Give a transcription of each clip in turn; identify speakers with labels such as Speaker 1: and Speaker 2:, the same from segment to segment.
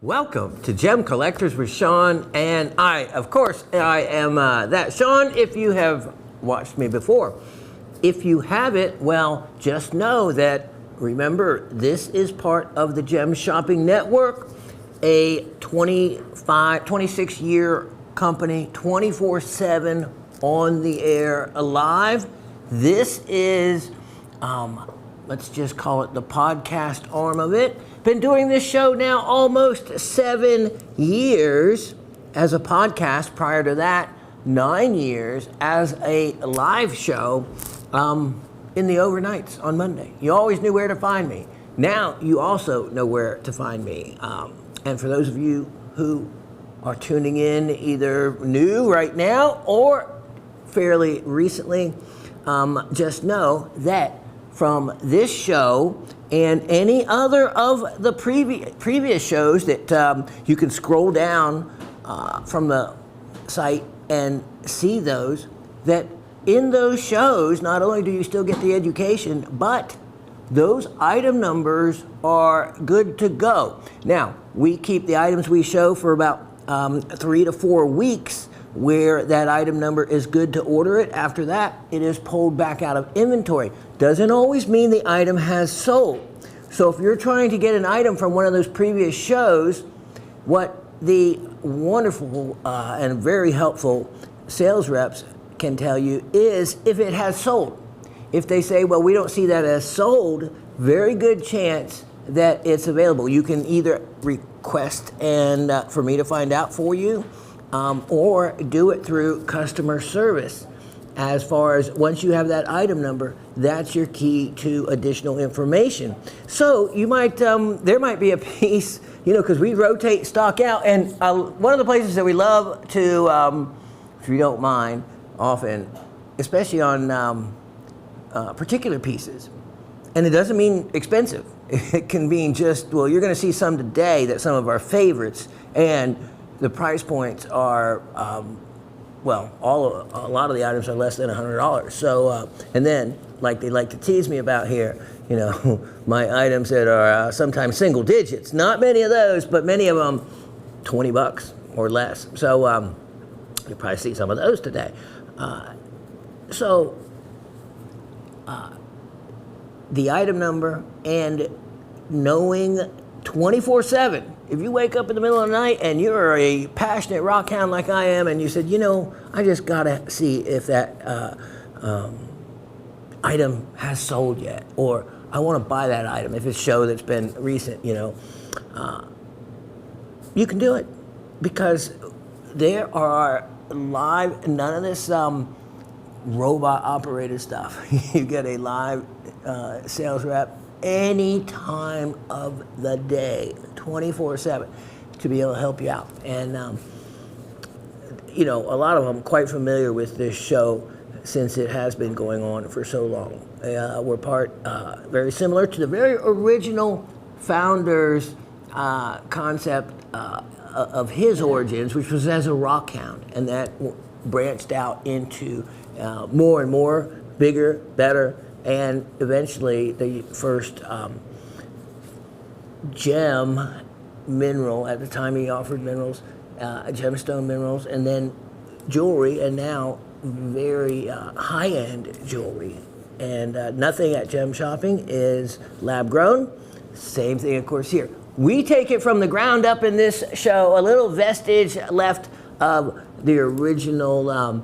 Speaker 1: Welcome to Gem Collectors with Shawn, and I am that Shawn if you have watched me before. If you haven't, well, just know that, remember, this is part of the Gem Shopping Network, a 26-year company, 24/7 on the air, alive. This is, let's just call it the podcast arm of it. Been doing this show now almost 7 years as a podcast. Prior to that, 9 years as a live show in the overnights on Monday. You always knew where to find me. Now you also know where to find me. And for those of you who are tuning in either new right now or fairly recently, just know that from this show and any other of the previous shows that you can scroll down from the site and see those, that in those shows, not only do you still get the education, but those item numbers are good to go. Now, we keep the items we show for about 3 to 4 weeks, where that item number is good to order it. After that, it is pulled back out of inventory. Doesn't always mean the item has sold. So if you're trying to get an item from one of those previous shows, what the wonderful and very helpful sales reps can tell you is if it has sold. If they say, well, we don't see that as sold, very good chance that it's available. You can either request and for me to find out for you, or do it through customer service. As far as once you have that item number, that's your key to additional information. So you might, there might be a piece, because we rotate stock out, and one of the places that we love to, if you don't mind, often, especially on particular pieces, and it doesn't mean expensive. It can mean just, well, you're going to see some today that some of our favorites, and the price points are, a lot of the items are less than $100. So, and then, like they like to tease me about here, my items that are sometimes single digits. Not many of those, but many of them $20 or less. So, you'll probably see some of those today. The item number and knowing 24/7. If you wake up in the middle of the night and you're a passionate rock hound like I am, and you said, I just gotta see if that item has sold yet, or I want to buy that item if it's a show that's been recent, you can do it, because there are live, none of this robot operated stuff. You get a live sales rep any time of the day, 24/7, to be able to help you out. And a lot of them quite familiar with this show since it has been going on for so long. We're part very similar to the very original founder's concept of his origins, which was as a rock hound, and that branched out into more and more, bigger, better, and eventually the first gem mineral. At the time he offered minerals, gemstone minerals, and then jewelry, and now very high-end jewelry. And nothing at Gem Shopping is lab grown. Same thing, of course, here. We take it from the ground up in this show, a little vestige left of the original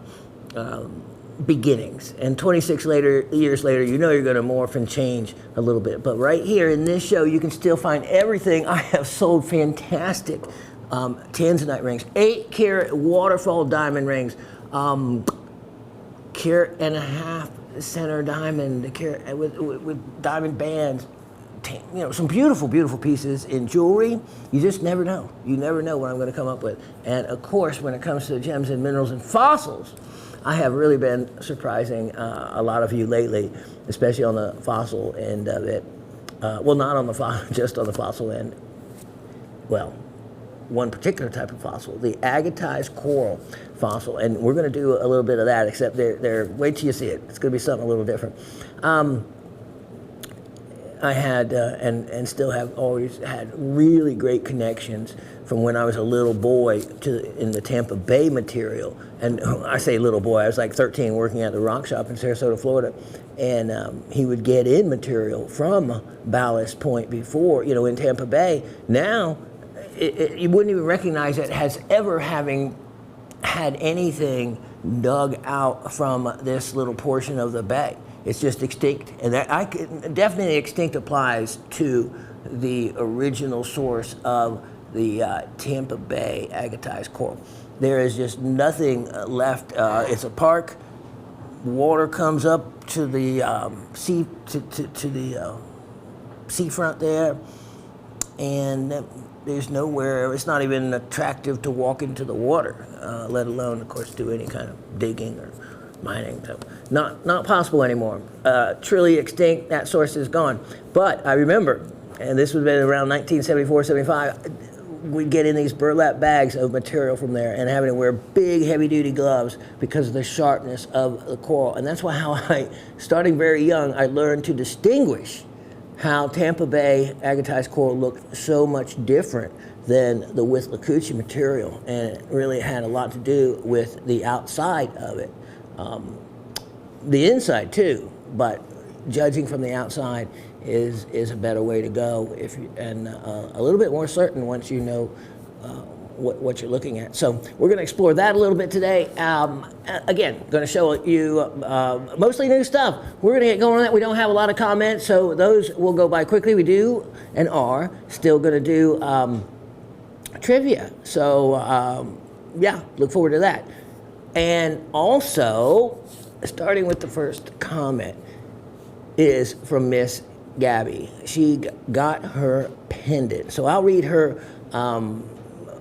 Speaker 1: beginnings. And 26 years later, you're going to morph and change a little bit. But right here in this show, you can still find everything. I have sold fantastic tanzanite rings, 8-carat waterfall diamond rings, carat and a half center diamond, carat with diamond bands. Some beautiful, beautiful pieces in jewelry. You just never know. You never know what I'm going to come up with. And of course, when it comes to gems and minerals and fossils, I have really been surprising a lot of you lately, especially on the fossil end of it. Well, not on the fossil, just on the fossil end. Well, one particular type of fossil, the agatized coral fossil, and we're going to do a little bit of that. Except they're wait till you see it. It's going to be something a little different. I had and still have always had really great connections from when I was a little boy in the Tampa Bay material. And I say little boy, I was like 13 working at the rock shop in Sarasota, Florida. And he would get in material from Ballast Point before, in Tampa Bay. Now, you wouldn't even recognize it as ever having had anything dug out from this little portion of the bay. It's just extinct, and definitely extinct applies to the original source of the Tampa Bay agatized coral. There is just nothing left. It's a park. Water comes up to the the seafront there, and there's nowhere. It's not even attractive to walk into the water, let alone, of course, do any kind of digging or mining. So not possible anymore. Truly extinct. That source is gone. But I remember, and this would have been around 1974, 75, we'd get in these burlap bags of material from there and having to wear big heavy-duty gloves because of the sharpness of the coral. And that's why starting very young, I learned to distinguish how Tampa Bay agatized coral looked so much different than the Withlacoochee material. And it really had a lot to do with the outside of it. The inside too, but judging from the outside is a better way to go and a little bit more certain once you know what you're looking at. So we're going to explore that a little bit today. Again, going to show you mostly new stuff. We're going to get going on that. We don't have a lot of comments, so those will go by quickly. We do and are still going to do trivia. So yeah, look forward to that. And also, starting with the first comment, is from Miss Gabby. She got her pendant. So I'll read her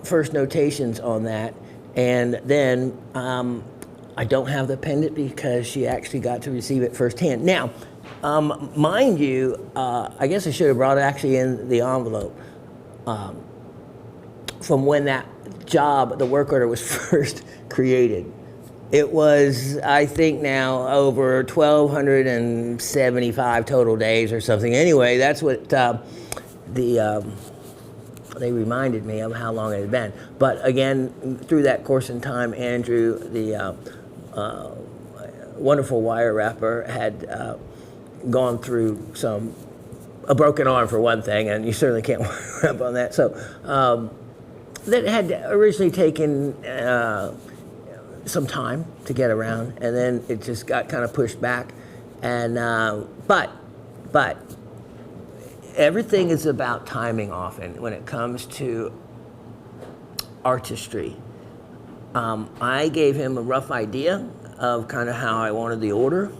Speaker 1: first notations on that. And then I don't have the pendant because she actually got to receive it firsthand. Now, mind you, I guess I should have brought it actually in the envelope from when that job, the work order, was first created. It was, I think now, over 1,275 total days or something. Anyway, that's what they reminded me of how long it had been. But again, through that course in time, Andrew, the wonderful wire wrapper, had gone through a broken arm for one thing, and you certainly can't wire wrap on that. So that had originally taken some time to get around, and then it just got kind of pushed back. And but everything is about timing often when it comes to artistry. I gave him a rough idea of kind of how I wanted the order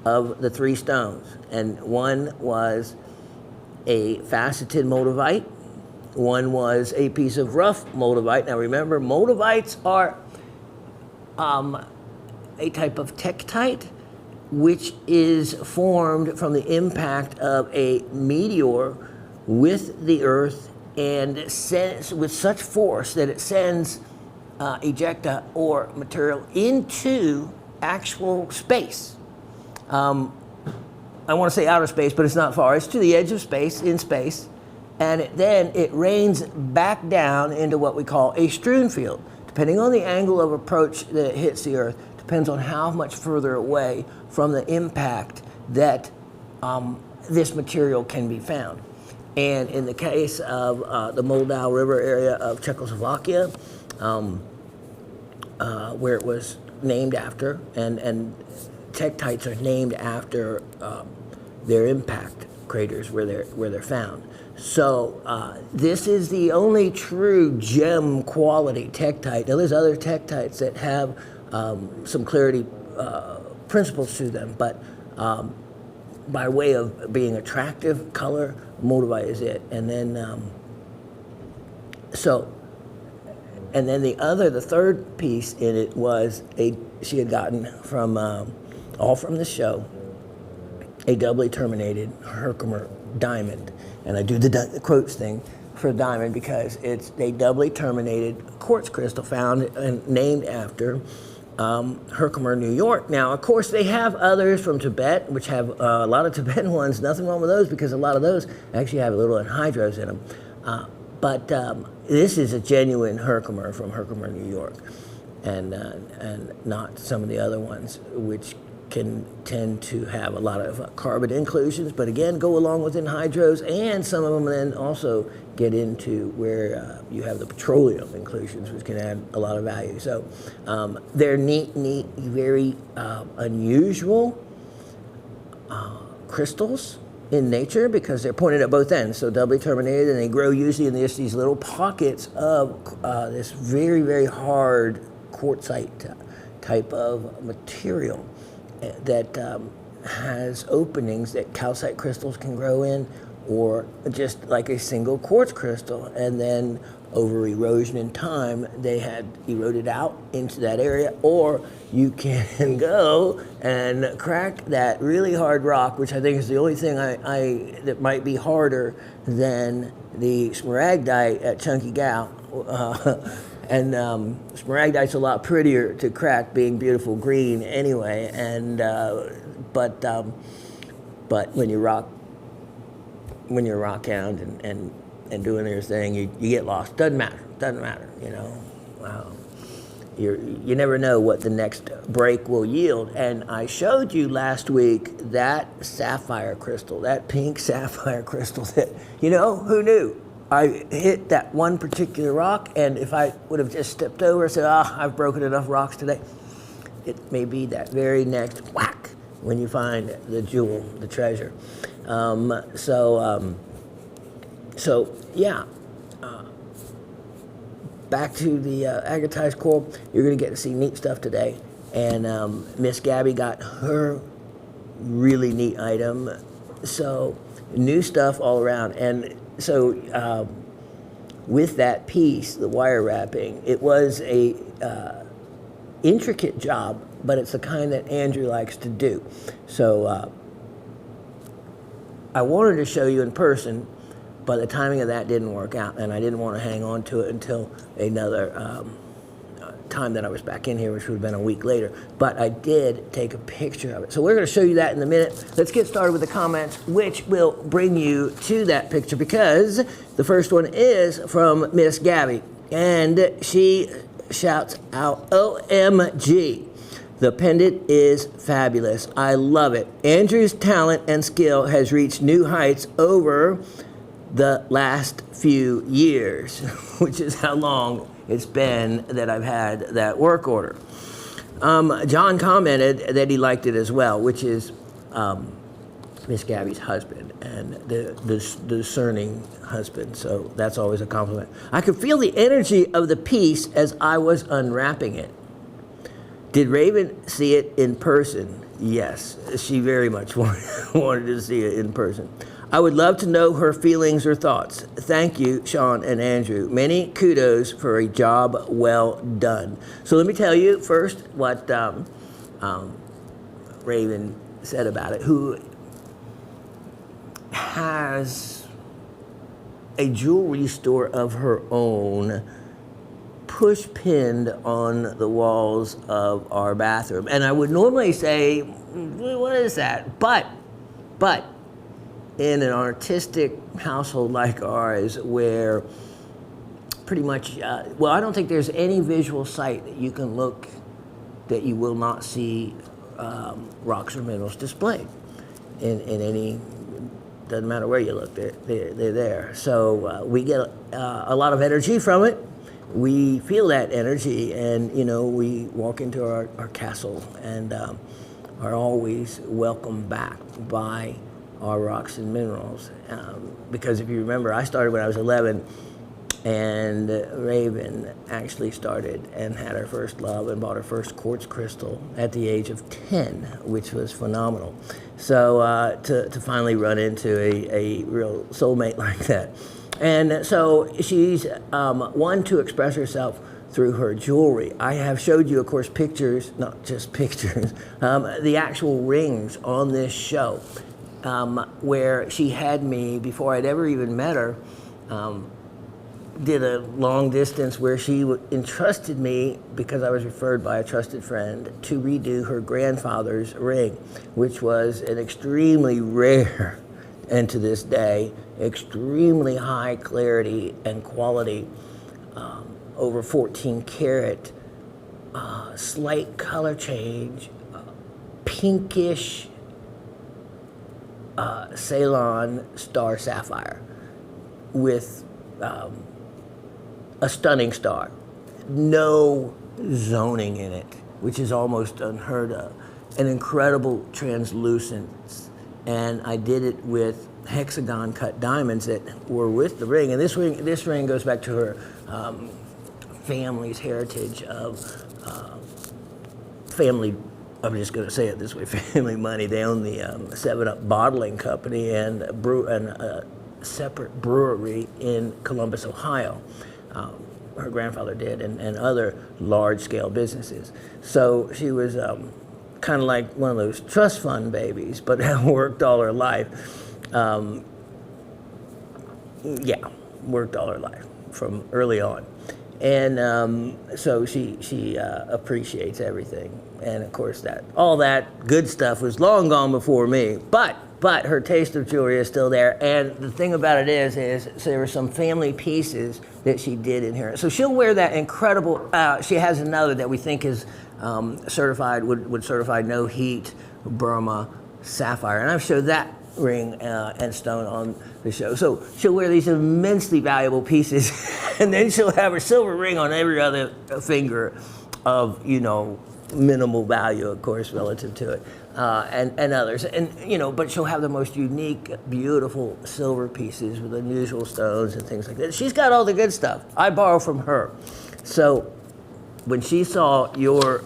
Speaker 1: of the three stones, and one was a faceted moldavite, one was a piece of rough moldavite. Now remember, moldavites are a type of tektite which is formed from the impact of a meteor with the earth and sends with such force that it sends ejecta or material into actual space. I want to say outer space, but it's not far. It's to the edge of space, in space, and then it rains back down into what we call a strewn field. Depending on the angle of approach that it hits the earth, depends on how much further away from the impact that this material can be found. And in the case of the Moldau River area of Czechoslovakia, where it was named after, and tektites are named after their impact craters where they're found. So this is the only true gem quality tektite. Now there's other tektites that have some clarity principles to them, but by way of being attractive color, moldavite is it. And then the third piece in it was she had gotten from all from the show, a doubly terminated Herkimer diamond. And I do the quotes thing for diamond because it's a doubly terminated quartz crystal found and named after Herkimer, New York. Now, of course, they have others from Tibet, which have a lot of Tibetan ones. Nothing wrong with those because a lot of those actually have little anhydrous in them. But this is a genuine Herkimer from Herkimer, New York, and not some of the other ones, which can tend to have a lot of carbon inclusions, but again, go along with anhydrous, and some of them then also get into where you have the petroleum inclusions, which can add a lot of value. So they're neat, very unusual crystals in nature because they're pointed at both ends, so doubly terminated, and they grow usually in these little pockets of this very, very hard quartzite type of material that has openings that calcite crystals can grow in, or just like a single quartz crystal, and then over erosion in time they had eroded out into that area, or you can go and crack that really hard rock, which I think is the only thing that might be harder than the smaragdite at Chunky Gal. And smaragdite's a lot prettier to crack, being beautiful green anyway. And but when you're rock hound and doing your thing, you get lost. Doesn't matter. You know, you never know what the next break will yield. And I showed you last week that sapphire crystal, that pink sapphire crystal. That, you know, who knew? I hit that one particular rock, and if I would have just stepped over and said, I've broken enough rocks today, it may be that very next whack when you find the jewel, the treasure. So yeah, back to the agatized coral. You're going to get to see neat stuff today, and Miss Gabby got her really neat item, so new stuff all around. And so with that piece, the wire wrapping, it was a intricate job, but it's the kind that Andrew likes to do. So I wanted to show you in person, but the timing of that didn't work out, and I didn't want to hang on to it until another time that I was back in here, which would have been a week later. But I did take a picture of it. So we're going to show you that in a minute. Let's get started with the comments, which will bring you to that picture, because the first one is from Miss Gabby, and she shouts out, OMG. The pendant is fabulous. I love it. Andrew's talent and skill has reached new heights over the last few years, which is how long it's been that I've had that work order. John commented that he liked it as well, which is Miss Gabby's husband, and the discerning husband, so that's always a compliment. I could feel the energy of the piece as I was unwrapping it. Did Raven see it in person? Yes, she very much wanted to see it in person. I would love to know her feelings or thoughts. Thank you, Shawn and Andrew. Many kudos for a job well done. So let me tell you first what Raven said about it, who has a jewelry store of her own push pinned on the walls of our bathroom. And I would normally say, what is that? But in an artistic household like ours, where pretty much, well, I don't think there's any visual site that you can look that you will not see rocks or minerals displayed in any, doesn't matter where you look, they're there. So we get a lot of energy from it. We feel that energy, and you know, we walk into our castle and are always welcomed back by our rocks and minerals, because if you remember, I started when I was 11, and Raven actually started and had her first love and bought her first quartz crystal at the age of 10, which was phenomenal. So to finally run into a real soulmate like that. And so she's one to express herself through her jewelry. I have showed you, of course, pictures, not just pictures, the actual rings on this show, where she had me, before I'd ever even met her, did a long distance where she entrusted me, because I was referred by a trusted friend, to redo her grandfather's ring, which was an extremely rare, and to this day, extremely high clarity and quality, over 14 karat, slight color change, pinkish Ceylon star sapphire with a stunning star. No zoning in it, which is almost unheard of. An incredible translucence. And I did it with hexagon cut diamonds that were with the ring. And this ring goes back to her family's heritage of family, I'm just going to say it this way, family money. They own the 7-Up bottling company and a separate brewery in Columbus, Ohio. Her grandfather did, and other large-scale businesses. So she was kind of like one of those trust fund babies, but worked all her life. Worked all her life from early on. And so she appreciates everything. And of course, all that good stuff was long gone before me. But her taste of jewelry is still there. And the thing about it is so there were some family pieces that she did in here. So she'll wear that incredible. She has another that we think is certified, would certify no heat Burma sapphire, and I've showed that ring and stone on the show. So she'll wear these immensely valuable pieces, and then she'll have her silver ring on every other finger of, minimal value, of course, relative to it, and others. And, but she'll have the most unique, beautiful silver pieces with unusual stones and things like that. She's got all the good stuff. I borrow from her. So when she saw your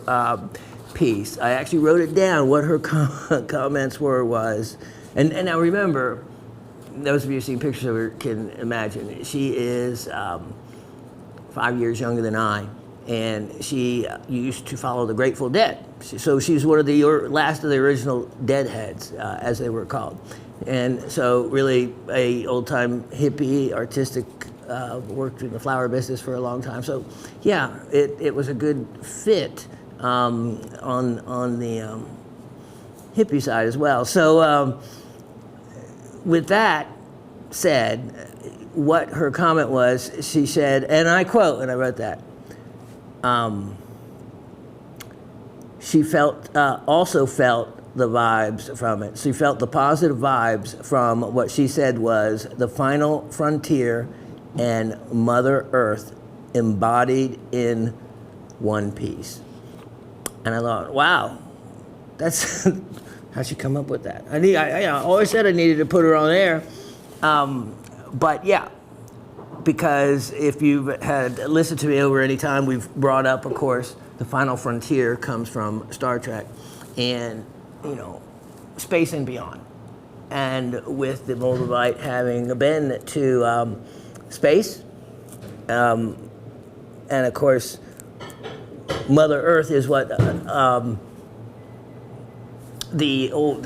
Speaker 1: piece, I actually wrote it down, what her comments was. And now remember, those of you who've seen pictures of her can imagine, she is 5 years younger than I, and she used to follow the Grateful Dead. So she's one of the last of the original Deadheads, as they were called. And so really a old-time hippie, artistic, worked in the flower business for a long time. So yeah, it was a good fit on the hippie side as well. So with that said, what her comment was, she said, and I quote, and I wrote that, she also felt the vibes from it. She felt the positive vibes from what she said was the final frontier and Mother Earth embodied in one piece. And I thought, wow, that's how'd she come up with that? I always said I needed to put her on air, but yeah, because if you've had listened to me over any time, we've brought up, of course, the final frontier comes from Star Trek, and space and beyond. And with the Moldavite having been to space, and of course, Mother Earth is what the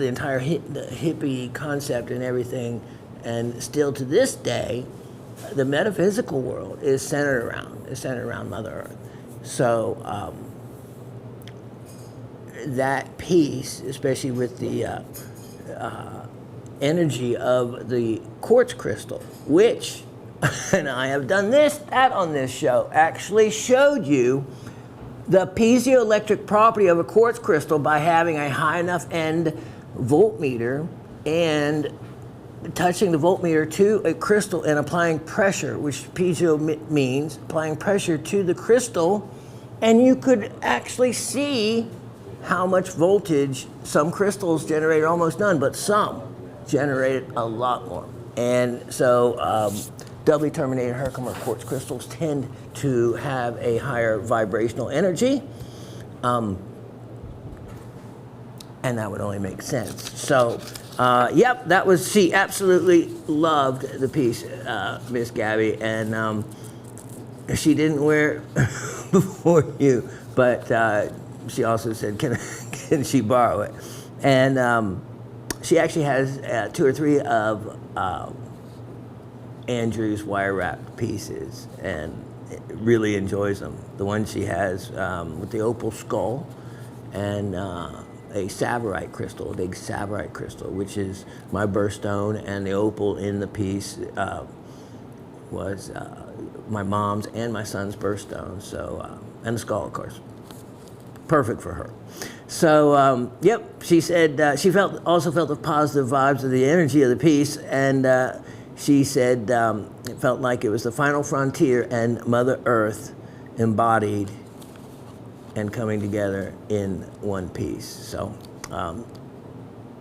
Speaker 1: entire hippie concept and everything, and still to this day, the metaphysical world is centered around Mother Earth. So that piece, especially with the energy of the quartz crystal, which, and I have done that on this show, actually showed you the piezoelectric property of a quartz crystal by having a high enough end voltmeter and touching the voltmeter to a crystal and applying pressure, which piezo means applying pressure to the crystal, and you could actually see how much voltage some crystals generated, almost none, but some generated a lot more. And so doubly terminated Herkimer quartz crystals tend to have a higher vibrational energy, and that would only make sense. So, yep, she absolutely loved the piece, Miss Gabby, and she didn't wear it before you, but she also said, can she borrow it? And she actually has 2 or 3 of Andrew's wire wrapped pieces and really enjoys them. The one she has with the opal skull and a Savorite crystal, a big Savorite crystal, which is my birthstone, and the opal in the piece was my mom's and my son's birthstone. So, and the skull, of course, perfect for her. So, yep, she said she also felt the positive vibes of the energy of the piece, and she said it felt like it was the final frontier and Mother Earth embodied and coming together in one piece. So,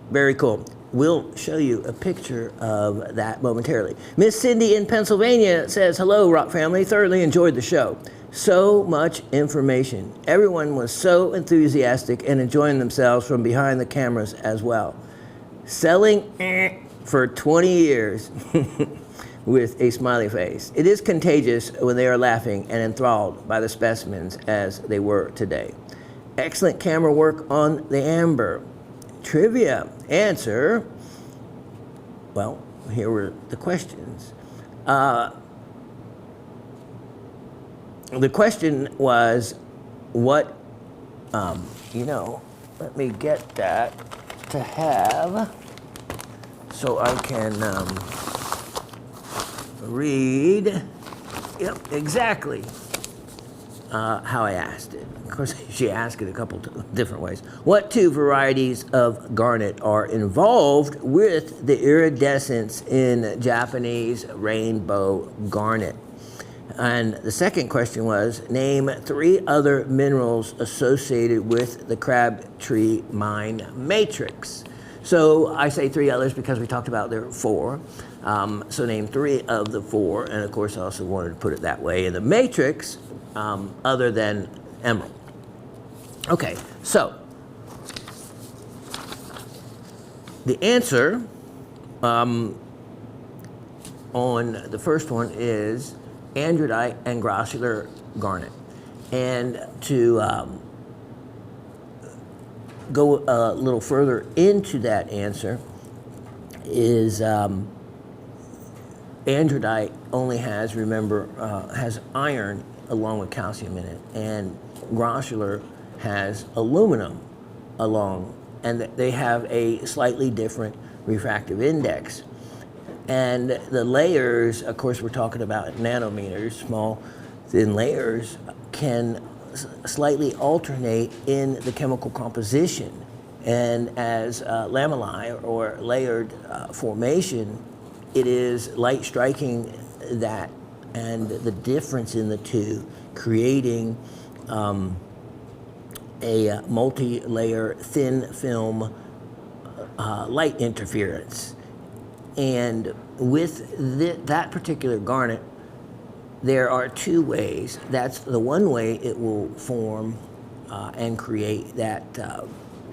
Speaker 1: very cool. We'll show you a picture of that momentarily. Miss Cindy in Pennsylvania says, hello, Rock family. Thoroughly enjoyed the show. So much information. Everyone was so enthusiastic and enjoying themselves from behind the cameras as well. Selling for 20 years with a smiley face. It is contagious when they are laughing and enthralled by the specimens as they were today. Excellent camera work on the amber. Trivia answer. Well, here were the questions. The question was, what, let me get that to have so I can read, yep, exactly how I asked it. Of course, she asked it a couple different ways. What two varieties of garnet are involved with the iridescence in Japanese rainbow garnet? And the second question was, name 3 other minerals associated with the Crabtree Mine matrix. So I say 3 others because we talked about there 4. So name 3 of the 4, and of course I also wanted to put it that way in the matrix, other than emerald. Okay, so the answer on the first one is andradite and grossular garnet. And to go a little further into that answer is andradite only has, remember, has iron along with calcium in it, and grossular has aluminum along, and they have a slightly different refractive index. And the layers, of course, we're talking about nanometers, small, thin layers, can slightly alternate in the chemical composition. And as lamellae or layered formation, it is light striking that and the difference in the two, creating a multi-layer thin film light interference. And with that particular garnet, there are 2 ways. That's the one way it will form and create that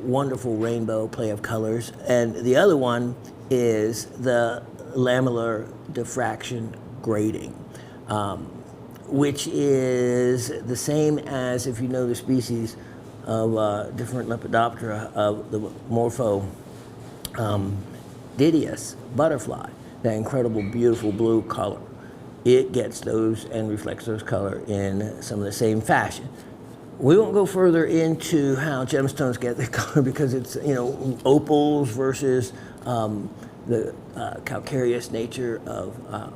Speaker 1: wonderful rainbow play of colors. And the other one is the lamellar diffraction grating, which is the same as, if you know the species of different Lepidoptera of the Didius butterfly, that incredible, beautiful blue color. It gets those and reflects those color in some of the same fashion. We won't go further into how gemstones get the color because it's, opals versus the calcareous nature of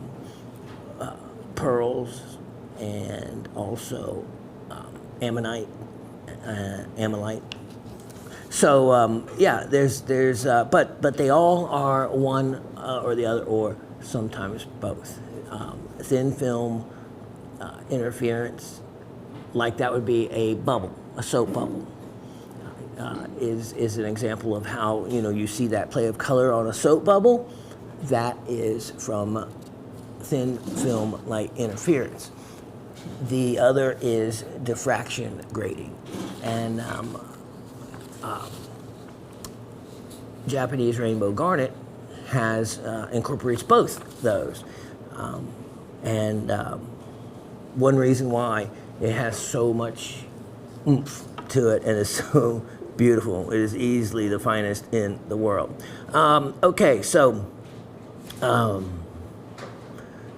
Speaker 1: pearls and also ammonite, ammonite. So yeah, there's but they all are one or the other, or sometimes both. Thin film interference, like that would be a bubble, a soap bubble, is an example of how you see that play of color on a soap bubble. That is from thin film light interference. The other is diffraction grating, and Japanese rainbow garnet has incorporates both those, and one reason why it has so much oomph to it and is so beautiful. It is easily the finest in the world. Okay, so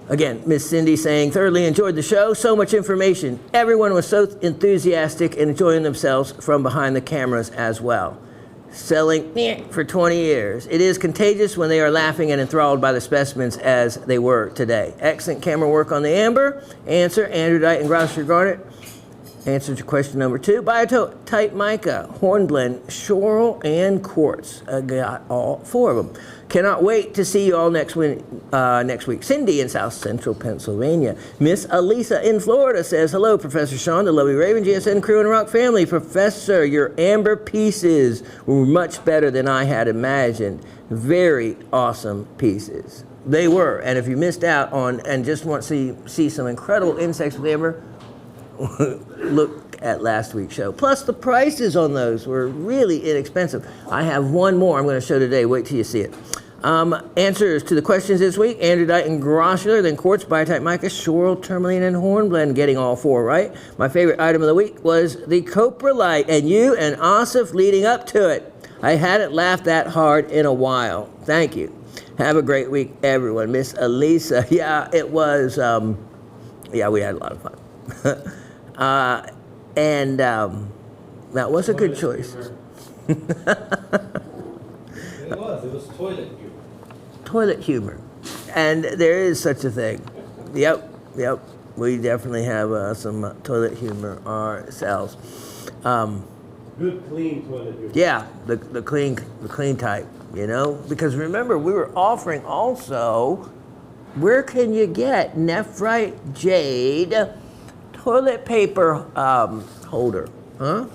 Speaker 1: Again, Miss Cindy saying, thoroughly enjoyed the show. So much information. Everyone was so enthusiastic and enjoying themselves from behind the cameras as well. Selling for 20 years. It is contagious when they are laughing and enthralled by the specimens as they were today. Excellent camera work on the amber. Answer, androdite and Grosser garnet. Answer to question number 2. Biotite mica, hornblende, schorl, and quartz. I got all 4 of them. Cannot wait to see you all next week. Cindy in South Central Pennsylvania. Miss Alisa in Florida says, hello, Professor Shawn, the lovely Raven, GSN crew, and Rock family. Professor, your amber pieces were much better than I had imagined. Very awesome pieces. They were. And if you missed out on and just want to see some incredible insects with amber, look at last week's show. Plus, the prices on those were really inexpensive. I have one more I'm going to show today. Wait till you see it. Answers to the questions this week: androdite and grossular, then quartz, biotite mica, schorl, tourmaline, and hornblende. Getting all 4 right. My favorite item of the week was the coprolite, and you and Asif leading up to it. I hadn't laughed that hard in a while. Thank you. Have a great week, everyone. Miss Alisa. Yeah, it was. Yeah, we had a lot of fun. That was a good choice.
Speaker 2: It was toilet humor.
Speaker 1: Toilet humor. And there is such a thing. Yep. We definitely have some toilet humor ourselves.
Speaker 2: Good, clean toilet humor.
Speaker 1: Yeah, the clean type, because remember, we were offering also, where can you get nephrite jade toilet paper holder? Huh?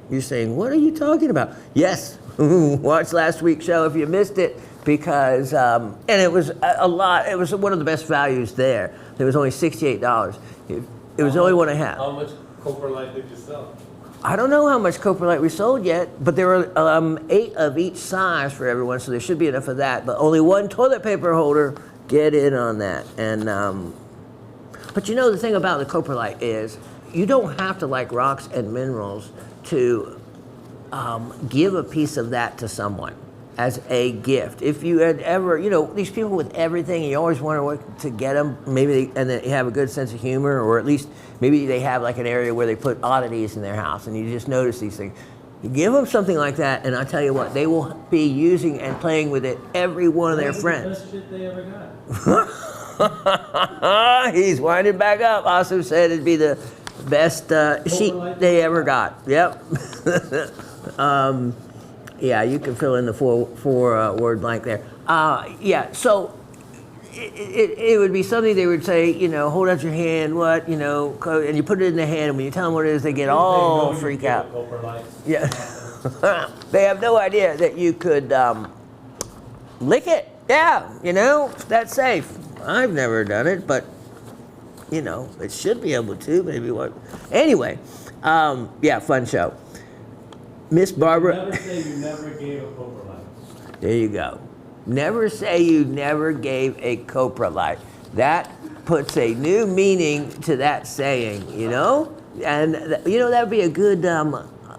Speaker 1: You're saying, what are you talking about? Yes, watch last week's show if you missed it, because, and it was a lot, it was one of the best values there. It was only $68. It was the only one I have.
Speaker 2: How much coprolite did you sell?
Speaker 1: I don't know how much coprolite we sold yet, but there were 8 of each size for everyone, so there should be enough of that. But only one toilet paper holder. Get in on that. And but the thing about the coprolite is you don't have to like rocks and minerals to give a piece of that to someone as a gift. If you had ever, these people with everything, and you always wonder to get them, maybe and they have a good sense of humor, or at least maybe they have like an area where they put oddities in their house, and you just notice these things. You give them something like that, and I tell you what, they will be using and playing with it every one of their friends.
Speaker 2: That's the best shit they ever got.
Speaker 1: He's winding back up. Also said it'd be the best sheet they ever got. Yep. Yeah, you can fill in the four word blank there. Yeah, so it would be something they would say, hold out your hand, what, and you put it in their hand, and when you tell them what it is, they get all freak out. Yeah. They have no idea that you could lick it. Yeah, that's safe. I've never done it, but, it should be able to, maybe what. Anyway, yeah, fun show. Miss Barbara.
Speaker 2: Never say you never gave a coprolite.
Speaker 1: There you go. Never say you never gave a coprolite. That puts a new meaning to that saying, And, that would be a good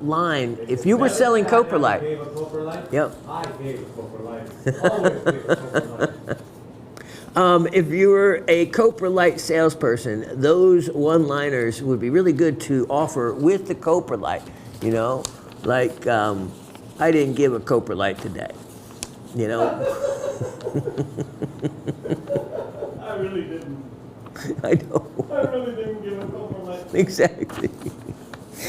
Speaker 1: line. If you were selling coprolite.
Speaker 2: Gave a coprolite?
Speaker 1: Yep.
Speaker 2: I gave a coprolite. Always gave a coprolite.
Speaker 1: If you were a coprolite salesperson, those one-liners would be really good to offer with the coprolite, Like, I didn't give a coprolite today,
Speaker 2: I really didn't.
Speaker 1: I know.
Speaker 2: I really didn't give a coprolite.
Speaker 1: Exactly.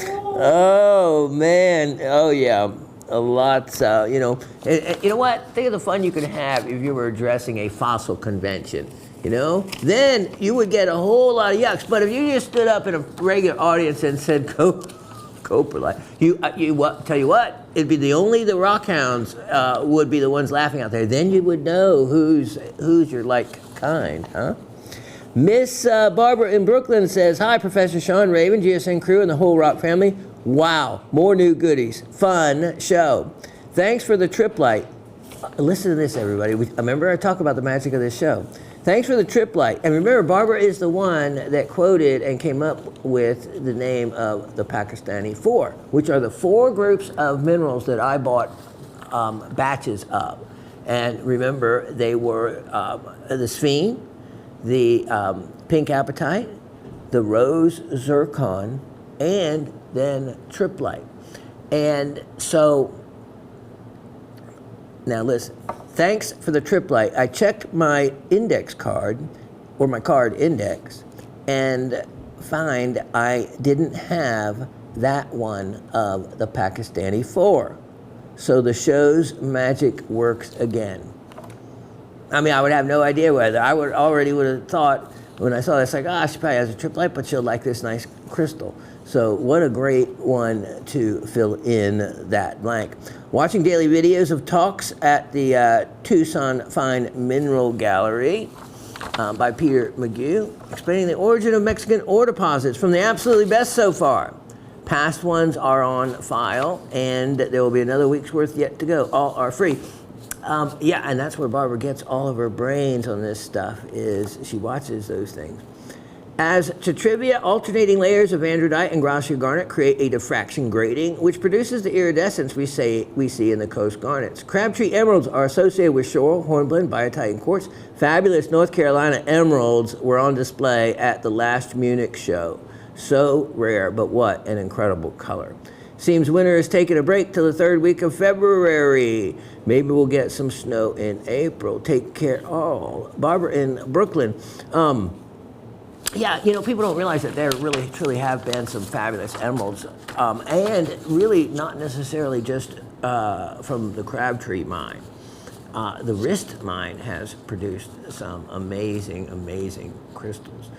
Speaker 1: Oh, man. Oh, yeah. A lot, And you know what? Think of the fun you could have if you were addressing a fossil convention, Then you would get a whole lot of yucks. But if you just stood up in a regular audience and said, coprolite. Tell you what, it'd be the rockhounds would be the ones laughing out there. Then you would know who's your kind, huh? Miss Barbara in Brooklyn says, hi, Professor Shawn, Raven, GSN crew, and the whole Rock family. Wow, more new goodies. Fun show. Thanks for the trip light. Listen to this, everybody. Remember I talk about the magic of this show. Thanks for the trip light. And remember, Barbara is the one that quoted and came up with the name of the Pakistani 4, which are the 4 groups of minerals that I bought batches of. And remember, they were the sphene, the pink apatite, the rose zircon, and then triplite. And so, now listen, thanks for the triplite. I checked my index card, or my card index, and find I didn't have that one of the Pakistani 4. So the show's magic works again. I mean, I would have no idea whether. I would have thought, when I saw this, like, she probably has a triplite, but she'll like this nice crystal. So what a great one to fill in that blank. Watching daily videos of talks at the Tucson Fine Mineral Gallery by Peter McGue, explaining the origin of Mexican ore deposits from the absolutely best so far. Past ones are on file, and there will be another week's worth yet to go. All are free. Yeah, and that's where Barbara gets all of her brains on this stuff, is she watches those things. As to trivia, alternating layers of andradite and gracia garnet create a diffraction grating, which produces the iridescence we see in the coast garnets. Crabtree emeralds are associated with shoral, hornblende, biotite, and quartz. Fabulous North Carolina emeralds were on display at the last Munich show. So rare, but what an incredible color. Seems winter is taking a break till the third week of February. Maybe we'll get some snow in April. Take care. Oh, Barbara in Brooklyn. Yeah, you know, people don't realize that there really, truly have been some fabulous emeralds. And really not necessarily just from the Crabtree mine. The Wrist mine has produced some amazing, amazing crystals.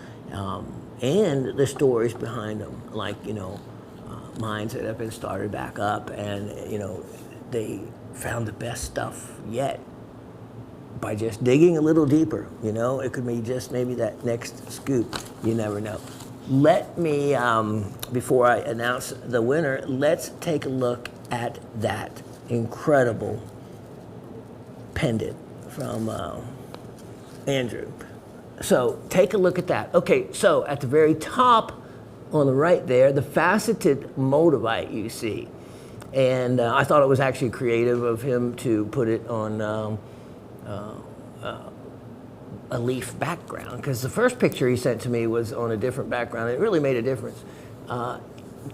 Speaker 1: And the stories behind them, like, you know, mines that have been started back up, and, you know, they found the best stuff yet by just digging a little deeper. You know, it could be just maybe that next scoop. You never know. Let me, before I announce the winner, let's take a look at that incredible pendant from Andrew. So take a look at that. Okay, so at the very top on the right there, the faceted moldavite you see. And I thought it was actually creative of him to put it on a leaf background, because the first picture he sent to me was on a different background. It really made a difference.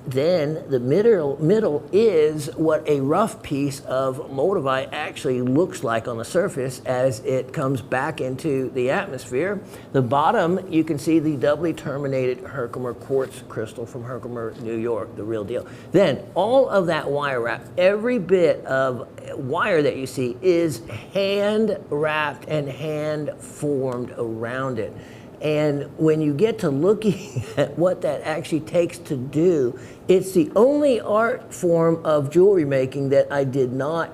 Speaker 1: Then the middle is what a rough piece of moldavite actually looks like on the surface as it comes back into the atmosphere. The bottom, you can see the doubly terminated Herkimer quartz crystal from Herkimer, New York, the real deal. Then all of that wire wrap, every bit of wire that you see is hand wrapped and hand formed around it. And when you get to looking at what that actually takes to do, it's the only art form of jewelry making that I did not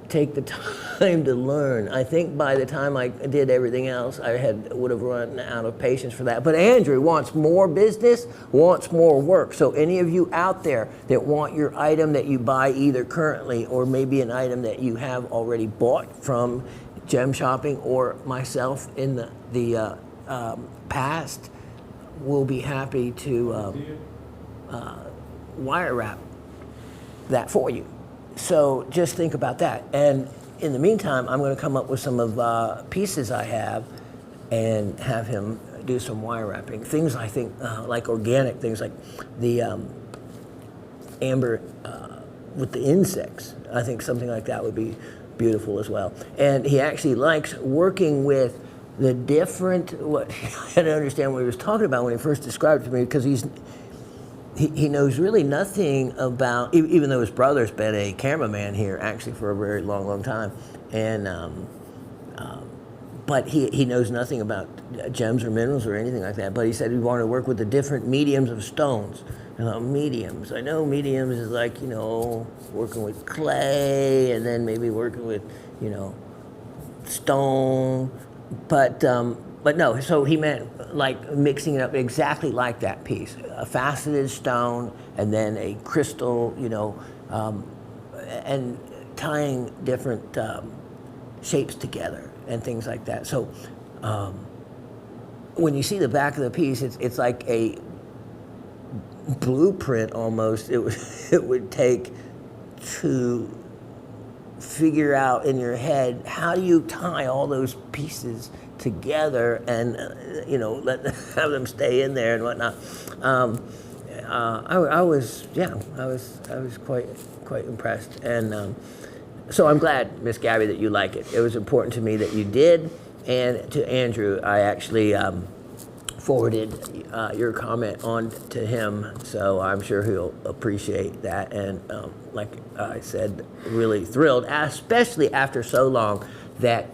Speaker 1: take the time to learn. I think by the time I did everything else, I would have run out of patience for that. But Andrew wants more business, wants more work. So any of you out there that want your item that you buy either currently or maybe an item that you have already bought from Gem Shopping or myself in the past, will be happy to wire wrap that for you. So just think about that. And in the meantime, I'm going to come up with some of pieces I have and have him do some wire wrapping. Things I think like organic things, like the amber with the insects. I think something like that would be beautiful as well. And he actually likes working with the different, what I had to understand what he was talking about when he first described it to me, because he knows really nothing about, even though his brother's been a cameraman here actually for a very long, long time, and but he knows nothing about gems or minerals or anything like that. But he said he wanted to work with the different mediums of stones. Mediums. I know mediums is like, you know, working with clay and then maybe working with, you know, stone. But no, so he meant like mixing it up exactly like that piece. A faceted stone and then a crystal, you know, and tying different shapes together and things like that. So when you see the back of the piece, it's like a blueprint almost. It would take to figure out in your head, how do you tie all those pieces together and have them stay in there and whatnot. I was quite impressed, and so I'm glad, Miss Gabby, that you like it. It was important to me that you did, and to Andrew, I actually forwarded your comment on to him, so I'm sure he'll appreciate that. And like I said, really thrilled, especially after so long, that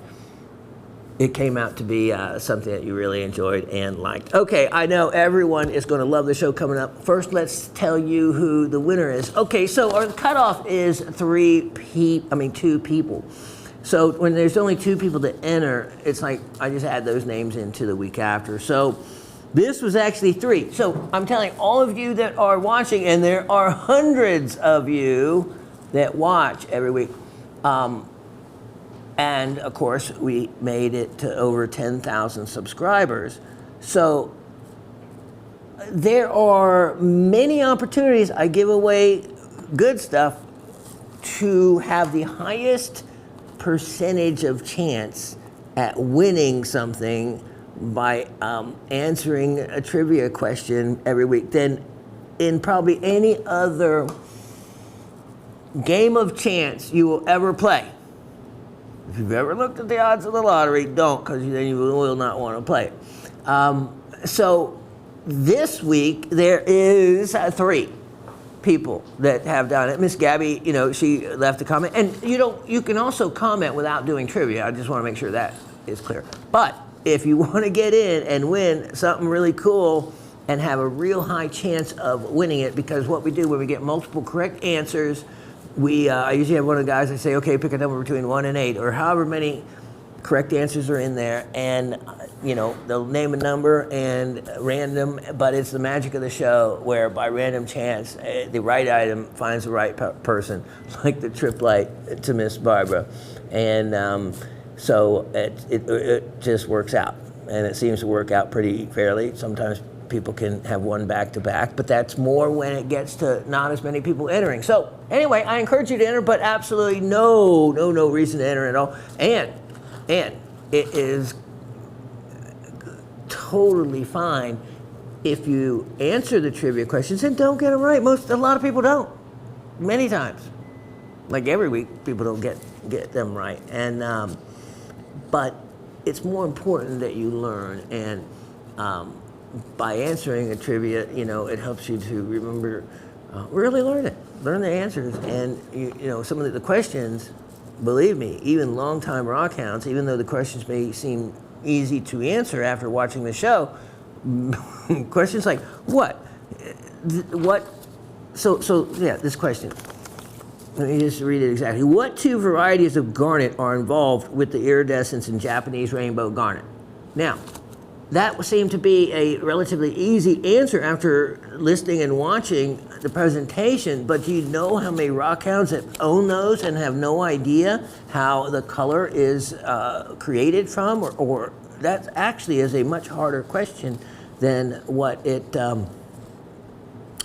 Speaker 1: it came out to be something that you really enjoyed and liked. Okay, I know everyone is going to love the show coming up. First, let's tell you who the winner is. Okay, so our cutoff is 2 people. So when there's only 2 people to enter, it's like I just add those names into the week after. So this was actually 3. So I'm telling all of you that are watching, and there are hundreds of you that watch every week. And of course, we made it to over 10,000 subscribers. So there are many opportunities. I give away good stuff to have the highest percentage of chance at winning something by answering a trivia question every week than in probably any other game of chance you will ever play. If you've ever looked at the odds of the lottery, don't, because then you will not want to play it. So this week there is 3 people that have done it. Miss Gabby, she left a comment, and you can also comment without doing trivia. I just want to make sure that is clear. But if you want to get in and win something really cool and have a real high chance of winning it, because what we do when we get multiple correct answers, I usually have one of the guys that say, okay, pick a number between 1 and 8, or however many correct answers are in there, and they'll name a number and random, but it's the magic of the show where by random chance the right item finds the right person, like the trip light to Miss Barbara, and so it just works out, and it seems to work out pretty fairly. Sometimes people can have one back to back, but that's more when it gets to not as many people entering. So anyway, I encourage you to enter, but absolutely no reason to enter at all. And it is totally fine if you answer the trivia questions and don't get them right. A lot of people don't. Many times, like every week, people don't get them right. And but it's more important that you learn, and by answering a trivia, it helps you to remember, really learn the answers, and some of the questions. Believe me, even longtime rock hounds, even though the questions may seem easy to answer after watching the show, questions like what? So yeah, this question. Let me just read it exactly. What 2 varieties of garnet are involved with the iridescence in Japanese rainbow garnet? Now, that seemed to be a relatively easy answer after listening and watching the presentation, but do you know how many rockhounds that own those and have no idea how the color is created from? Or that actually is a much harder question than what it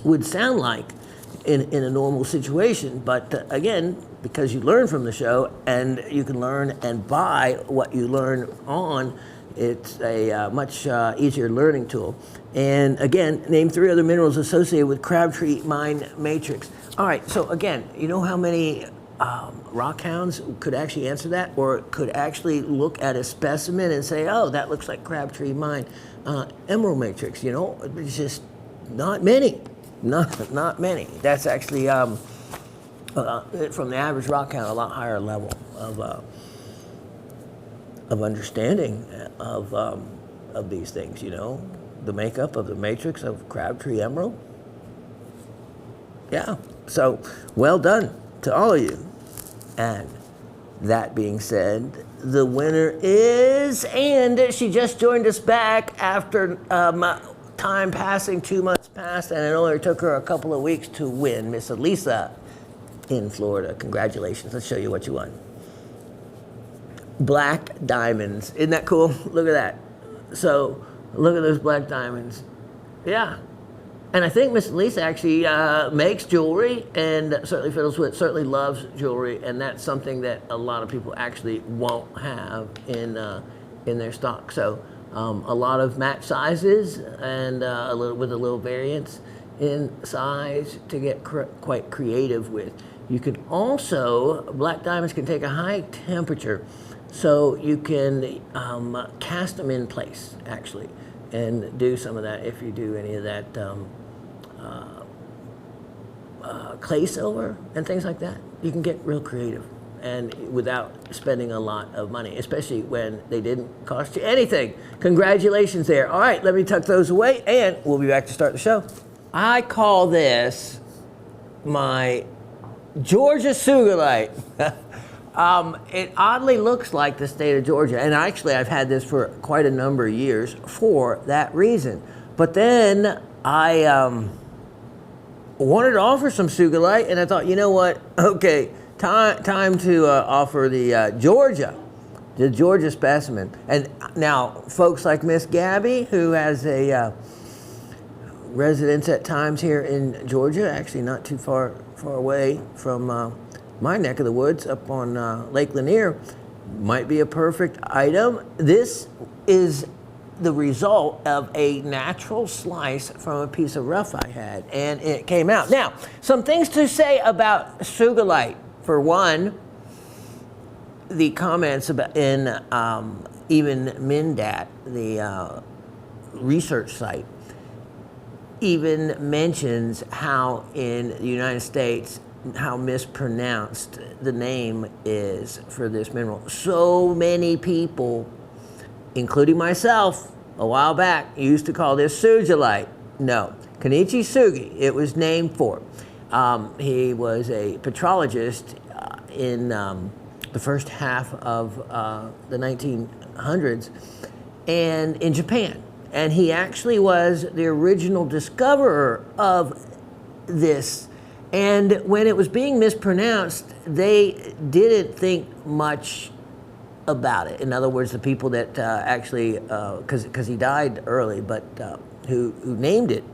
Speaker 1: would sound like in a normal situation. But again, because you learn from the show, and you can learn and buy what you learn on, it's a much easier learning tool. And again, name 3 other minerals associated with Crabtree Mine Matrix. All right, so again, you know how many rockhounds could actually answer that, or could actually look at a specimen and say, oh, that looks like Crabtree Mine Emerald Matrix? It's just not many. Not many. That's actually from the average rockhound, a lot higher level of understanding of these things, the makeup of the matrix of Crabtree Emerald. Yeah, so well done to all of you. And that being said, the winner is, and she just joined us back after time passing, 2 months passed, and it only took her a couple of weeks to win, Miss Elisa in Florida. Congratulations. Let's show you what you won. Black diamonds. Isn't that cool? Look at that. So look at those black diamonds. Yeah. And I think Miss Lisa actually makes jewelry and certainly fiddles with, certainly loves jewelry, and that's something that a lot of people actually won't have in in their stock. So a lot of match sizes and with a little variance in size to get quite creative with. You can also, black diamonds can take a high temperature, so you can cast them in place actually, and do some of that if you do any of that clay silver and things like that. You can get real creative and without spending a lot of money, especially when they didn't cost you anything. Congratulations there. All right, let me tuck those away and we'll be back to start the show. I call this my Georgia Sugilite. It oddly looks like the state of Georgia, and actually I've had this for quite a number of years for that reason. But then I wanted to offer some Sugilite, and I thought, you know what? Okay, time to offer the Georgia specimen. And now, folks like Miss Gabby, who has a residence at times here in Georgia, actually not too far away from my neck of the woods up on Lake Lanier, might be a perfect item. This is the result of a natural slice from a piece of rough I had, and it came out. Now, some things to say about Sugilite. For one, the comments about in even Mindat, the research site, even mentions how in the United States, how mispronounced the name is for this mineral. So many people, including myself, a while back, used to call this Sugilite. No, Kenichi Sugi, it was named for. He was a petrologist in the first half of the 1900s and in Japan. And he actually was the original discoverer of this. And when it was being mispronounced, they didn't think much about it. In other words, the people that actually, because he died early, but who named it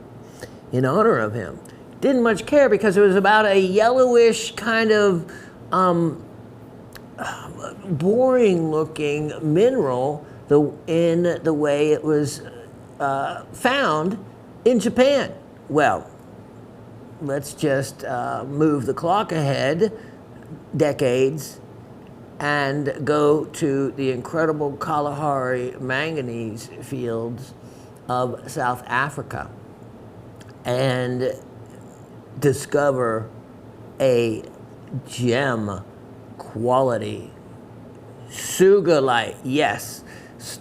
Speaker 1: in honor of him, didn't much care, because it was about a yellowish kind of boring looking mineral in the way it was found in Japan. Well, let's just move the clock ahead decades and go to the incredible Kalahari manganese fields of South Africa and discover a gem quality Sugilite. Yes,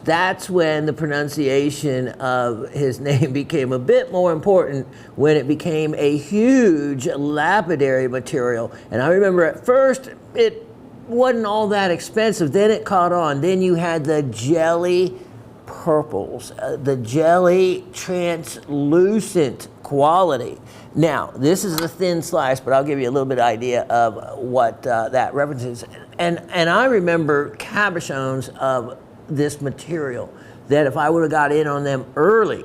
Speaker 1: that's when the pronunciation of his name became a bit more important, when it became a huge lapidary material. And I remember at first it wasn't all that expensive. Then it caught on. Then you had the jelly purples, the jelly translucent quality. Now, this is a thin slice, but I'll give you a little bit of idea of what that references. And I remember cabochons of this material that if I would have got in on them early,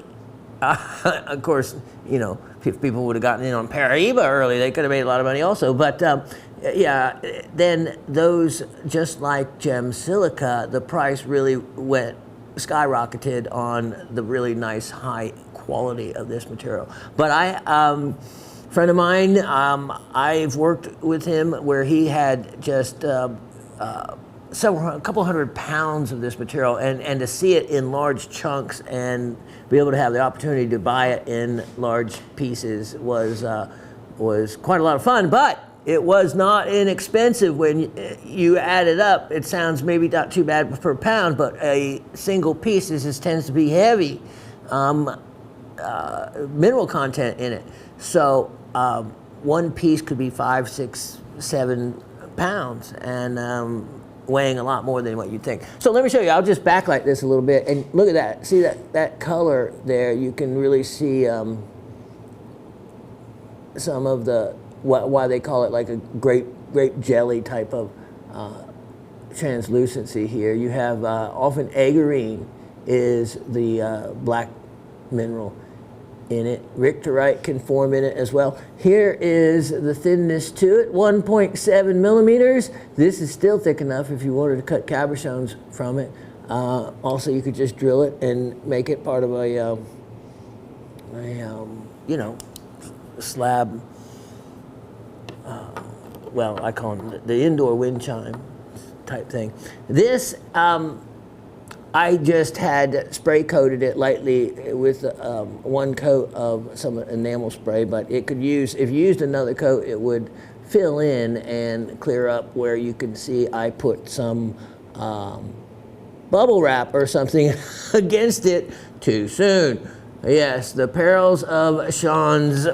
Speaker 1: of course, you know, if people would have gotten in on Paraíba early, they could have made a lot of money also. But yeah, then those, just like gem silica, the price really skyrocketed on the really nice high quality of this material. But friend of mine, I've worked with him where he had just a couple hundred pounds of this material, and to see it in large chunks and be able to have the opportunity to buy it in large pieces was quite a lot of fun. But it was not inexpensive when you add it up. It sounds maybe not too bad per pound, but a single piece tends to be heavy mineral content in it. So one piece could be 5, 6, 7 pounds, and weighing a lot more than what you'd think. So let me show you. I'll just backlight this a little bit, and look at that. See that color there? You can really see some of the why they call it like a grape jelly type of translucency here. You have often agarine is the black mineral in it. Richterite can form in it as well. Here is the thinness to it, 1.7 millimeters. This is still thick enough if you wanted to cut cabochons from it. Also, you could just drill it and make it part of a you know, slab. Well, I call them the indoor wind chime type thing. This, I just had spray coated it lightly with one coat of some enamel spray, but it could use, if you used another coat, it would fill in and clear up where you can see I put some bubble wrap or something against it too soon. Yes, the perils of Shawn's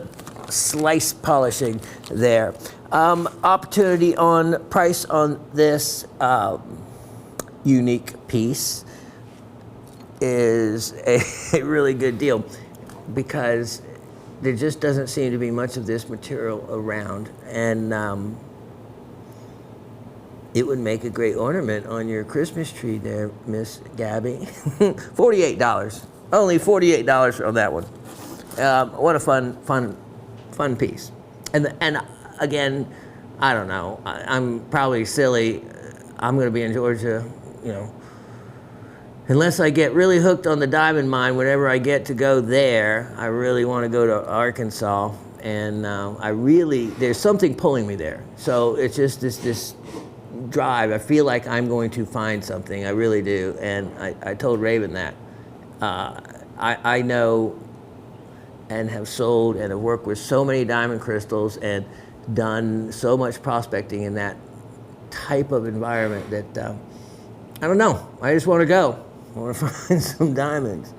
Speaker 1: slice polishing there. Opportunity on price on this unique piece is a really good deal because there just doesn't seem to be much of this material around, and it would make a great ornament on your Christmas tree there, Miss Gabby. $48. Only $48 on that one. What a fun piece. And again, I don't know. I'm probably silly. I'm going to be in Georgia, you know. Unless I get really hooked on the diamond mine, whenever I get to go there, I really want to go to Arkansas. And there's something pulling me there. So it's just this drive. I feel like I'm going to find something. I really do. And I told Raven that. I know and have sold and have worked with so many diamond crystals and done so much prospecting in that type of environment that I don't know. I just want to go. I want to find some diamonds.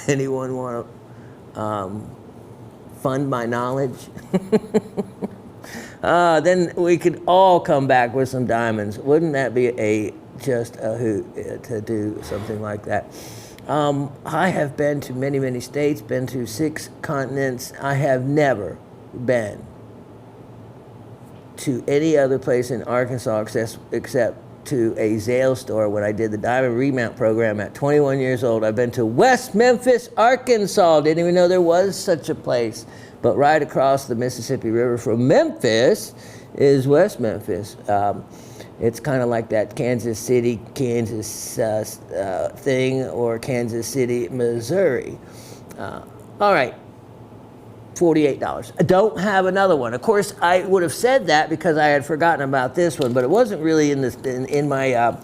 Speaker 1: Anyone want to fund my knowledge? Then we could all come back with some diamonds. Wouldn't that be just a hoot to do something like that? I have been to many, many states, been to 6 continents. I have never been to any other place in Arkansas except to a Zale store when I did the diamond remount program at 21 years old. I've been to West Memphis, Arkansas. Didn't even know there was such a place. But right across the Mississippi River from Memphis is West Memphis. It's kind of like that Kansas City, Kansas thing, or Kansas City, Missouri. All right. $48. I don't have another one. Of course, I would have said that because I had forgotten about this one, but it wasn't really in my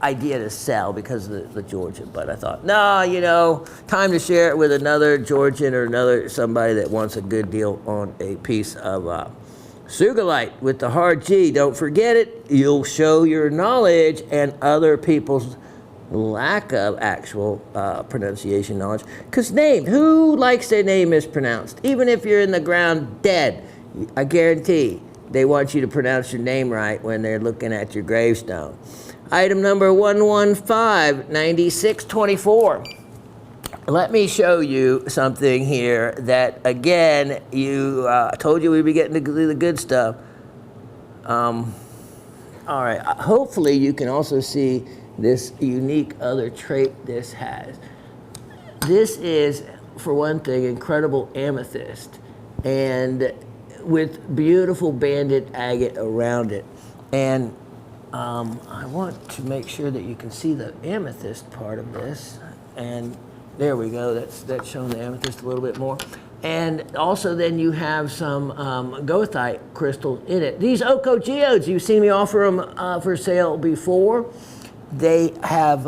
Speaker 1: idea to sell because of the Georgian. But I thought, no, you know, time to share it with another Georgian or somebody that wants a good deal on a piece of Sugilite with the hard G. Don't forget it. You'll show your knowledge and other people's lack of actual pronunciation knowledge. Because who likes their name mispronounced? Even if you're in the ground dead, I guarantee they want you to pronounce your name right when they're looking at your gravestone. Item number 115-9624. Let me show you something here that, again, told you we'd be getting to the good stuff. All right, hopefully you can also see this unique other trait this has. This is, for one thing, incredible amethyst, and with beautiful banded agate around it. And I want to make sure that you can see the amethyst part of this. And there we go, that's showing the amethyst a little bit more. And also then you have some goethite crystals in it. These Oko geodes, you've seen me offer them for sale before. They have,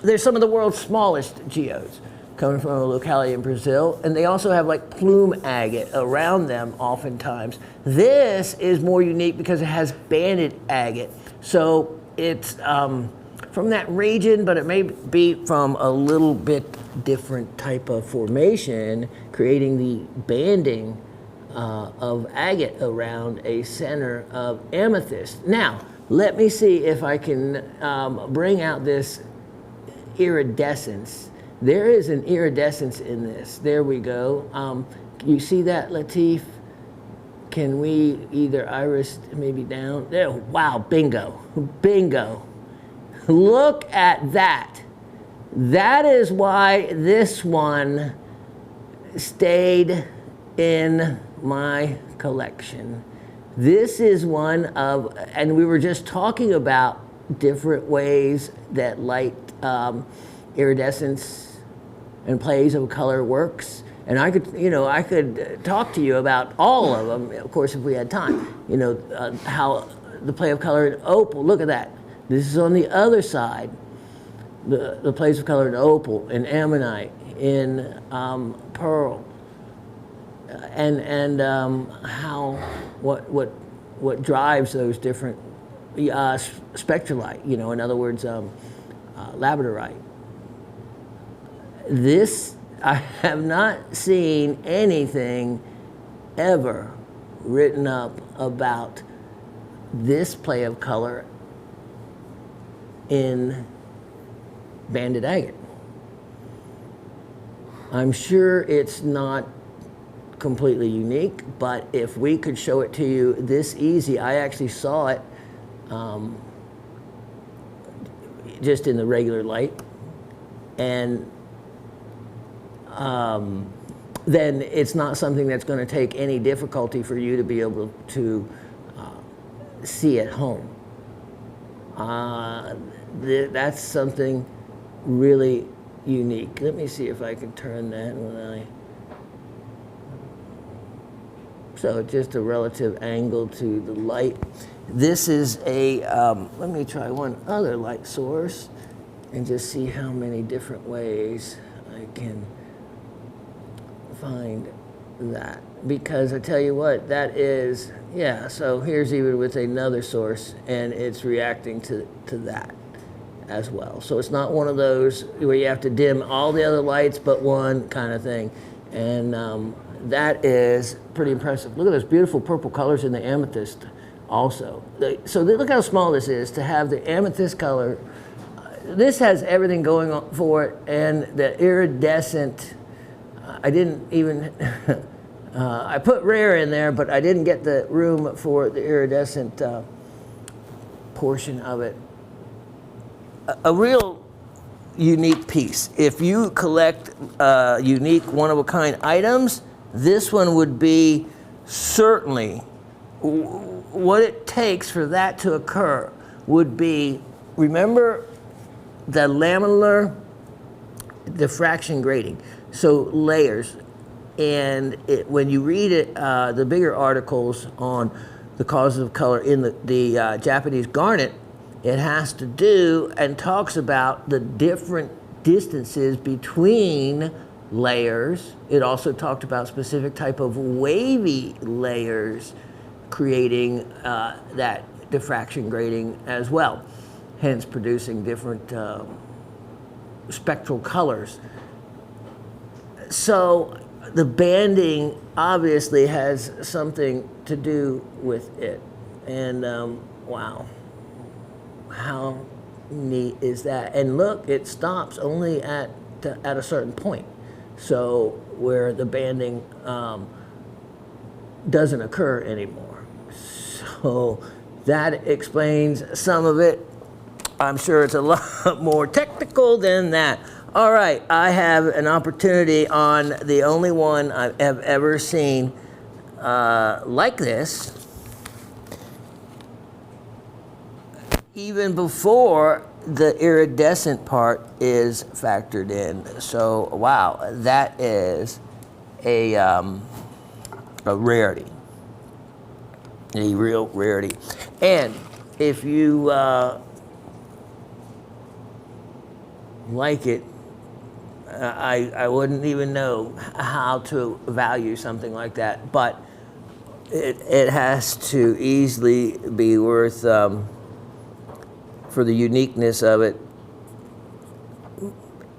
Speaker 1: they're some of the world's smallest geodes coming from a locality in Brazil. And they also have like plume agate around them oftentimes. This is more unique because it has banded agate. So it's from that region, but it may be from a little bit different type of formation, creating the banding of agate around a center of amethyst. Now, let me see if I can bring out this iridescence. There is an iridescence in this. There we go. You see that, Latif? Can we either iris maybe down? There, wow, bingo, bingo. Look at that. That is why this one stayed in my collection. This is one of, and we were just talking about different ways that light iridescence and plays of color works. And I could talk to you about all of them, of course, if we had time. How the play of color in opal, look at that. This is on the other side. The plays of color in opal, in ammonite, in pearl, and how what drives those different spectrolite. In other words, labradorite. This, I have not seen anything ever written up about this play of color in banded agate. I'm sure it's not completely unique, but if we could show it to you this easy, I actually saw it just in the regular light, and then it's not something that's going to take any difficulty for you to be able to see at home. That's something really unique. Let me see if I can turn that when so just a relative angle to the light. This is a, let me try one other light source and just see how many different ways I can find that. Because I tell you what, that is, yeah, so here's even with another source, and it's reacting to that as well. So it's not one of those where you have to dim all the other lights but one kind of thing. And that is pretty impressive. Look at those beautiful purple colors in the amethyst also. So look how small this is to have the amethyst color. This has everything going on for it, and the iridescent, I didn't even, I put rare in there, but I didn't get the room for the iridescent portion of it. A real unique piece. If you collect unique one-of-a-kind items, this one would be certainly, what it takes for that to occur would be, remember the lamellar diffraction grating, so layers. And when you read it, the bigger articles on the causes of color in the Japanese garnet, it has to do and talks about the different distances between layers. It also talked about specific type of wavy layers creating that diffraction grating as well, hence producing different spectral colors. So the banding obviously has something to do with it. And wow, how neat is that? And look, it stops only at a certain point. So where the banding doesn't occur anymore. So that explains some of it. I'm sure it's a lot more technical than that. All right, I have an opportunity on the only one I have ever seen like this, even before the iridescent part is factored in. So wow, that is a rarity, a real rarity. And if you like it, I wouldn't even know how to value something like that, but it has to easily be worth, for the uniqueness of it,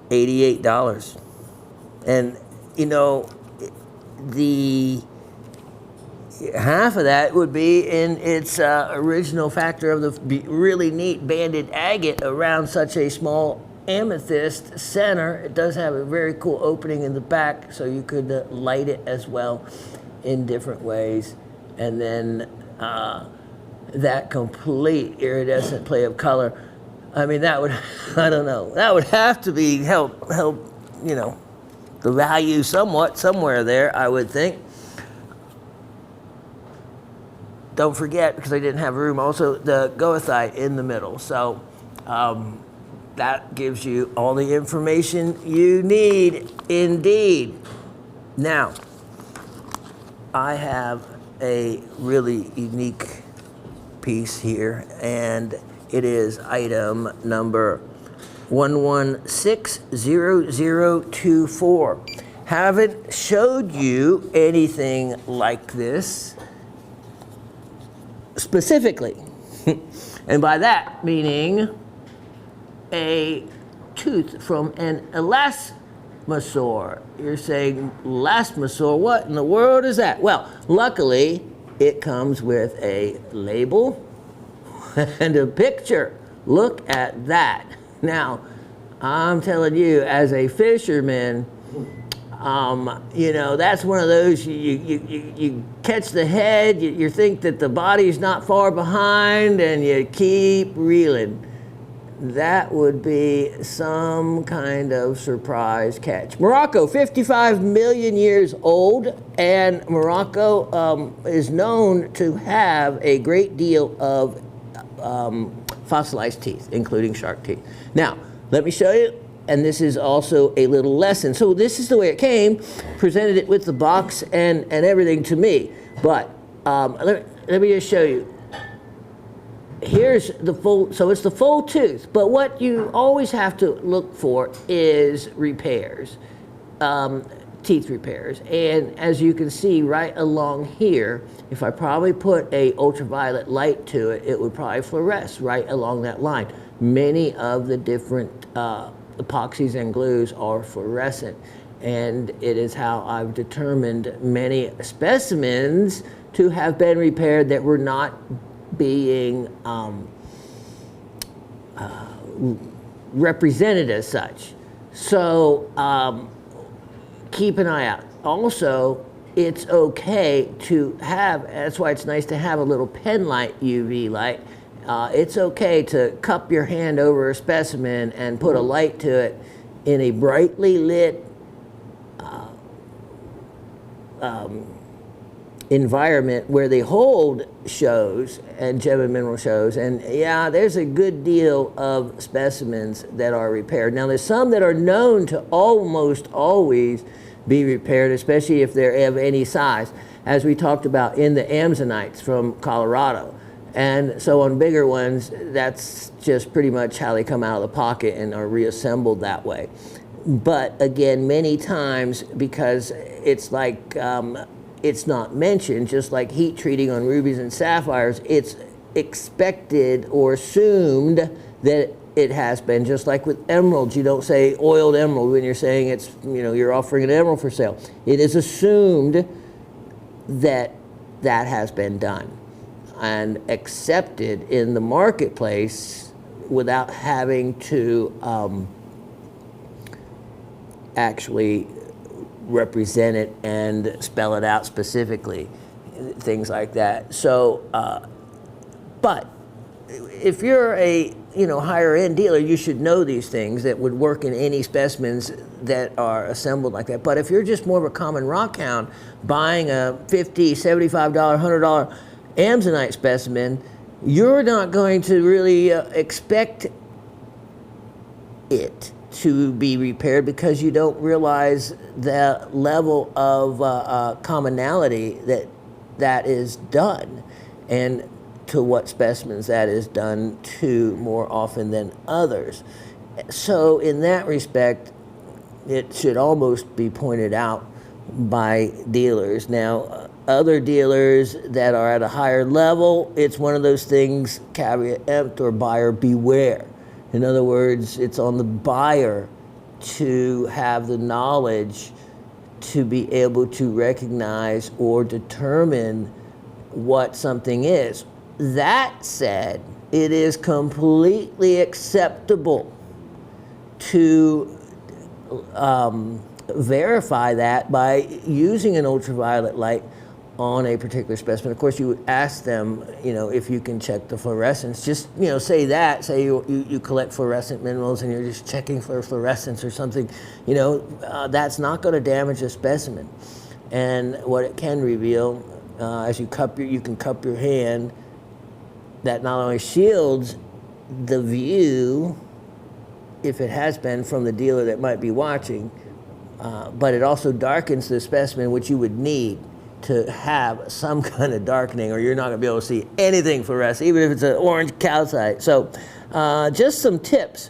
Speaker 1: $88. And you know, the half of that would be in its original factor of the really neat banded agate around such a small amethyst center. It does have a very cool opening in the back, so you could light it as well in different ways. And then that complete iridescent play of color, I mean, that would, I don't know, that would have to be help, you know, the value somewhat somewhere there, I would think. don't forget, because I didn't have room, also the goethite in the middle. So that gives you all the information you need, indeed. Now, I have a really unique piece here, and it is item number 11600024. Haven't showed you anything like this specifically. And by that meaning a tooth from an elasmosaur. You're saying elasmosaur, what in the world is that? Well, luckily it comes with a label and a picture. Look at that. Now, I'm telling you, as a fisherman, you know, that's one of those, you catch the head, you think that the body's not far behind, and you keep reeling. That would be some kind of surprise catch. Morocco, 55 million years old, and Morocco is known to have a great deal of fossilized teeth, including shark teeth. Now, let me show you, and this is also a little lesson. So this is the way it came, presented it with the box and everything to me. But let me just show you. Here's the full, so it's the full tooth, but what you always have to look for is repairs, teeth repairs. And as you can see right along here, if I probably put a ultraviolet light to it, it would probably fluoresce right along that line. Many of the different epoxies and glues are fluorescent, and it is how I've determined many specimens to have been repaired that were not being represented as such. So keep an eye out. Also, it's okay to have, that's why it's nice to have a little pen light, UV light. It's okay to cup your hand over a specimen and put a light to it in a brightly lit environment where the hold shows and gem and mineral shows. And yeah, there's a good deal of specimens that are repaired. Now, there's some that are known to almost always be repaired, especially if they're of any size, as we talked about in the Amazonites from Colorado. And so on bigger ones, that's just pretty much how they come out of the pocket and are reassembled that way. But again, many times, because it's like, it's not mentioned, just like heat treating on rubies and sapphires, it's expected or assumed that it has been. Just like with emeralds, you don't say oiled emerald when you're saying it's, you know, you're offering an emerald for sale. It is assumed that that has been done and accepted in the marketplace without having to actually represent it and spell it out specifically, things like that. So, but if you're a higher end dealer, you should know these things that would work in any specimens that are assembled like that. But if you're just more of a common rock hound buying a $50, $75, $100 Amazonite specimen, you're not going to really expect it to be repaired because you don't realize the level of commonality that is done, and to what specimens that is done to more often than others. So in that respect, it should almost be pointed out by dealers. Now, other dealers that are at a higher level, it's one of those things, caveat emptor, buyer beware. In other words, it's on the buyer to have the knowledge to be able to recognize or determine what something is. That said, it is completely acceptable to verify that by using an ultraviolet light on a particular specimen. Of course, you would ask them, if you can check the fluorescence. Just, say you collect fluorescent minerals and you're just checking for fluorescence or something, that's not going to damage a specimen. And what it can reveal as you can cup your hand. That not only shields the view, if it has been from the dealer that might be watching, but it also darkens the specimen, which you would need to have some kind of darkening, or you're not going to be able to see anything fluorescent, even if it's an orange calcite. So just some tips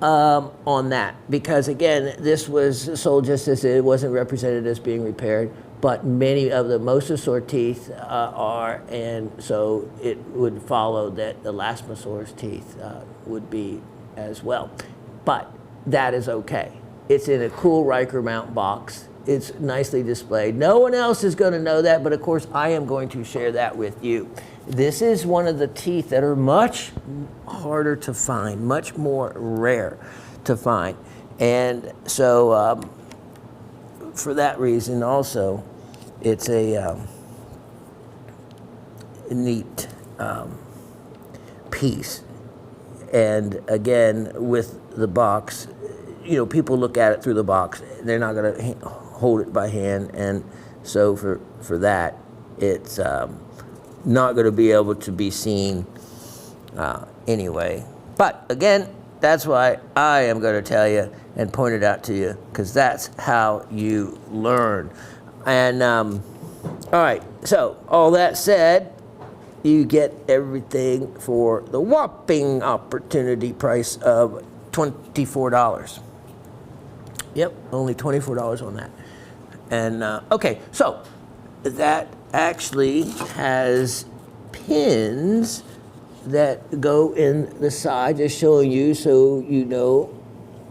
Speaker 1: on that, because again, this was sold just as it wasn't represented as being repaired, but many of the mosasaur teeth are, and so it would follow that the lasmosaurus teeth would be as well. But that is okay. It's in a cool Riker mount box. It's nicely displayed. No one else is going to know that, but of course I am going to share that with you. This is one of the teeth that are much harder to find, much more rare to find. And so for that reason also, it's a neat piece. And again, with the box, you know, people look at it through the box. They're not going to hold it by hand, and so for that, it's not going to be able to be seen anyway. But again, that's why I am going to tell you and point it out to you, because that's how you learn. And all right, so all that said, you get everything for the whopping opportunity price of $24. Yep, only $24 on that. And okay, so that actually has pins that go in the side, just showing you so you know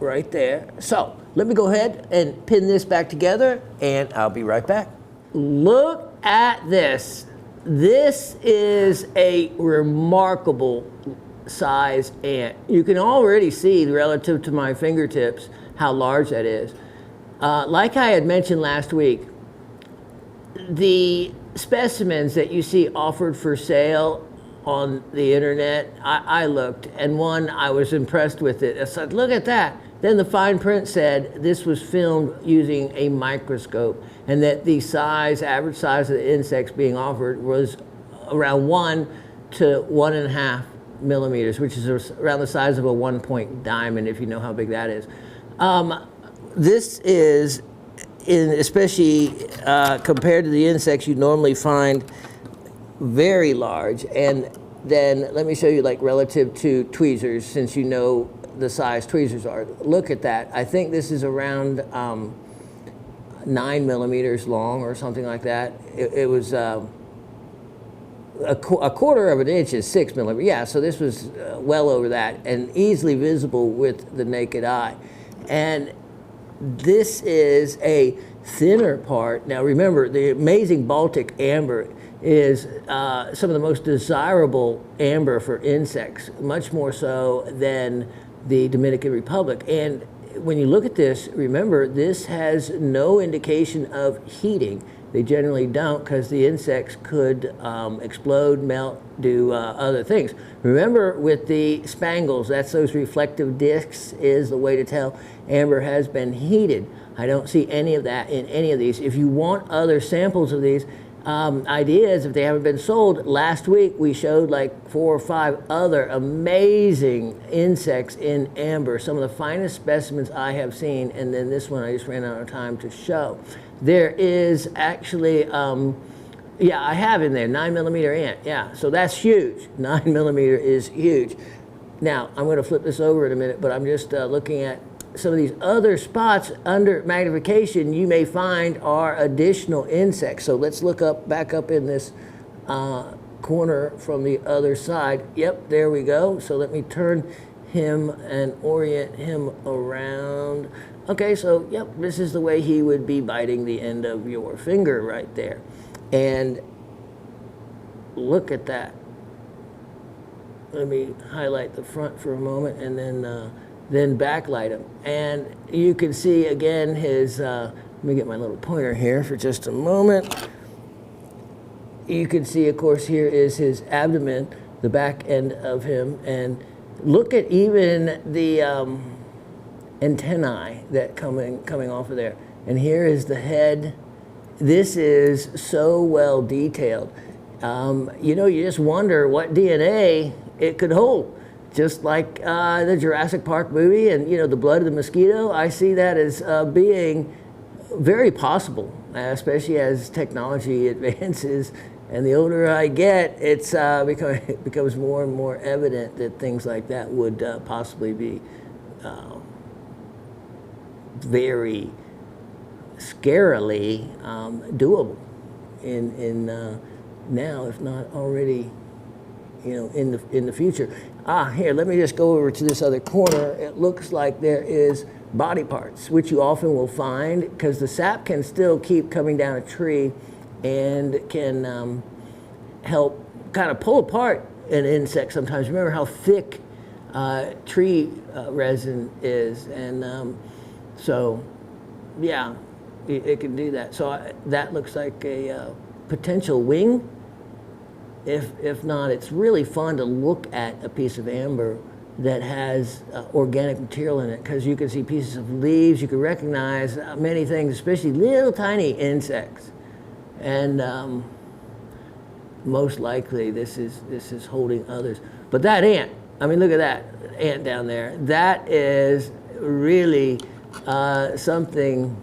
Speaker 1: right there. So let me go ahead and pin this back together, and I'll be right back. Look at this. This is a remarkable size ant. You can already see, relative to my fingertips, how large that is. Like I had mentioned last week, the specimens that you see offered for sale on the internet, I looked, and one, I was impressed with it. I said, look at that. Then the fine print said this was filmed using a microscope, and that the size, average size of the insects being offered was around 1 to 1.5 millimeters, which is around the size of a 1-point diamond, if you know how big that is. This is, especially compared to the insects you normally find, very large. And then let me show you, like, relative to tweezers, since you know the size tweezers are. Look at that. I think this is around 9 millimeters long or something like that. It was a quarter of an inch is 6 millimeters. Yeah, so this was well over that, and easily visible with the naked eye. And this is a thinner part. Now remember, the amazing Baltic amber is some of the most desirable amber for insects, much more so than the Dominican Republic. And when you look at this, remember, this has no indication of heating. They generally don't, because the insects could explode, melt, do other things. Remember, with the spangles, that's those reflective discs, is the way to tell amber has been heated. I don't see any of that in any of these. If you want other samples of these ideas, if they haven't been sold, last week we showed like 4 or 5 other amazing insects in amber, some of the finest specimens I have seen, and then this one I just ran out of time to show. There is actually, yeah, I have in there 9 millimeter ant. Yeah, so that's huge. 9 millimeter is huge. Now, I'm going to flip this over in a minute, but I'm just looking at some of these other spots under magnification you may find are additional insects. So let's look up, back up in this corner from the other side. Yep, there we go. So let me turn him and orient him around. Okay, so yep, this is the way he would be biting the end of your finger right there. And look at that. Let me highlight the front for a moment, and then backlight him. And you can see again his, let me get my little pointer here for just a moment. You can see, of course, here is his abdomen, the back end of him, and look at even the antennae that coming off of there. And here is the head this is so well detailed. You know, you just wonder what DNA it could hold. Just like the Jurassic Park movie and, you know, the blood of the mosquito, I see that as being very possible, especially as technology advances. And the older I get, it becomes more and more evident that things like that would possibly be very scarily doable in now, if not already, you know, in the future. Here, let me just go over to this other corner. It looks like there is body parts, which you often will find because the sap can still keep coming down a tree and can help kind of pull apart an insect sometimes. Remember how thick tree resin is, and so yeah, it can do that. So that looks like a potential wing. If not, it's really fun to look at a piece of amber that has organic material in it, because you can see pieces of leaves, you can recognize many things, especially little tiny insects. And most likely this is holding others. But that ant, I mean, look at that ant down there. That is really something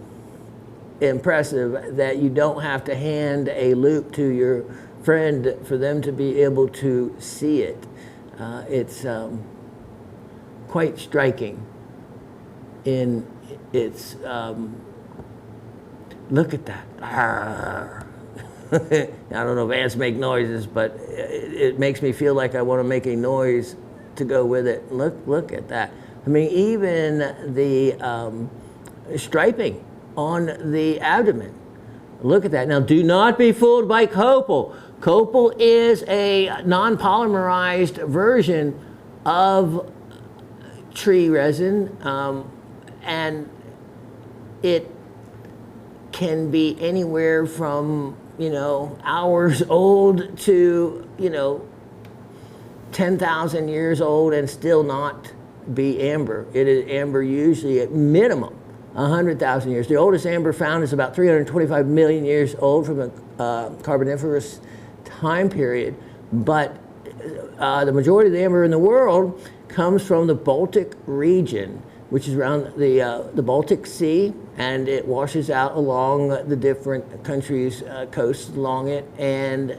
Speaker 1: impressive that you don't have to hand a loop to your friend for them to be able to see it. It's quite striking in its, look at that. I don't know if ants make noises, but it makes me feel like I want to make a noise to go with it. Look at that. I mean, even the striping on the abdomen. Look at that. Now, do not be fooled by copal. Copal is a non-polymerized version of tree resin, and it can be anywhere from, you know, hours old to, you know, 10,000 years old and still not be amber. It is amber usually at minimum 100,000 years. The oldest amber found is about 325 million years old from the Carboniferous time period, but the majority of the amber in the world comes from the Baltic region, which is around the Baltic Sea, and it washes out along the different countries' coasts along it, and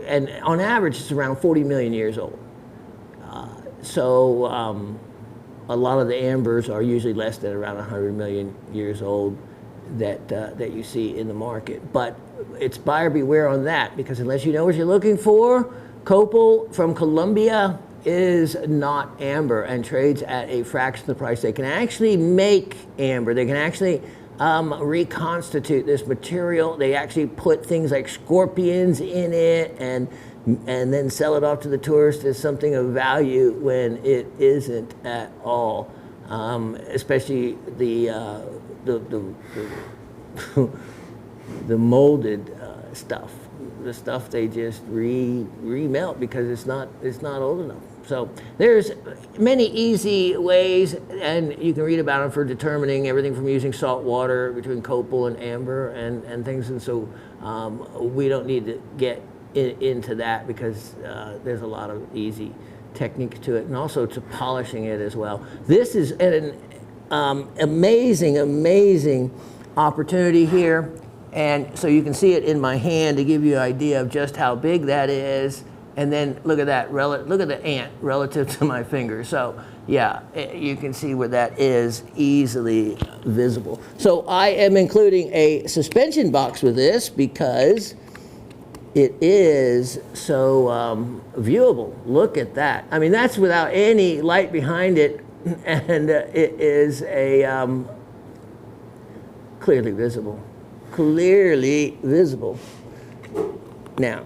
Speaker 1: and on average it's around 40 million years old. So a lot of the ambers are usually less than around 100 million years old that you see in the market. But it's buyer beware on that, because unless you know what you're looking for, copal from Colombia is not amber and trades at a fraction of the price. They can actually make amber. They can actually reconstitute this material. They actually put things like scorpions in it and then sell it off to the tourist as something of value when it isn't at all. Especially the molded stuff, the stuff they just remelt because it's not old enough. So there's many easy ways, and you can read about them for determining everything from using salt water between copal and amber and things. And so we don't need to get into that, because there's a lot of easy techniques to it, and also to polishing it as well. This is an amazing opportunity here, and so you can see it in my hand to give you an idea of just how big that is. And then look at that, look at the ant relative to my finger. So yeah, you can see where that is easily visible. So I am including a suspension box with this because it is so viewable. Look at that. I mean, that's without any light behind it, and it is a clearly visible. Clearly visible. Now,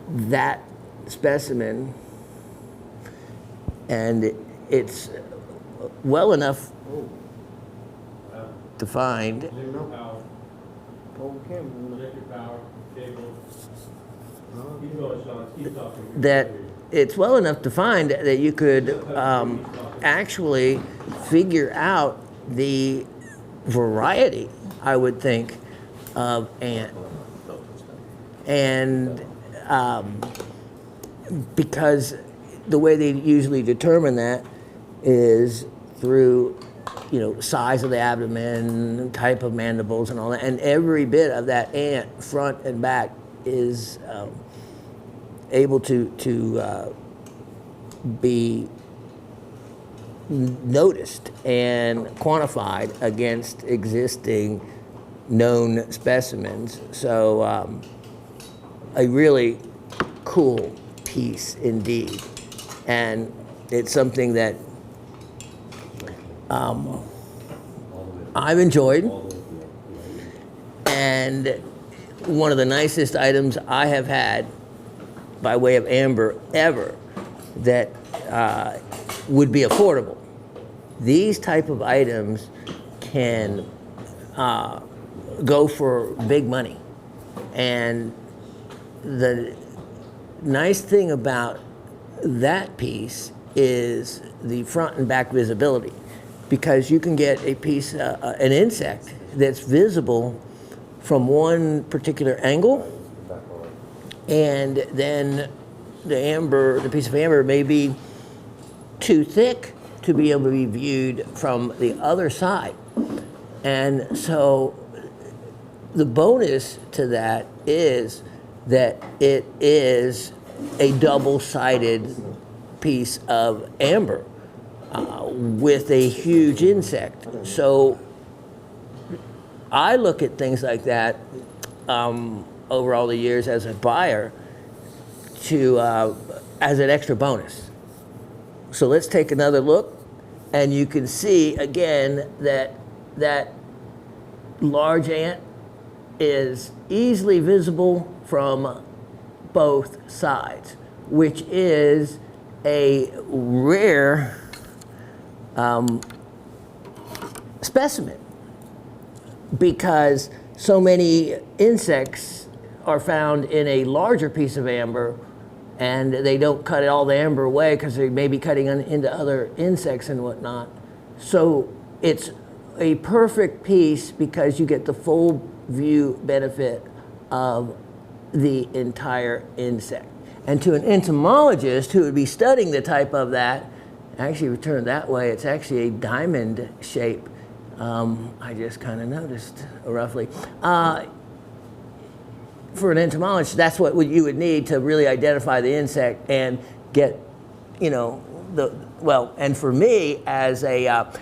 Speaker 1: that specimen, and it's well enough to find that it's well enough defined that you could actually figure out the variety, I would think, of ant. And because the way they usually determine that is through, size of the abdomen, type of mandibles, and all that. And every bit of that ant, front and back, is able to be noticed and quantified against existing known specimens. So a really cool piece indeed. And it's something that I've enjoyed, and one of the nicest items I have had by way of amber ever that would be affordable. These type of items can go for big money. And the nice thing about that piece is the front and back visibility, because you can get a piece, an insect that's visible from one particular angle, and then the piece of amber may be too thick to be able to be viewed from the other side. And so the bonus to that is that it is a double-sided piece of amber with a huge insect. So I look at things like that over all the years as a buyer as an extra bonus. So let's take another look, and you can see again that large ant is easily visible from both sides, which is a rare specimen, because so many insects are found in a larger piece of amber, and they don't cut all the amber away because they may be cutting into other insects and whatnot. So it's a perfect piece because you get the full view benefit of the entire insect. And to an entomologist who would be studying the type of that, actually returned that way, it's actually a diamond shape. I just kind of noticed roughly. For an entomologist, that's what you would need to really identify the insect and get, and for me,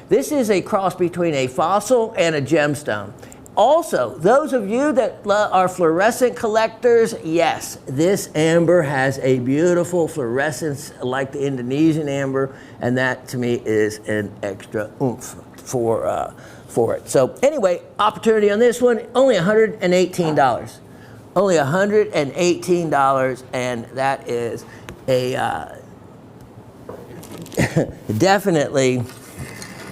Speaker 1: this is a cross between a fossil and a gemstone. Also, those of you that are fluorescent collectors, yes, this amber has a beautiful fluorescence like the Indonesian amber, and that to me is an extra oomph for it. So anyway, opportunity on this one, only $118. Only $118, and that is a definitely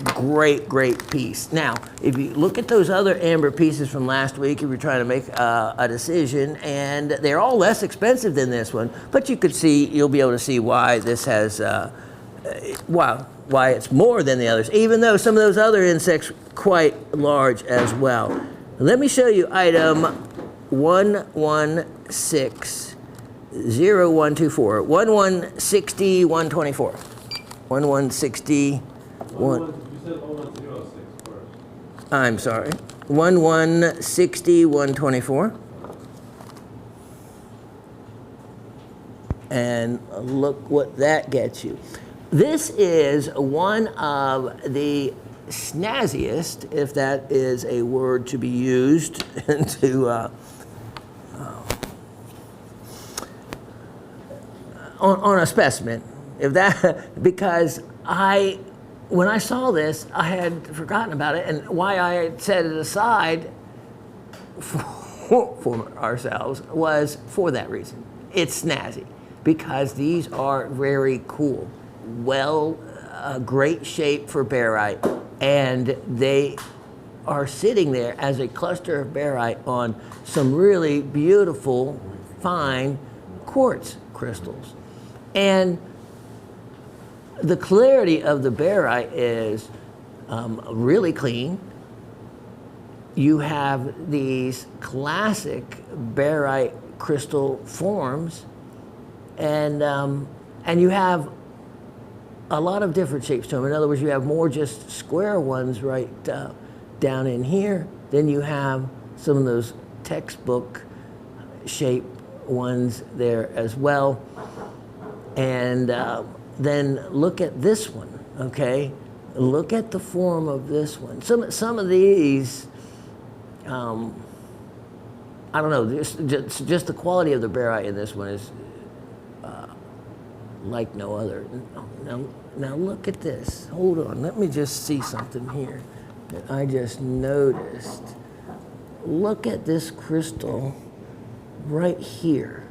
Speaker 1: great piece. Now, if you look at those other amber pieces from last week, if you're trying to make a decision, and they're all less expensive than this one, but you'll be able to see why this has, why it's more than the others, even though some of those other insects quite large as well. Let me show you item 1160-124, 1160-124, 1160.
Speaker 2: You said 1106 first.
Speaker 1: I'm sorry, 1160-124. And look what that gets you. This is one of the snazziest, if that is a word to be used, on a specimen, because when I saw this, I had forgotten about it, and why I had set it aside for ourselves was for that reason. It's snazzy, because these are very cool, great shape for barite, and they are sitting there as a cluster of barite on some really beautiful, fine quartz crystals. And the clarity of the barite is really clean. You have these classic barite crystal forms, and you have a lot of different shapes to them. In other words, you have more just square ones right down in here. Then you have some of those textbook shape ones there as well. And then look at this one, okay? Look at the form of this one. Some of these, I don't know, just the quality of the barite in this one is like no other. Now look at this. Hold on, let me just see something here that I just noticed. Look at this crystal right here.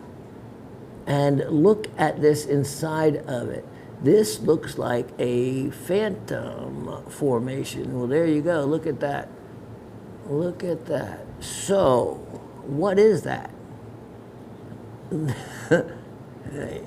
Speaker 1: And look at this inside of it. This looks like a phantom formation. Well, there you go. Look at that. Look at that. So, what is that?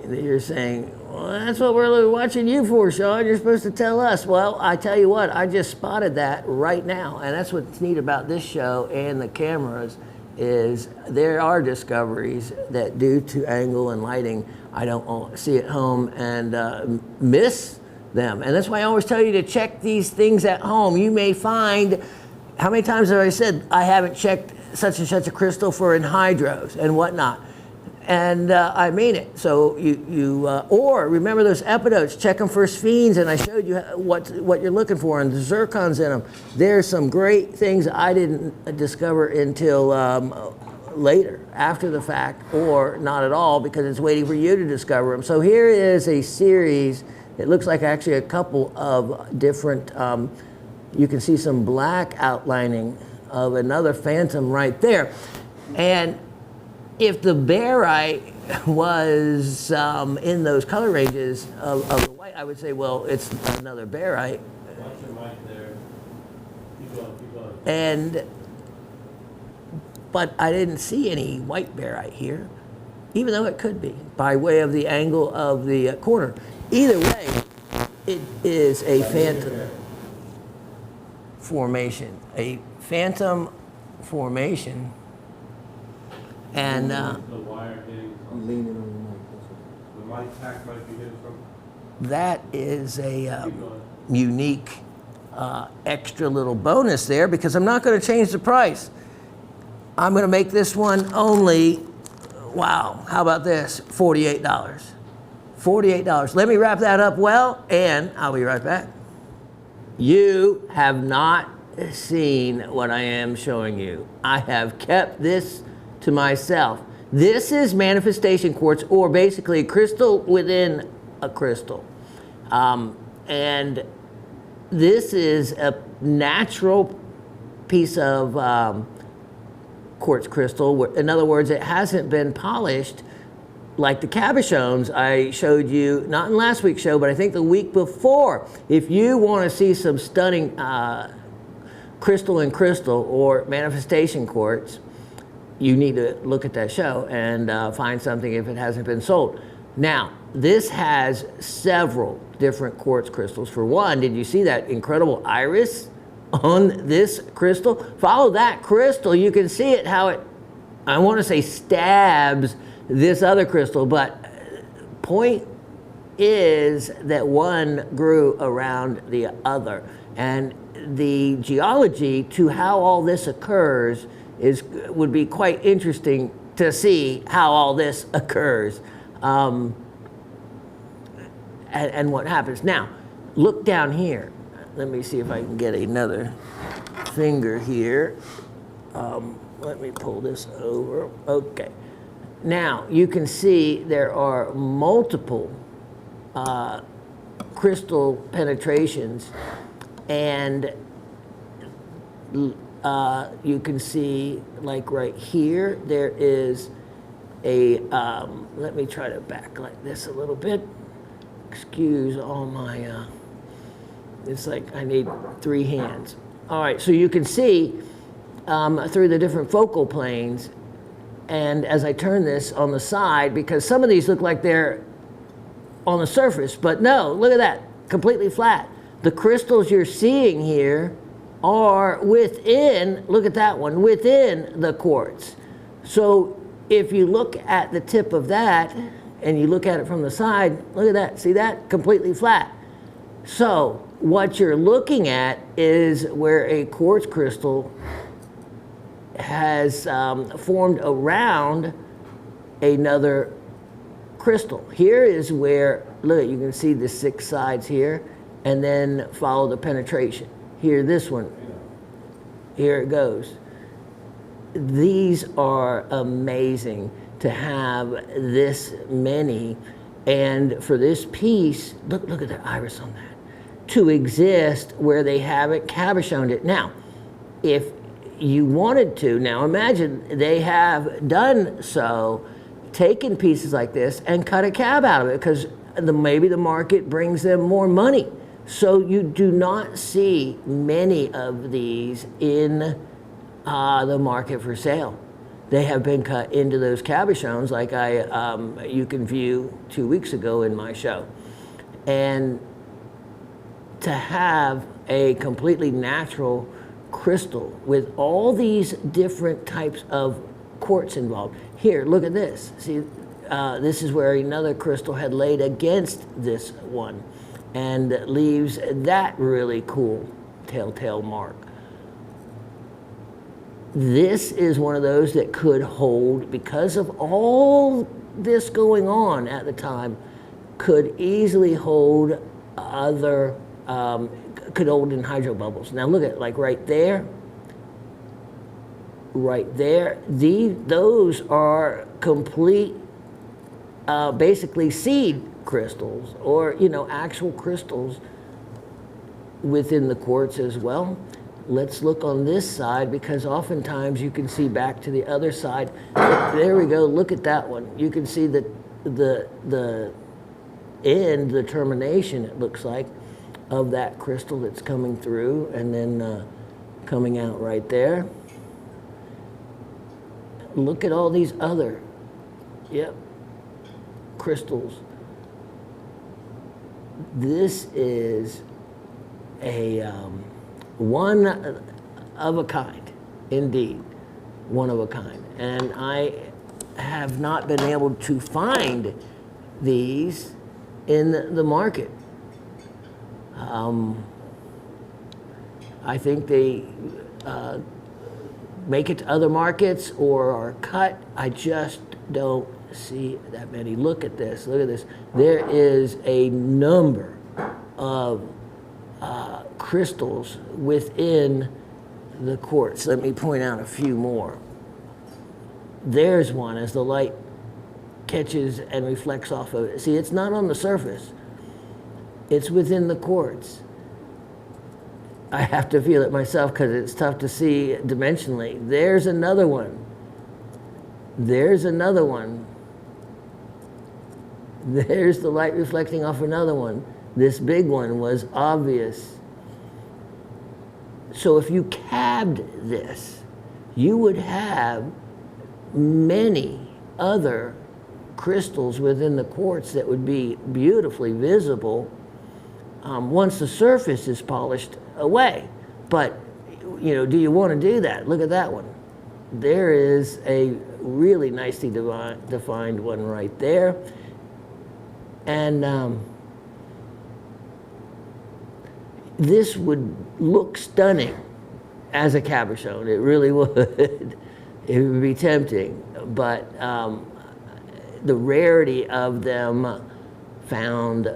Speaker 1: You're saying, well, that's what we're watching you for, Shawn. You're supposed to tell us. Well, I tell you what, I just spotted that right now. And that's what's neat about this show and the cameras is there are discoveries that due to angle and lighting, I don't see at home and miss them. And that's why I always tell you to check these things at home. You may find, how many times have I said I haven't checked such and such a crystal for anhydrous and whatnot? And I mean it. So or remember those epidotes, check them for sphenes, and I showed you what you're looking for, and the zircons in them. There's some great things I didn't discover until later, after the fact, or not at all, because it's waiting for you to discover them. So here is a series. It looks like actually a couple of different, you can see some black outlining of another phantom right there. And if the barite was in those color ranges of the white, I would say, well, it's another barite.
Speaker 2: Watch your mic there. Keep going.
Speaker 1: But I didn't see any white barite here, even though it could be, by way of the angle of the corner. Either way, it is a phantom formation. A phantom formation. And
Speaker 2: the wire hitting.
Speaker 3: I'm leaning on the mic.
Speaker 2: The mic pack might be hitting from.
Speaker 1: that is a
Speaker 2: Keep going.
Speaker 1: unique extra little bonus there, because I'm not going to change the price. I'm going to make this one only, wow, how about this? $48. $48. Let me wrap that up well, and I'll be right back. You have not seen what I am showing you. I have kept this to myself. This is manifestation quartz, or basically a crystal within a crystal. And this is a natural piece of quartz crystal. In other words, it hasn't been polished like the cabochones I showed you, not in last week's show, but I think the week before. If you want to see some stunning crystal in crystal or manifestation quartz, you need to look at that show and find something if it hasn't been sold. Now, this has several different quartz crystals. For one, did you see that incredible iris on this crystal? Follow that crystal. You can see it, how it, I want to say stabs this other crystal, but point is that one grew around the other. And the geology to how all this occurs would be quite interesting to see how all this occurs and what happens. Now, look down here. Let me see if I can get another finger here. Let me pull this over. Okay. Now, you can see there are multiple crystal penetrations, and you can see, like right here, there is a, let me try to backlight this a little bit. Excuse all my, it's like I need 3 hands. All right, so you can see through the different focal planes, and as I turn this on the side, because some of these look like they're on the surface, but no, look at that, completely flat. The crystals you're seeing here are within, look at that one, within the quartz. So if you look at the tip of that and you look at it from the side, look at that, see that? Completely flat. So what you're looking at is where a quartz crystal has formed around another crystal. Here is where, look, you can see the 6 sides here, and then follow the penetration. Here, this one, here it goes. These are amazing to have this many, and for this piece, look at the iris on that, to exist where they haven't cabochoned it. Now, if you wanted to, now imagine they have done so, taken pieces like this and cut a cab out of it, because maybe the market brings them more money. So you do not see many of these in the market for sale. They have been cut into those cabochons like you can view 2 weeks ago in my show. And to have a completely natural crystal with all these different types of quartz involved. Here, look at this. See, this is where another crystal had laid against this one and leaves that really cool telltale mark. This is one of those that could hold, because of all this going on at the time, could easily hold other, could hold in hydro bubbles. Now look at, like right there, those are complete, basically seed crystals, or actual crystals within the quartz as well. Let's look on this side, because oftentimes you can see back to the other side. There we go. Look at that one. You can see the end, the termination, it looks like, of that crystal that's coming through and then coming out right there. Look at all these other, crystals. This is a one of a kind, indeed, one of a kind. And I have not been able to find these in the market. I think they make it to other markets or are cut. I just don't see that many. Look at this, look at this. There is a number of crystals within the quartz. Let me point out a few more. There's one as the light catches and reflects off of it. See, it's not on the surface. It's within the quartz. I have to feel it myself because it's tough to see dimensionally. There's another one. There's another one. There's the light reflecting off another one. This big one was obvious. So if you cabbed this, you would have many other crystals within the quartz that would be beautifully visible once the surface is polished away. But, do you want to do that? Look at that one. There is a really nicely defined one right there. And this would look stunning as a cabochon. It really would. It would be tempting. But the rarity of them found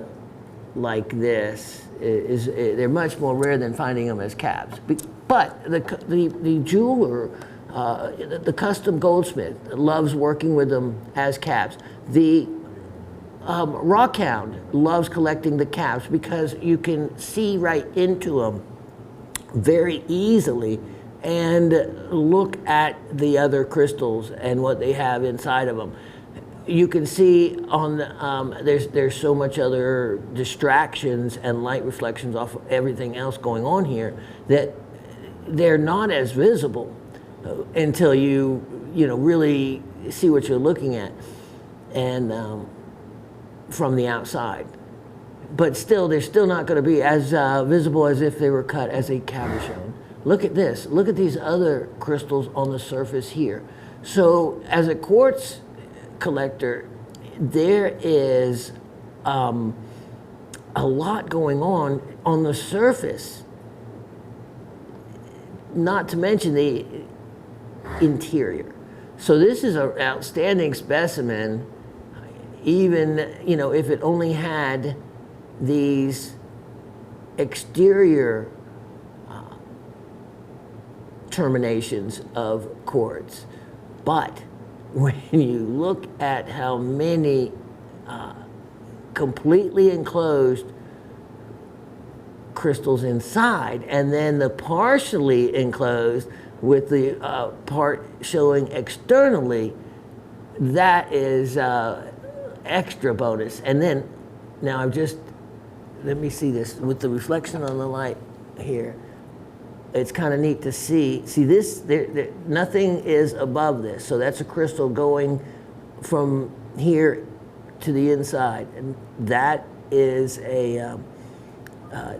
Speaker 1: like this they're much more rare than finding them as cabs. But the jeweler, the custom goldsmith, loves working with them as cabs. The rockhound loves collecting the cabs because you can see right into them very easily and look at the other crystals and what they have inside of them. You can see on the, there's so much other distractions and light reflections off of everything else going on here that they're not as visible until you really see what you're looking at. And from the outside. But still, they're still not going to be as visible as if they were cut as a cabochon. Look at this. Look at these other crystals on the surface here. So as a quartz collector, there is a lot going on the surface, not to mention the interior. So this is an outstanding specimen, even, you know, if it only had these exterior terminations of quartz. But when you look at how many completely enclosed crystals inside, and then the partially enclosed with the part showing externally, that is extra bonus. And then, now I've just, let me see this, with the reflection on the light here, it's kind of neat to see this, nothing is above this. So that's a crystal going from here to the inside. And that is a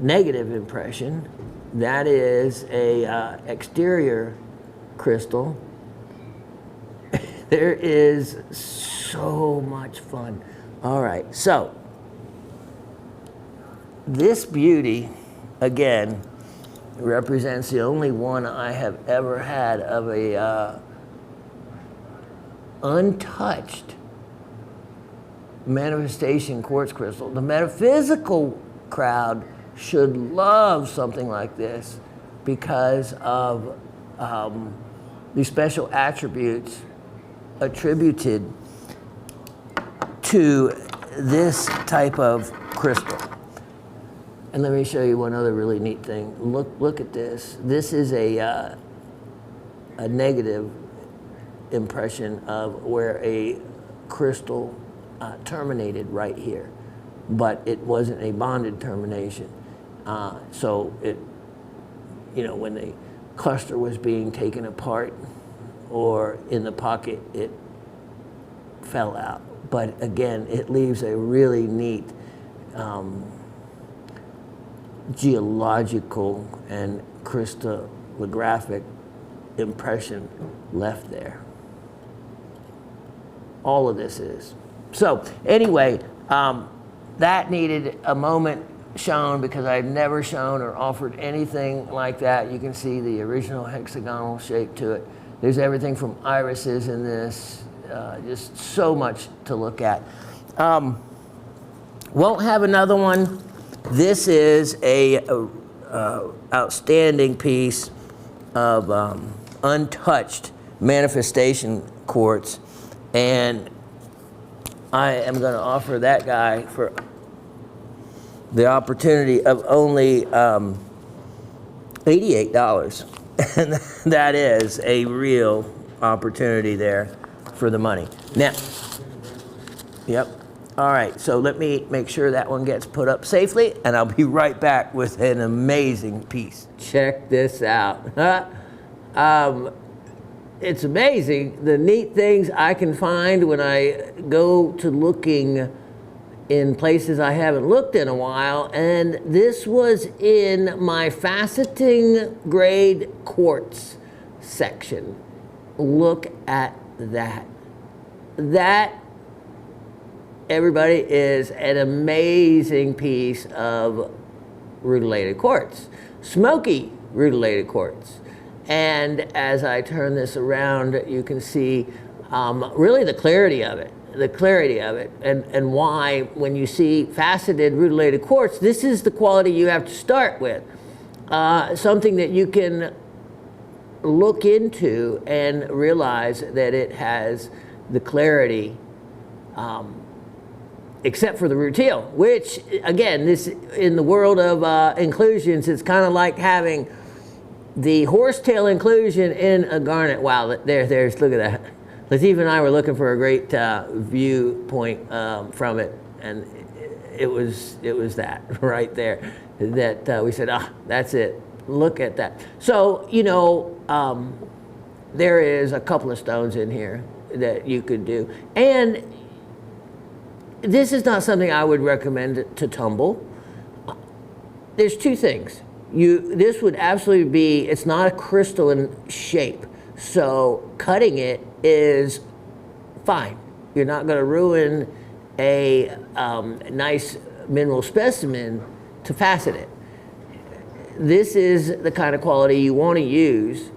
Speaker 1: negative impression. That is a exterior crystal. There is so much fun. All right, so this beauty, again, represents the only one I have ever had of a untouched manifestation quartz crystal. The metaphysical crowd should love something like this because of the special attributes attributed to this type of crystal. And let me show you one other really neat thing. Look at this. This is a negative impression of where a crystal terminated right here, but it wasn't a bonded termination. So it, you know, when the cluster was being taken apart or in the pocket, it fell out. But again, it leaves a really neat geological and crystallographic impression left there. All of this is. So anyway, that needed a moment shown because I've never shown or offered anything like that. You can see the original hexagonal shape to it. There's everything from irises in this, just so much to look at. Won't have another one. This is a outstanding piece of untouched manifestation quartz, and I am going to offer that guy for the opportunity of only $88, and that is a real opportunity there for the money. Now, yep. All right, so let me make sure that one gets put up safely, and I'll be right back with an amazing piece. Check this out. It's amazing the neat things I can find when I go to looking in places I haven't looked in a while, and this was in my faceting grade quartz section. Look at that. That, everybody, is an amazing piece of rutilated quartz, smoky rutilated quartz. And as I turn this around, you can see really the clarity of it, and why when you see faceted rutilated quartz, this is the quality you have to start with. Something that you can look into and realize that it has the clarity, except for the rutile, which, again, this in the world of inclusions, it's kind of like having the horsetail inclusion in a garnet. Wow, there's, look at that. Latif and I were looking for a great viewpoint from it, and it was that right there that we said, that's it. Look at that. So, you know, there is a couple of stones in here that you could do. And this is not something I would recommend to tumble. There's two things. This would absolutely be, it's not a crystalline shape, so cutting it is fine. You're not going to ruin a nice mineral specimen to facet it. This is the kind of quality you want to use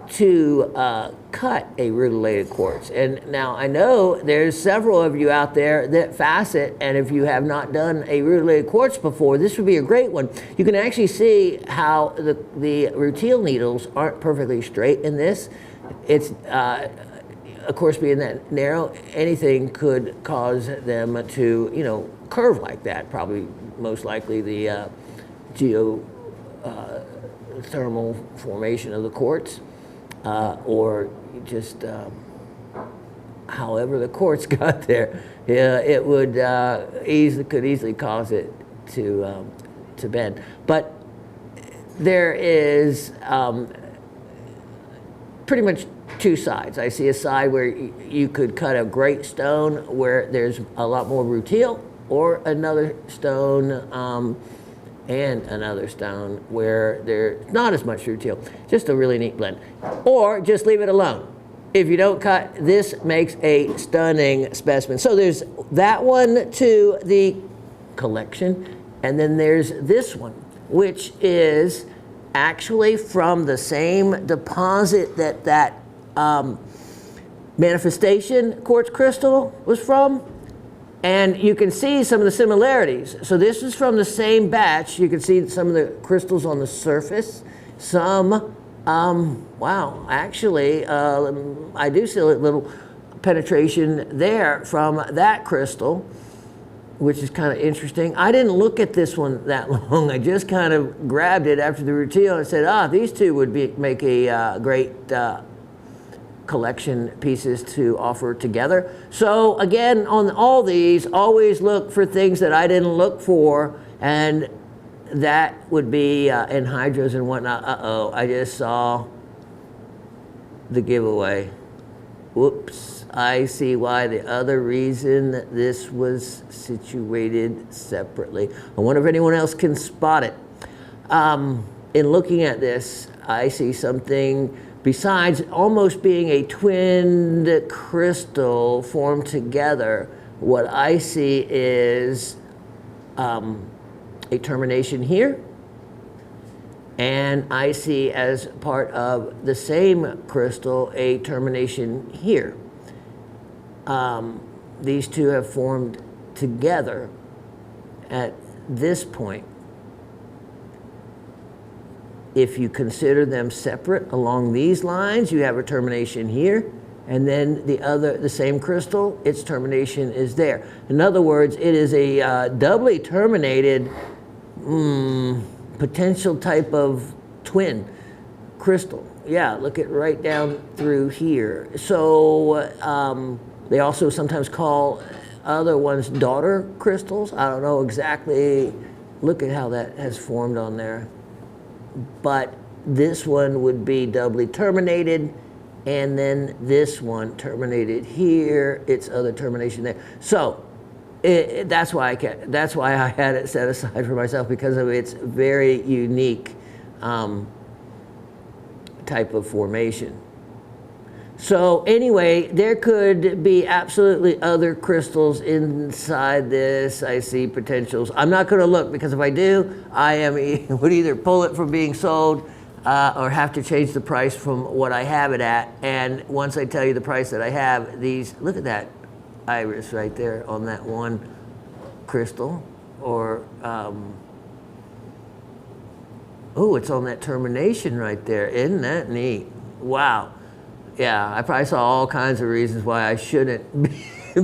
Speaker 1: to cut a rutilated quartz. And now I know there's several of you out there that facet, and if you have not done a rutilated quartz before, this would be a great one. You can actually see how the rutile needles aren't perfectly straight in this. It's, of course, being that narrow, anything could cause them to, you know, curve like that. Probably, most likely, the geothermal formation of the quartz. Or just however the quartz got there, it would could easily cause it to bend. But there is pretty much two sides. I see a side where you could cut a great stone where there's a lot more rutile, or another stone. And another stone where there's not as much rutile. Just a really neat blend. Or just leave it alone. If you don't cut, this makes a stunning specimen. So there's that one to the collection, and then there's this one, which is actually from the same deposit that manifestation quartz crystal was from. And you can see some of the similarities. So this is from the same batch. You can see some of the crystals on the surface. Some, wow, actually, I do see a little penetration there from that crystal, which is kind of interesting. I didn't look at this one that long. I just kind of grabbed it after the rutile and said, these two would make a great collection pieces to offer together. So again, on all these, always look for things that I didn't look for, and that would be anhydrous and whatnot. I just saw the giveaway. Whoops, I see why the other reason that this was situated separately. I wonder if anyone else can spot it. In looking at this, I see something. Besides almost being a twinned crystal formed together, what I see is a termination here, and I see as part of the same crystal a termination here. These two have formed together at this point. If you consider them separate along these lines, you have a termination here, and then the same crystal, its termination is there. In other words, it is a doubly terminated potential type of twin crystal. Yeah, look at right down through here. So they also sometimes call other ones daughter crystals. I don't know exactly. Look at how that has formed on there. But this one would be doubly terminated, and then this one terminated here, its other termination there. So that's why I had it set aside for myself, because of its very unique type of formation. So anyway, there could be absolutely other crystals inside this. I see potentials. I'm not going to look, because if I do, would either pull it from being sold or have to change the price from what I have it at. And once I tell you the price that I have, look at that iris right there on that one crystal. Or, it's on that termination right there. Isn't that neat? Wow. Yeah, I probably saw all kinds of reasons why I shouldn't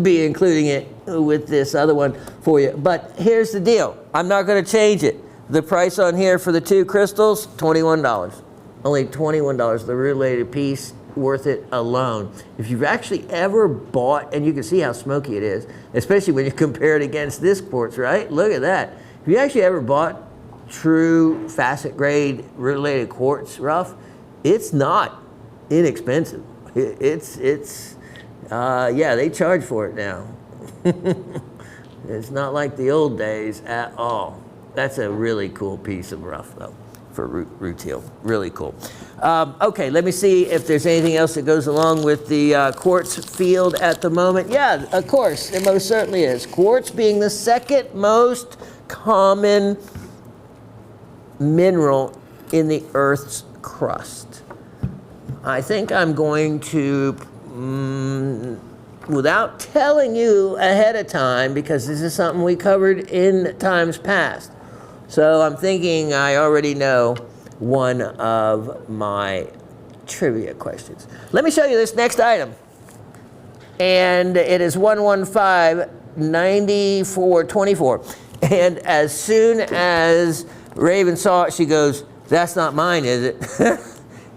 Speaker 1: be including it with this other one for you. But here's the deal. I'm not going to change it. The price on here for the two crystals, $21. Only $21. The related piece, worth it alone. If you've actually ever bought, and you can see how smoky it is, especially when you compare it against this quartz, right? Look at that. If you actually ever bought true facet grade related quartz rough, it's not inexpensive. Yeah, they charge for it now. It's not like the old days at all. That's a really cool piece of rough, though, for root heel. Really cool. Okay, let me see if there's anything else that goes along with the quartz field at the moment. Yeah, of course, it most certainly is. Quartz being the second most common mineral in the Earth's crust. I think I'm going to, without telling you ahead of time, because this is something we covered in times past, so I'm thinking I already know one of my trivia questions. Let me show you this next item. And it is 115-9424. And as soon as Raven saw it, she goes, "That's not mine, is it?"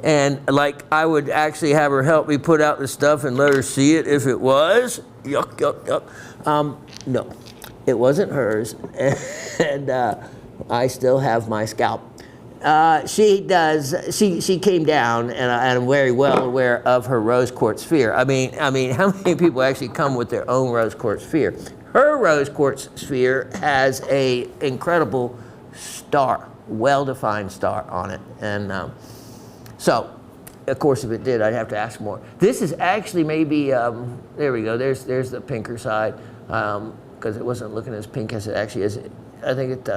Speaker 1: And like I would actually have her help me put out the stuff and let her see it if it was. Yuck, yuck, yuck. No, it wasn't hers. And I still have my scalp. She came down, and I'm very well aware of her rose quartz sphere. I mean, how many people actually come with their own rose quartz sphere? Her rose quartz sphere has a incredible star, well-defined star on it. And so, of course, if it did, I'd have to ask more. This is actually maybe, there we go, there's the pinker side, because it wasn't looking as pink as it actually is. I think it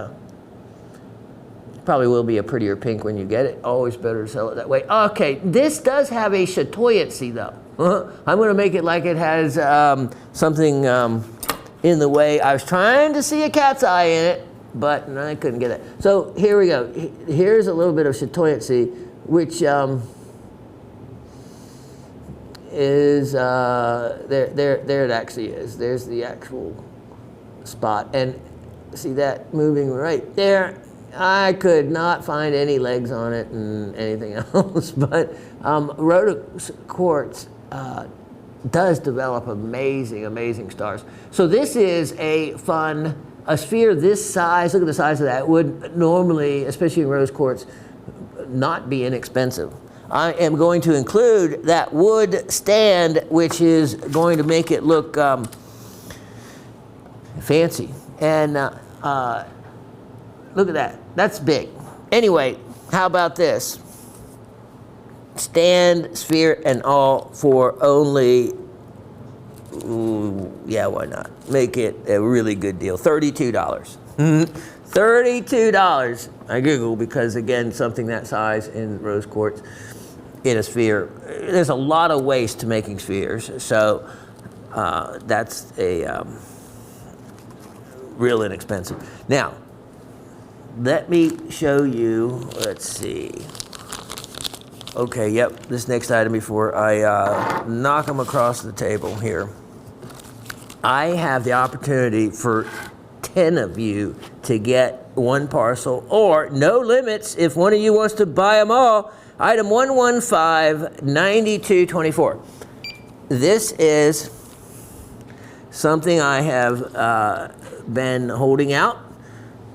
Speaker 1: probably will be a prettier pink when you get it. Always better to sell it that way. Okay, this does have a chatoyancy, though. I'm going to make it like it has something in the way. I was trying to see a cat's eye in it, but I couldn't get it. So here we go. Here's a little bit of chatoyancy, which is, there it actually is. There's the actual spot. And see that moving right there? I could not find any legs on it and anything else, but rose quartz does develop amazing, amazing stars. So this is a sphere this size, look at the size of that, would normally, especially in rose quartz, not be inexpensive. I am going to include that wood stand, which is going to make it look fancy. And look at that. That's big. Anyway, how about this? Stand, sphere, and all for only, yeah, why not? Make it a really good deal. $32. $32. I Google because, again, something that size in rose quartz in a sphere, there's a lot of waste to making spheres. So that's a real inexpensive. Now, let me show you, let's see. Okay, yep, this next item before I knock them across the table here. I have the opportunity for 10 of you to get one parcel, or no limits if one of you wants to buy them all. Item 115-9224. This is something I have been holding out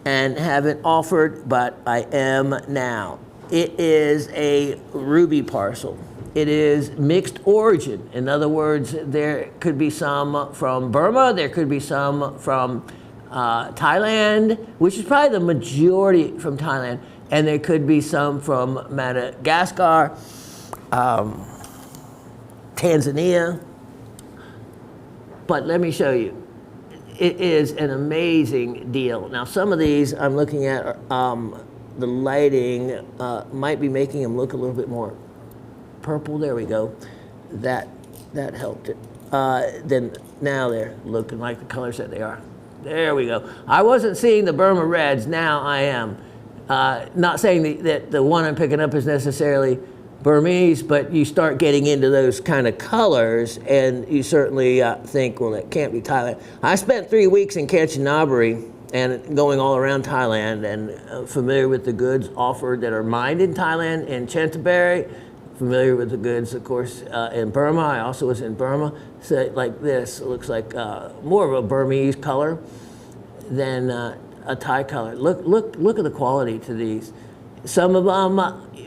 Speaker 1: and haven't offered, but I am now. It is a ruby parcel. It is mixed origin. In other words, there could be some from Burma, there could be some from Thailand, which is probably the majority from Thailand, and there could be some from Madagascar, Tanzania. But let me show you. It is an amazing deal. Now, some of these I'm looking at, the lighting might be making them look a little bit more purple. There we go. That helped it. Then now they're looking like the colors that they are. There we go. I wasn't seeing the Burma reds. Now I am. Not saying that the one I'm picking up is necessarily Burmese, but you start getting into those kind of colors, and you certainly think, well, it can't be Thailand. I spent 3 weeks in Kanchanaburi and going all around Thailand, and familiar with the goods offered that are mined in Thailand and Chantaburi, familiar with the goods, of course, in Burma. I also was in Burma. So like this, it looks like more of a Burmese color than a Thai color. Look at the quality to these. Some of them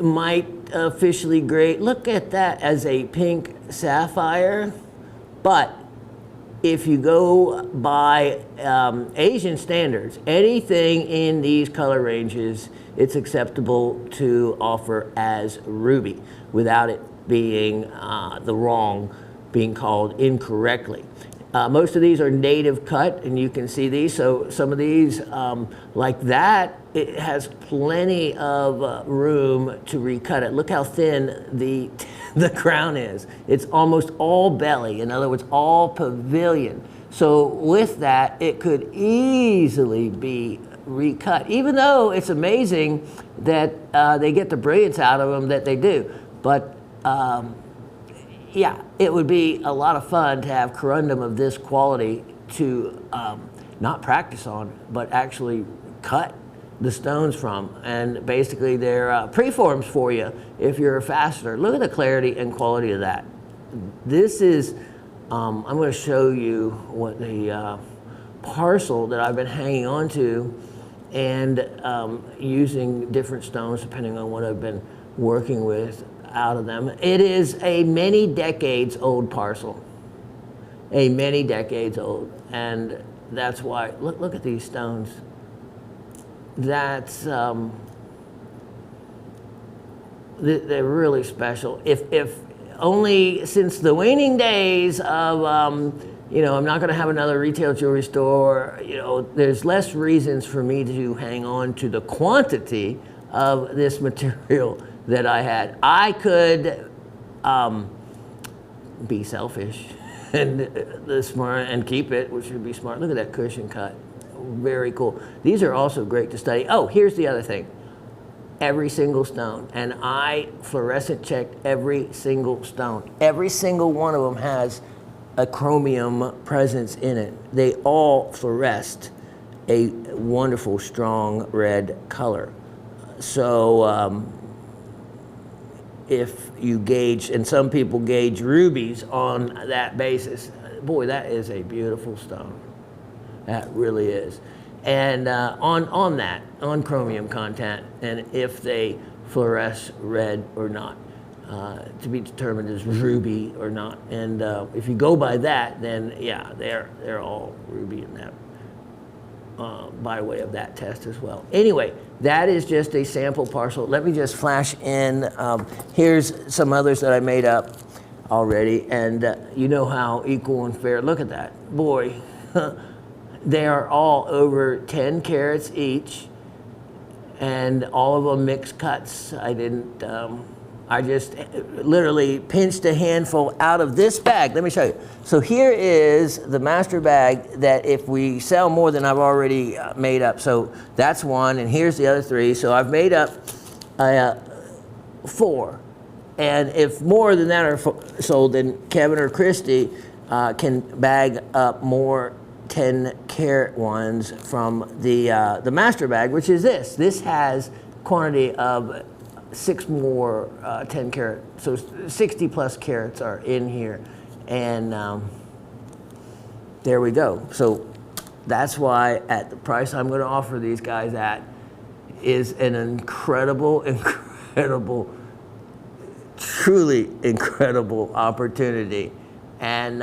Speaker 1: might officially grade. Look at that as a pink sapphire, but if you go by Asian standards, anything in these color ranges, it's acceptable to offer as ruby without it being being called incorrectly. Most of these are native cut, and you can see these. So some of these, like that, it has plenty of room to recut it. Look how thin the crown is. It's almost all belly. In other words, all pavilion. So with that, it could easily be recut, even though it's amazing that they get the brilliance out of them that they do. But yeah, it would be a lot of fun to have corundum of this quality to not practice on, but actually cut the stones from. And basically they're preforms for you if you're a fastener. Look at the clarity and quality of that. This is, I'm going to show you what the parcel that I've been hanging on to and using different stones depending on what I've been working with out of them. It is a many decades old parcel, many decades old, and that's why. Look at these stones. That's they're really special. If only since the waning days of you know, I'm not going to have another retail jewelry store. You know, there's less reasons for me to hang on to the quantity of this material that I had. I could be selfish and smart and keep it, which would be smart. Look at that cushion cut. Very cool. These are also great to study. Oh, here's the other thing. Every single stone. And I fluorescent checked every single stone. Every single one of them has a chromium presence in it. They all fluoresced a wonderful, strong red color. So if you gauge, and some people gauge rubies on that basis, boy, that is a beautiful stone. That really is. And on chromium content, and if they fluoresce red or not, to be determined as ruby or not. And if you go by that, then yeah, they're all ruby in that. By way of that test as well. Anyway, that is just a sample parcel. Let me just flash in. Here's some others that I made up already, and you know how equal and fair. Look at that, boy. They are all over 10 carats each, and all of them mixed cuts. I didn't. I just literally pinched a handful out of this bag. Let me show you. So here is the master bag that if we sell more than I've already made up. So that's one, and here's the other three. So I've made up 4. And if more than that are sold, then Kevin or Christy can bag up more 10 carat ones from the master bag, which is this. This has quantity of 6 more 10 carat, so 60 plus carats are in here, and there we go. So that's why at the price I'm going to offer these guys at is an incredible, truly incredible opportunity. And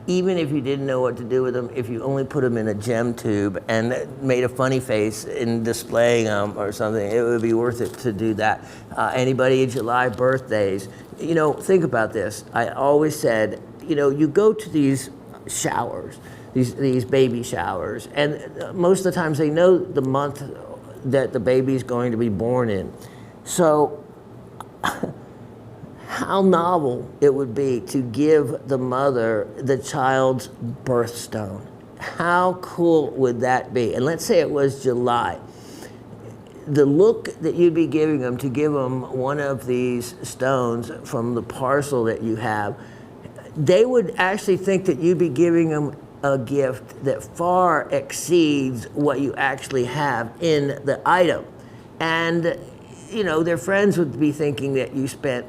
Speaker 1: even if you didn't know what to do with them, if you only put them in a gem tube and made a funny face in displaying them or something, it would be worth it to do that. Anybody in July birthdays, you know, think about this. I always said, you know, you go to these showers, these baby showers, and most of the times they know the month that the baby's going to be born in. So how novel it would be to give the mother the child's birthstone. How cool would that be? And let's say it was July. The look that you'd be giving them to give them one of these stones from the parcel that you have, they would actually think that you'd be giving them a gift that far exceeds what you actually have in the item. And, you know, their friends would be thinking that you spent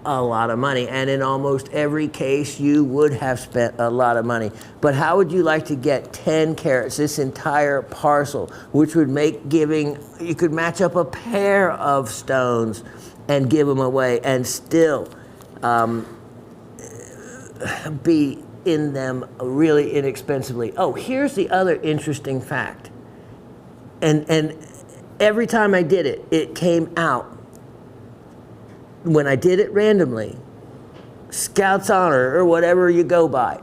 Speaker 1: a lot of money, and in almost every case you would have spent a lot of money. But how would you like to get 10 carats, this entire parcel, which would make giving, you could match up a pair of stones and give them away and still be in them really inexpensively. Oh, here's the other interesting fact. And every time I did it, it came out. When I did it randomly, Scout's Honor or whatever you go by,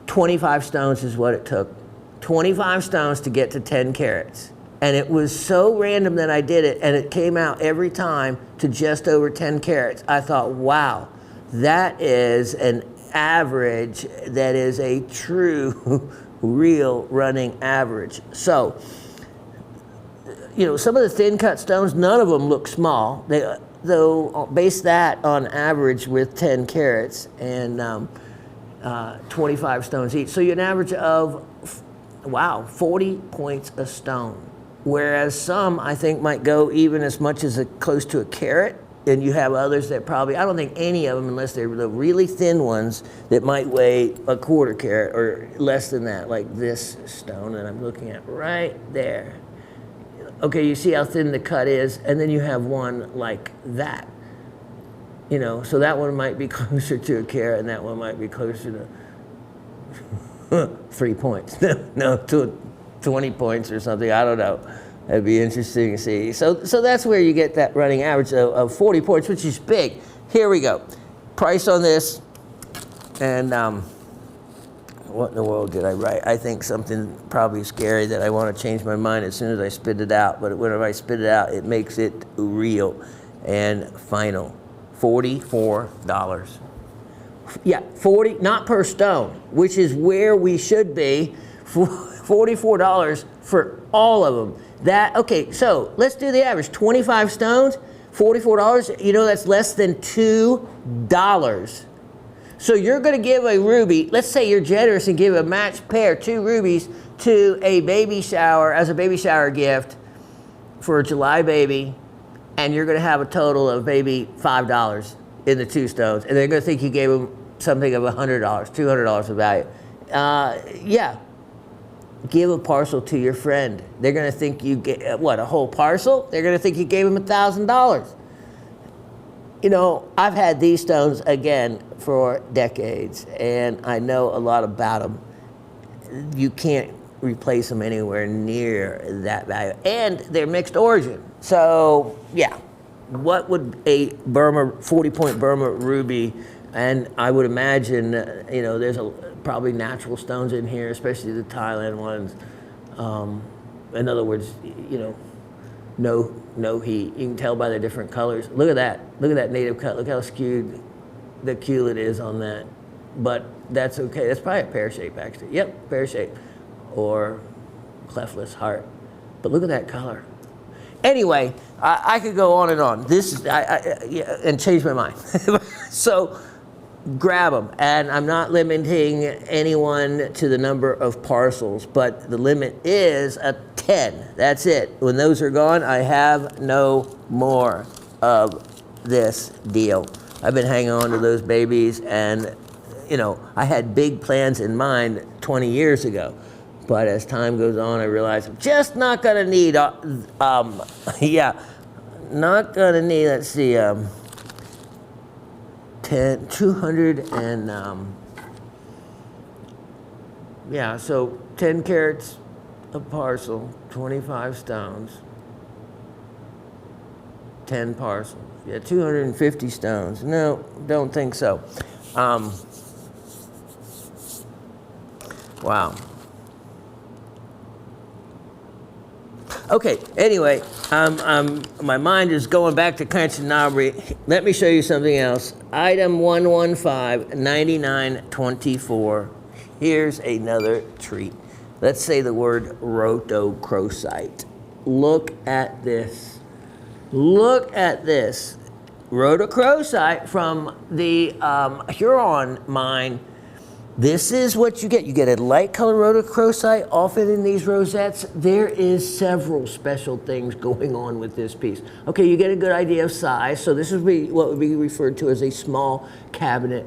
Speaker 1: 25 stones is what it took. 25 stones to get to 10 carats. And it was so random that I did it, and it came out every time to just over 10 carats. I thought, wow, that is an average that is a true, real running average. So, you know, some of the thin cut stones, none of them look small. Though base that on average with 10 carats and 25 stones each. So you're an average of, wow, 40 points a stone. Whereas some, I think, might go even as much as close to a carat. And you have others that probably, I don't think any of them, unless they're the really thin ones, that might weigh a quarter carat or less than that, like this stone that I'm looking at right there. Okay, you see how thin the cut is, and then you have one like that. You know, so that one might be closer to a carat, and that one might be closer to 3 points. No, to 20 points or something. I don't know. That'd be interesting to see. So that's where you get that running average of 40 points, which is big. Here we go. Price on this, and what in the world did I write? I think something probably scary that I want to change my mind as soon as I spit it out. But whenever I spit it out, it makes it real and final. $44. Yeah, 40, not per stone, which is where we should be. $44 for all of them. Okay, so let's do the average. 25 stones, $44. You know, that's less than $2. So you're going to give a ruby, let's say you're generous and give a matched pair, 2 rubies, to a baby shower, as a baby shower gift for a July baby, and you're going to have a total of maybe $5 in the 2 stones, and they're going to think you gave them something of $100, $200 of value. Yeah. Give a parcel to your friend. They're going to think you get, what, a whole parcel? They're going to think you gave them $1,000. You know, I've had these stones, again, for decades, and I know a lot about them. You can't replace them anywhere near that value. And they're mixed origin. So, yeah, what would a Burma, 40-point Burma ruby, and I would imagine, you know, there's probably natural stones in here, especially the Thailand ones. In other words, you know, no heat. You can tell by the different colors. Look at that. Look at that native cut. Look how skewed the culet is on that. But that's okay. That's probably a pear shape, actually. Yep, pear shape. Or cleftless heart. But look at that color. Anyway, I could go on and on. This is, yeah, and change my mind. So grab them. And I'm not limiting anyone to the number of parcels, but the limit is a 10. That's it. When those are gone, I have no more of this deal. I've been hanging on to those babies, and you know, I had big plans in mind 20 years ago. But as time goes on, I realize I'm just not gonna need, yeah, not gonna need, let's see, 200 and, yeah, so 10 carats a parcel, 25 stones, 10 parcels. Yeah, 250 stones. No, don't think so. Wow. Okay, anyway, my mind is going back to Kanchanaburi. Let me show you something else. Item 115, 9924. Here's another treat. Let's say the word rhodochrosite. Look at this. Look at this. Rhodochrosite from the Huron mine. This is what you get. You get a light colored rhodochrosite, often in these rosettes. There is several special things going on with this piece. Okay, you get a good idea of size. So this is what would be referred to as a small cabinet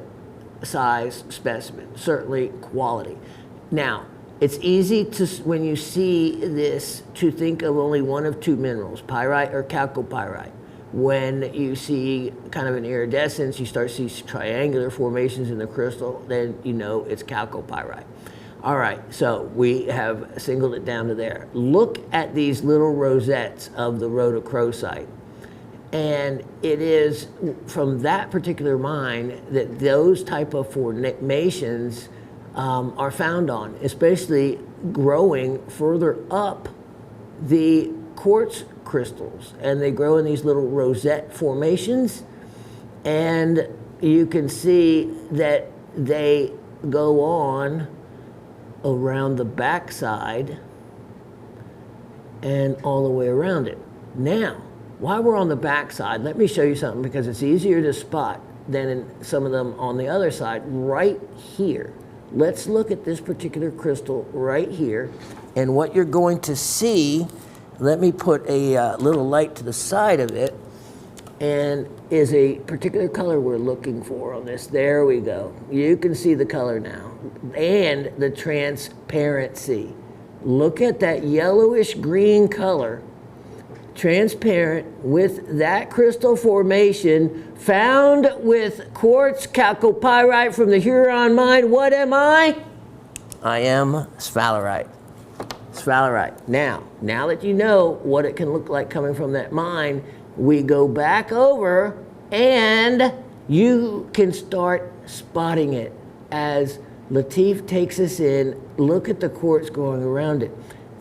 Speaker 1: size specimen, certainly quality. Now, it's easy to, when you see this, to think of only one of two minerals, pyrite or chalcopyrite. When you see kind of an iridescence, you start to see triangular formations in the crystal, then you know it's chalcopyrite. All right, so we have singled it down to there. Look at these little rosettes of the rhodochrosite. And it is from that particular mine that those type of formations are found on, especially growing further up the quartz crystals. And they grow in these little rosette formations. And you can see that they go on around the backside and all the way around it. Now, while we're on the backside, let me show you something because it's easier to spot than in some of them on the other side. Right here, let's look at this particular crystal right here. And what you're going to see, let me put a little light to the side of it, and is a particular color we're looking for on this. There we go. You can see the color now and the transparency. Look at that yellowish green color, transparent with that crystal formation found with quartz chalcopyrite from the Huron mine. What am I? I am sphalerite. Sphalerite. Now that you know what it can look like coming from that mine, we go back over and you can start spotting it as Latif takes us in. Look at the quartz growing around it.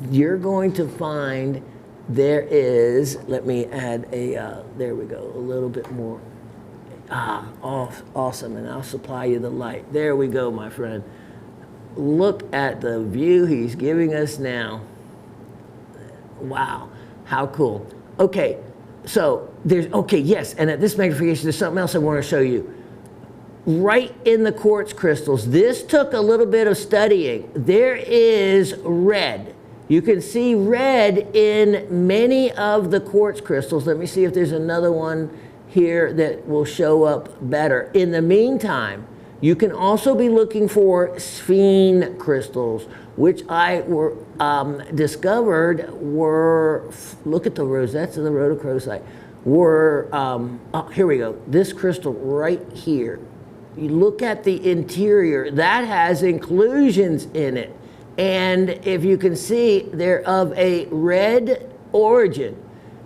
Speaker 1: You're going to find there is, let me add a, there we go, a little bit more. Awesome, and I'll supply you the light. There we go, my friend. Look at the view he's giving us now. Wow, how cool. Okay, so there's, okay, yes, and at this magnification, there's something else I want to show you. Right in the quartz crystals, this took a little bit of studying. There is red. You can see red in many of the quartz crystals. Let me see if there's another one here that will show up better. In the meantime, you can also be looking for sphene crystals, which I discovered were, look at the rosettes of the rhodochrosite, were, oh, here we go, this crystal right here. You look at the interior, that has inclusions in it. And if you can see, they're of a red origin.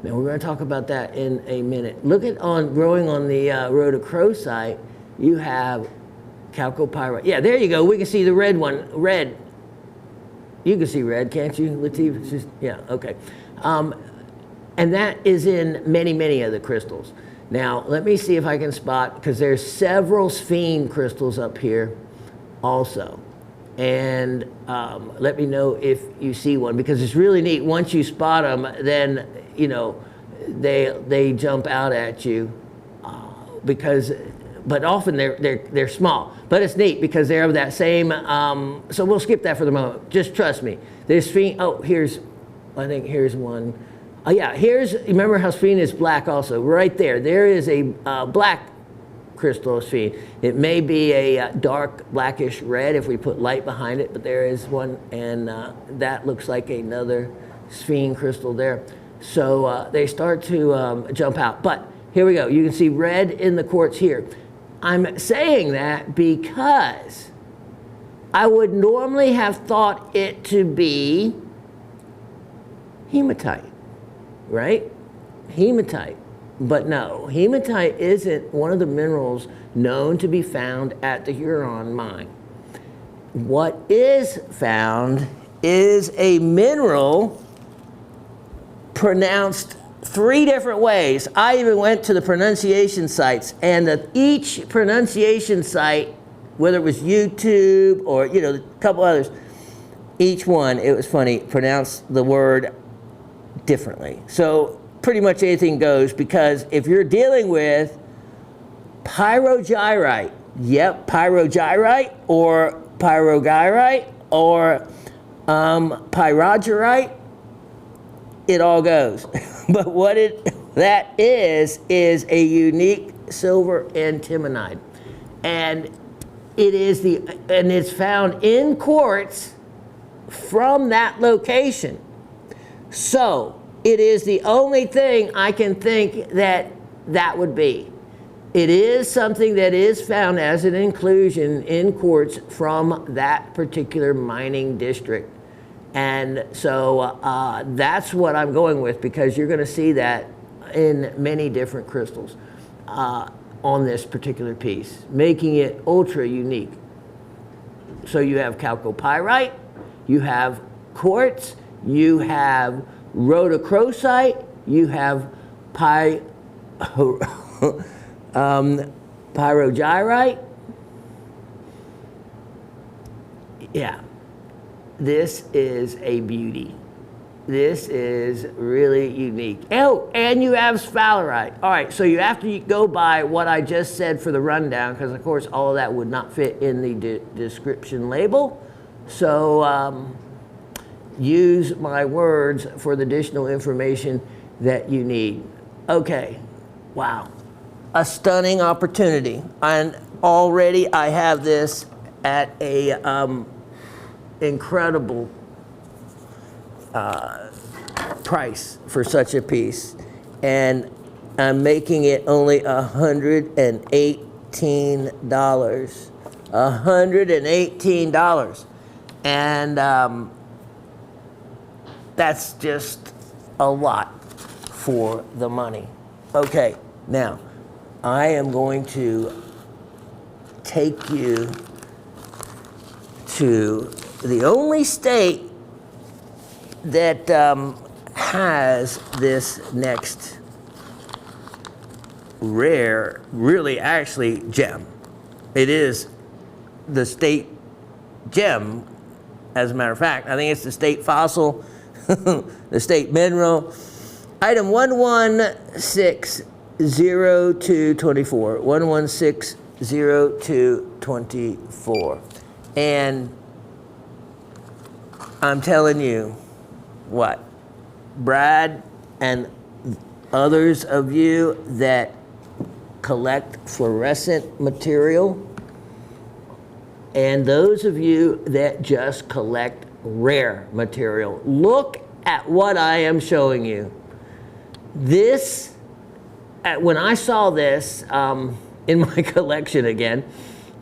Speaker 1: Now we're going to talk about that in a minute. Look at growing on the rhodochrosite, you have chalcopyrite. Yeah, there you go. We can see the red one. Red. You can see red, can't you, Latif? It's just, yeah, okay. And that is in many, many of the crystals. Now, let me see if I can spot, because there's several sphene crystals up here also. And let me know if you see one, because it's really neat. Once you spot them, then, you know, they jump out at you because, but often they're small. But it's neat because they're of that same, so we'll skip that for the moment. Just trust me. There's sphene, oh, here's, I think here's one. Oh yeah, here's, remember how sphene is black also? Right there, there is a black crystal sphene. It may be a dark blackish red if we put light behind it, but there is one, and that looks like another sphene crystal there. So they start to jump out. But here we go. You can see red in the quartz here. I'm saying that because I would normally have thought it to be hematite, right? Hematite. But no, hematite isn't one of the minerals known to be found at the Huron mine. What is found is a mineral pronounced 3 different ways. I even went to the pronunciation sites, and each pronunciation site, whether it was YouTube or, you know, a couple others, each one, it was funny, pronounced the word differently. So pretty much anything goes, because if you're dealing with pyrogyrite, yep, pyrogyrite or pyrogyrite or pyrogyrite, it all goes. But what that is a unique silver antimonide, and it's found in quartz from that location. So it is the only thing I can think that that would be. It is something that is found as an inclusion in quartz from that particular mining district. And so that's what I'm going with, because you're going to see that in many different crystals on this particular piece, making it ultra unique. So you have chalcopyrite, you have quartz, you have rhodochrosite, you have pyrogyrite. Yeah, this is a beauty. This is really unique. Oh, and you have sphalerite. All right, so you have to go by what I just said for the rundown, because of course all of that would not fit in the description label. So use my words for the additional information that you need. Okay, wow. A stunning opportunity. And already I have this at a incredible price for such a piece, and I'm making it only $118. $118, and that's just a lot for the money. Okay, now I am going to take you to the only state that has this next rare, really actually gem. It is the state gem, as a matter of fact. I think it's the state fossil, the state mineral. Item 1160224. 1160224. And I'm telling you what, Brad and others of you that collect fluorescent material, and those of you that just collect rare material, look at what I am showing you. This, when I saw this in my collection again,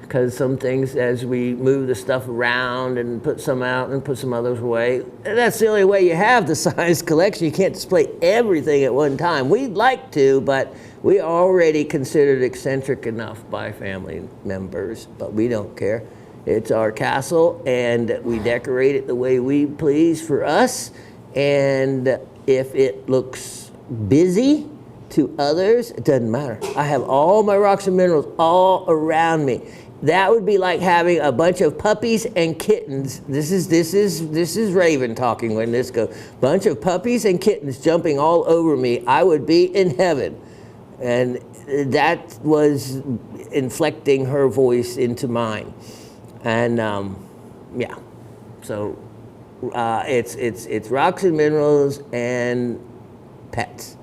Speaker 1: because some things, as we move the stuff around and put some out and put some others away, that's the only way you have the size collection. You can't display everything at one time. We'd like to, but we are already considered eccentric enough by family members, but we don't care. It's our castle, and we decorate it the way we please for us. And if it looks busy to others, it doesn't matter. I have all my rocks and minerals all around me. That would be like having a bunch of puppies and kittens. This is Raven talking when this goes. Bunch of puppies and kittens jumping all over me. I would be in heaven. And that was inflecting her voice into mine. And yeah, so it's rocks and minerals and pets,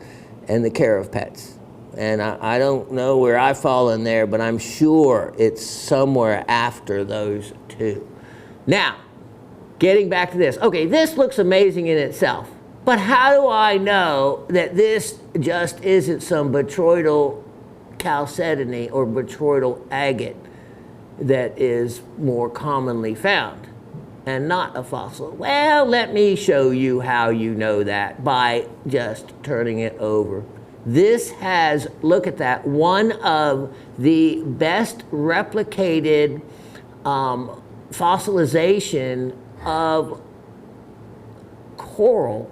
Speaker 1: and the care of pets. And I don't know where I fall in there, but I'm sure it's somewhere after those two. Now, getting back to this. Okay, this looks amazing in itself, but how do I know that this just isn't some botryoidal chalcedony or botryoidal agate that is more commonly found and not a fossil? Well, let me show you how you know that by just turning it over. This has, look at that, one of the best replicated fossilization of coral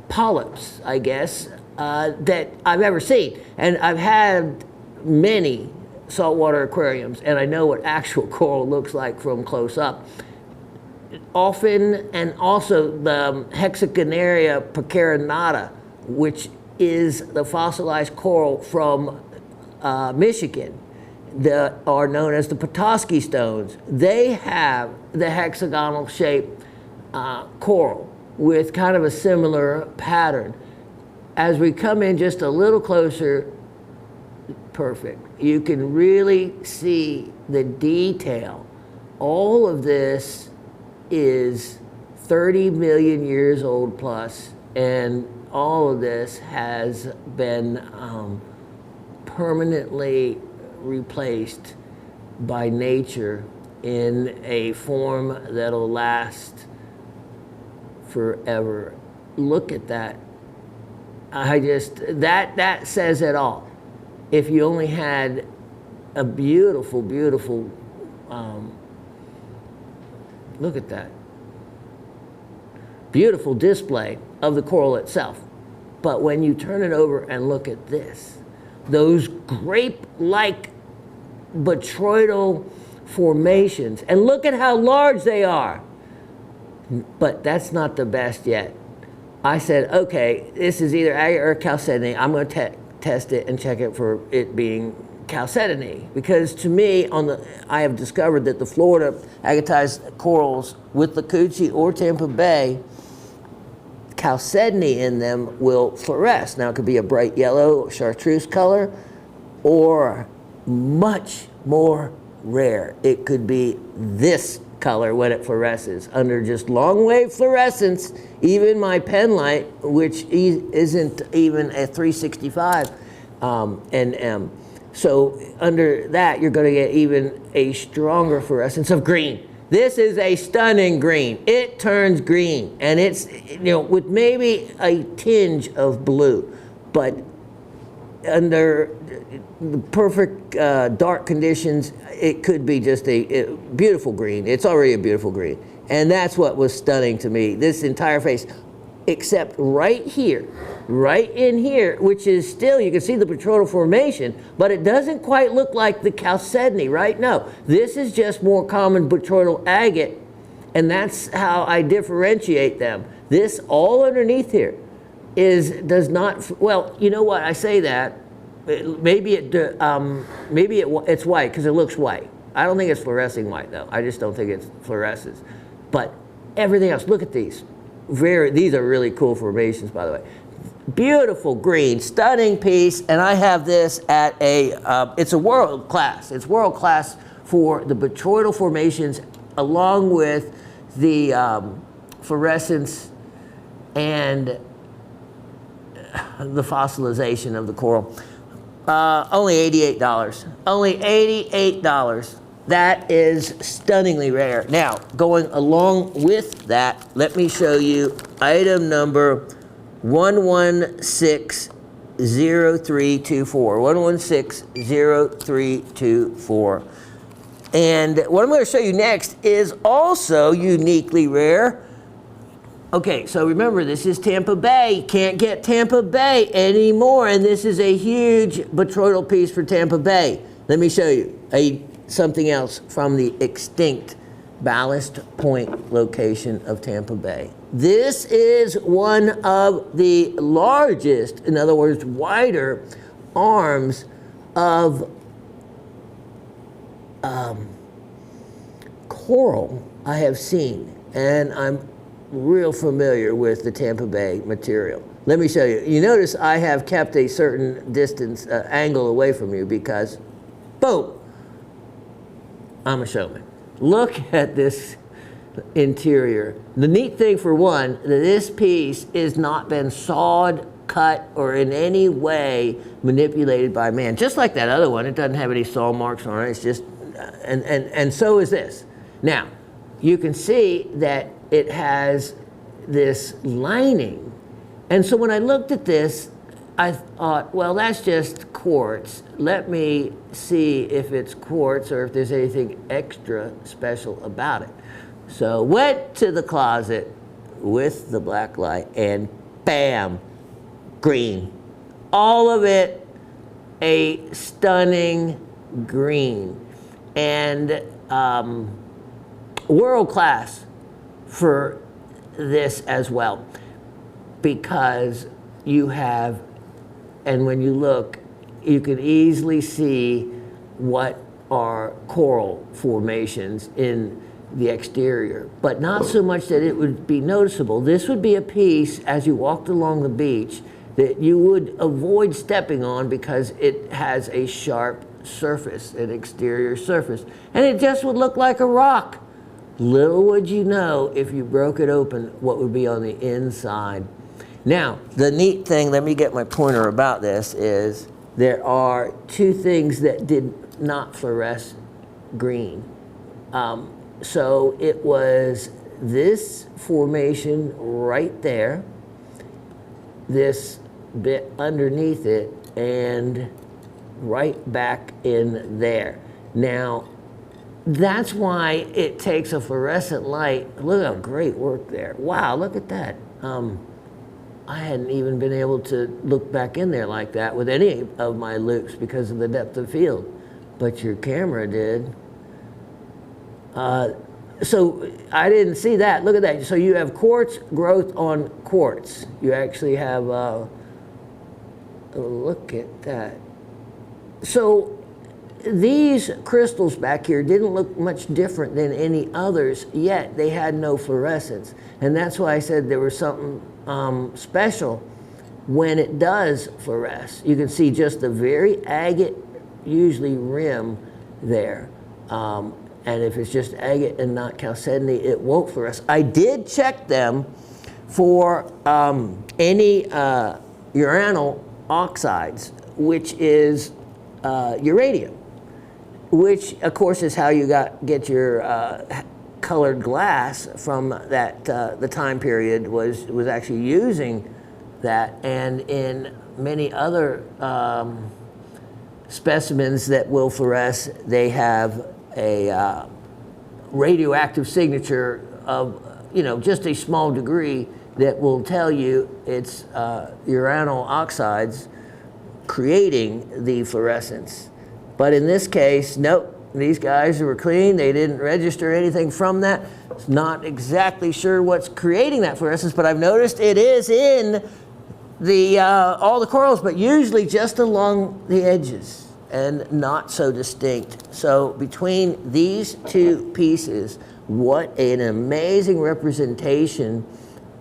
Speaker 1: polyps, I guess, that I've ever seen. And I've had many saltwater aquariums, and I know what actual coral looks like from close up. Often, and also the Hexagonaria picarinata, which is the fossilized coral from Michigan, that are known as the Petoskey stones. They have the hexagonal shaped coral with kind of a similar pattern. As we come in just a little closer, perfect. You can really see the detail. All of this is 30 million years old plus, and all of this has been permanently replaced by nature in a form that'll last forever. Look at that. That says it all. If you only had a beautiful, beautiful, look at that. Beautiful display of the coral itself. But when you turn it over and look at this, those grape-like botryoidal formations, and look at how large they are. But that's not the best yet. I said, okay, this is either agate or chalcedony. I'm going to test it and check it for it being chalcedony, because to me, I have discovered that the Florida agatized corals with the Coochie or Tampa Bay, chalcedony in them will fluoresce. Now it could be a bright yellow chartreuse color, or much more rare, it could be this color when it fluoresces under just long wave fluorescence. Even my pen light, which isn't even a 365 nm, so under that you're going to get even a stronger fluorescence of green. This is a stunning green. It turns green, and it's, with maybe a tinge of blue, but under the perfect dark conditions, it could be just a beautiful green. It's already a beautiful green. And that's what was stunning to me, this entire face, except right here, right in here, which is still, you can see the botryoidal formation, but it doesn't quite look like the chalcedony, right? No, this is just more common botryoidal agate, and that's how I differentiate them. This all underneath here does not, well, you know what, I say that, maybe it's white because it looks white. I don't think it's fluorescing white though. I just don't think it fluoresces. But everything else, look at these. These are really cool formations, by the way. Beautiful green, stunning piece, and I have this at it's a world class. It's world class for the botryoidal formations, along with the fluorescence and the fossilization of the coral. Only $88. Only $88. That is stunningly rare. Now, going along with that, let me show you item number 1160324. 1160324. And what I'm going to show you next is also uniquely rare. Okay, so remember, this is Tampa Bay. Can't get Tampa Bay anymore, and this is a huge botryoidal piece for Tampa Bay. Let me show you something else from the extinct Ballast Point location of Tampa Bay. This is one of the largest, in other words, wider arms of coral I have seen, and I'm real familiar with the Tampa Bay material. Let me show you. You notice I have kept a certain distance, angle away from you because, boom, I'm a showman. Look at this interior. The neat thing, for one, that this piece has not been sawed, cut, or in any way manipulated by man. Just like that other one, it doesn't have any saw marks on it. It's just, and so is this. Now, you can see that it has this lining. And so when I looked at this, I thought, well, that's just quartz. Let me see if it's quartz or if there's anything extra special about it. So went to the closet with the black light and bam, green. All of it a stunning green. And world class for this as well, because you have, and when you look, you can easily see what are coral formations in the exterior, but not so much that it would be noticeable. This would be a piece, as you walked along the beach, that you would avoid stepping on because it has a sharp surface, an exterior surface, and it just would look like a rock. Little would you know, if you broke it open, what would be on the inside. Now, the neat thing, let me get my pointer about this, is there are two things that did not fluoresce green. So it was this formation right there, this bit underneath it, and right back in there. Now, that's why it takes a fluorescent light. Look how great work there. Wow, look at that. I hadn't even been able to look back in there like that with any of my loops because of the depth of field, but your camera did. So I didn't see that. Look at that. So you have quartz growth on quartz. You actually have, look at that. So these crystals back here didn't look much different than any others, yet they had no fluorescence. And that's why I said there was something special when it does fluoresce. You can see just the very agate, usually rim there. And if it's just agate and not chalcedony, it won't fluoresce. I did check them for any uranyl oxides, which is uranium, which of course is how you get your colored glass from that. The time period was actually using that, and in many other specimens that will fluoresce, they have a radioactive signature of, just a small degree that will tell you it's uranyl oxides creating the fluorescence. But in this case, nope, these guys were clean. They didn't register anything from that. It's not exactly sure what's creating that fluorescence, but I've noticed it is in the all the corals, but usually just along the edges and not so distinct. So between these two pieces, what an amazing representation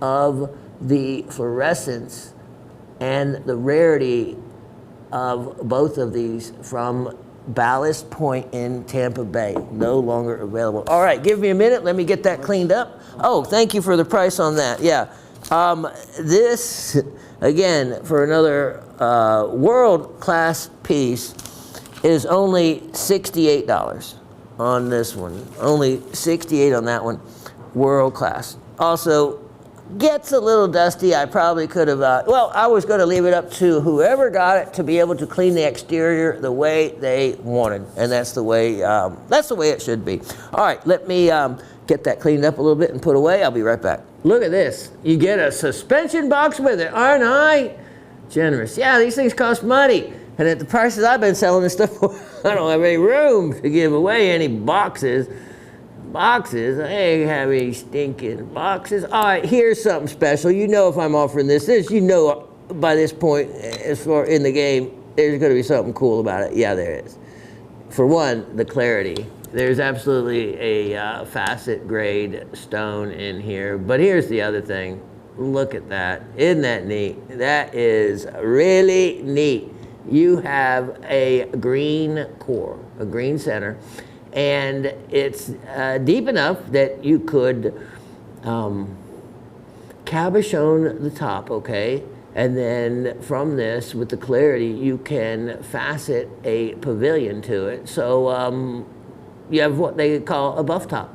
Speaker 1: of the fluorescence and the rarity of both of these from Ballast Point in Tampa Bay. No longer available. All right, give me a minute. Let me get that cleaned up. Oh, thank you for the price on that. Yeah. This, again, for another world-class piece, is only $68 on this one. Only $68 on that one. World class. Also, gets a little dusty. I probably could have, well, I was going to leave it up to whoever got it to be able to clean the exterior the way they wanted. And that's the way it should be. All right, let me get that cleaned up a little bit and put away. I'll be right back. Look at this. You get a suspension box with it. Aren't I generous? Yeah, these things cost money. And at the prices I've been selling this stuff for, I don't have any room to give away any boxes. Boxes? I ain't have any stinking boxes. All right, here's something special. You know if I'm offering this, by this point, as far in the game, there's going to be something cool about it. Yeah, there is. For one, the clarity. There's absolutely a facet grade stone in here. But here's the other thing. Look at that. Isn't that neat? That is really neat. You have a green core, a green center, and it's deep enough that you could cabochon the top, okay? And then from this, with the clarity, you can facet a pavilion to it. So you have what they call a buff top.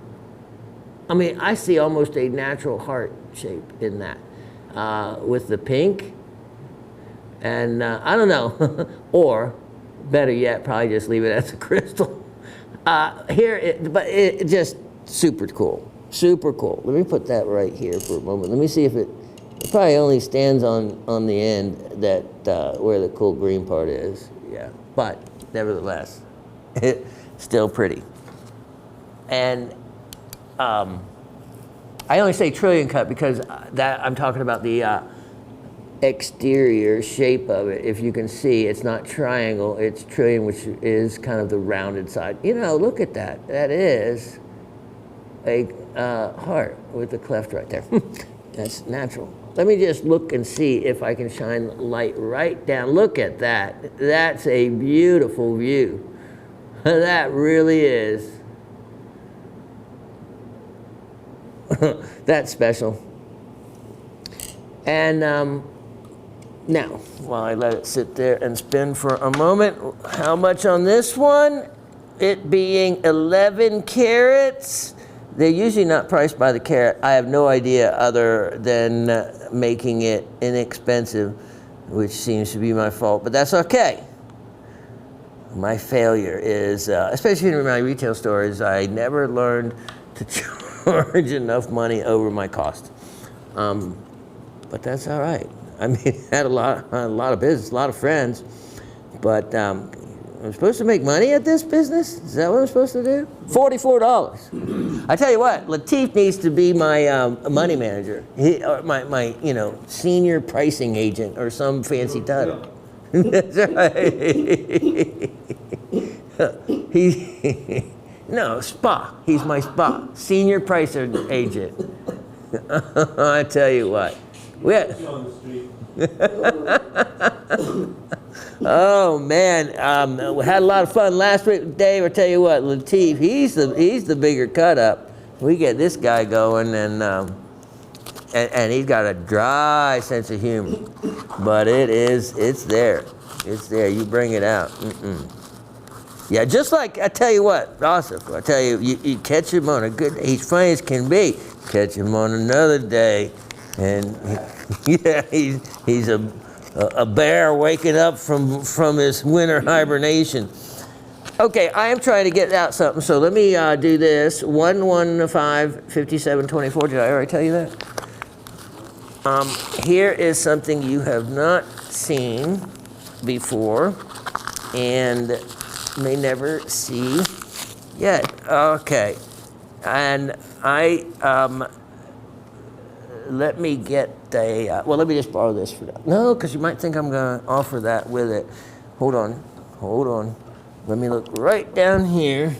Speaker 1: I mean, I see almost a natural heart shape in that with the pink. And I don't know, or better yet, probably just leave it as a crystal. But it just super cool, super cool. Let me put that right here for a moment. Let me see if it probably only stands on the end that where the cool green part is. Yeah, but nevertheless, it's still pretty. And I only say trillion cut because that I'm talking about the exterior shape of it. If you can see, it's not triangle, it's trillion, which is kind of the rounded side. Look at that. That is a heart with a cleft right there. That's natural. Let me just look and see if I can shine light right down. Look at that. That's a beautiful view. That really is. That's special. And now, while I let it sit there and spin for a moment, how much on this one? It being 11 carats. They're usually not priced by the carat. I have no idea other than making it inexpensive, which seems to be my fault, but that's okay. My failure is, especially in my retail stores, I never learned to charge enough money over my cost. But that's all right. I mean, I had a lot of business, a lot of friends, but I'm supposed to make money at this business? Is that what I'm supposed to do? $44. I tell you what, Latif needs to be my money manager, or my senior pricing agent, or some fancy title. That's right. No, SPA. He's my SPA, senior pricer agent. I tell you what.
Speaker 2: On the street.
Speaker 1: Oh man, we had a lot of fun last week, Dave. I tell you what, Latif, he's the bigger cut up. We get this guy going, and he's got a dry sense of humor, but it's there. You bring it out. Yeah, just like I tell you what, Rossif, I tell you, you catch him on a good day. He's funny as can be. Catch him on another day, and yeah, he's a bear waking up from his winter hibernation. Okay, I am trying to get out something, so let me do this. 1155724. Did I already tell you that? Here is something you have not seen before and may never see yet. Okay, and let me get well, let me just borrow this for that. No, because you might think I'm going to offer that with it. Hold on. Let me look right down here.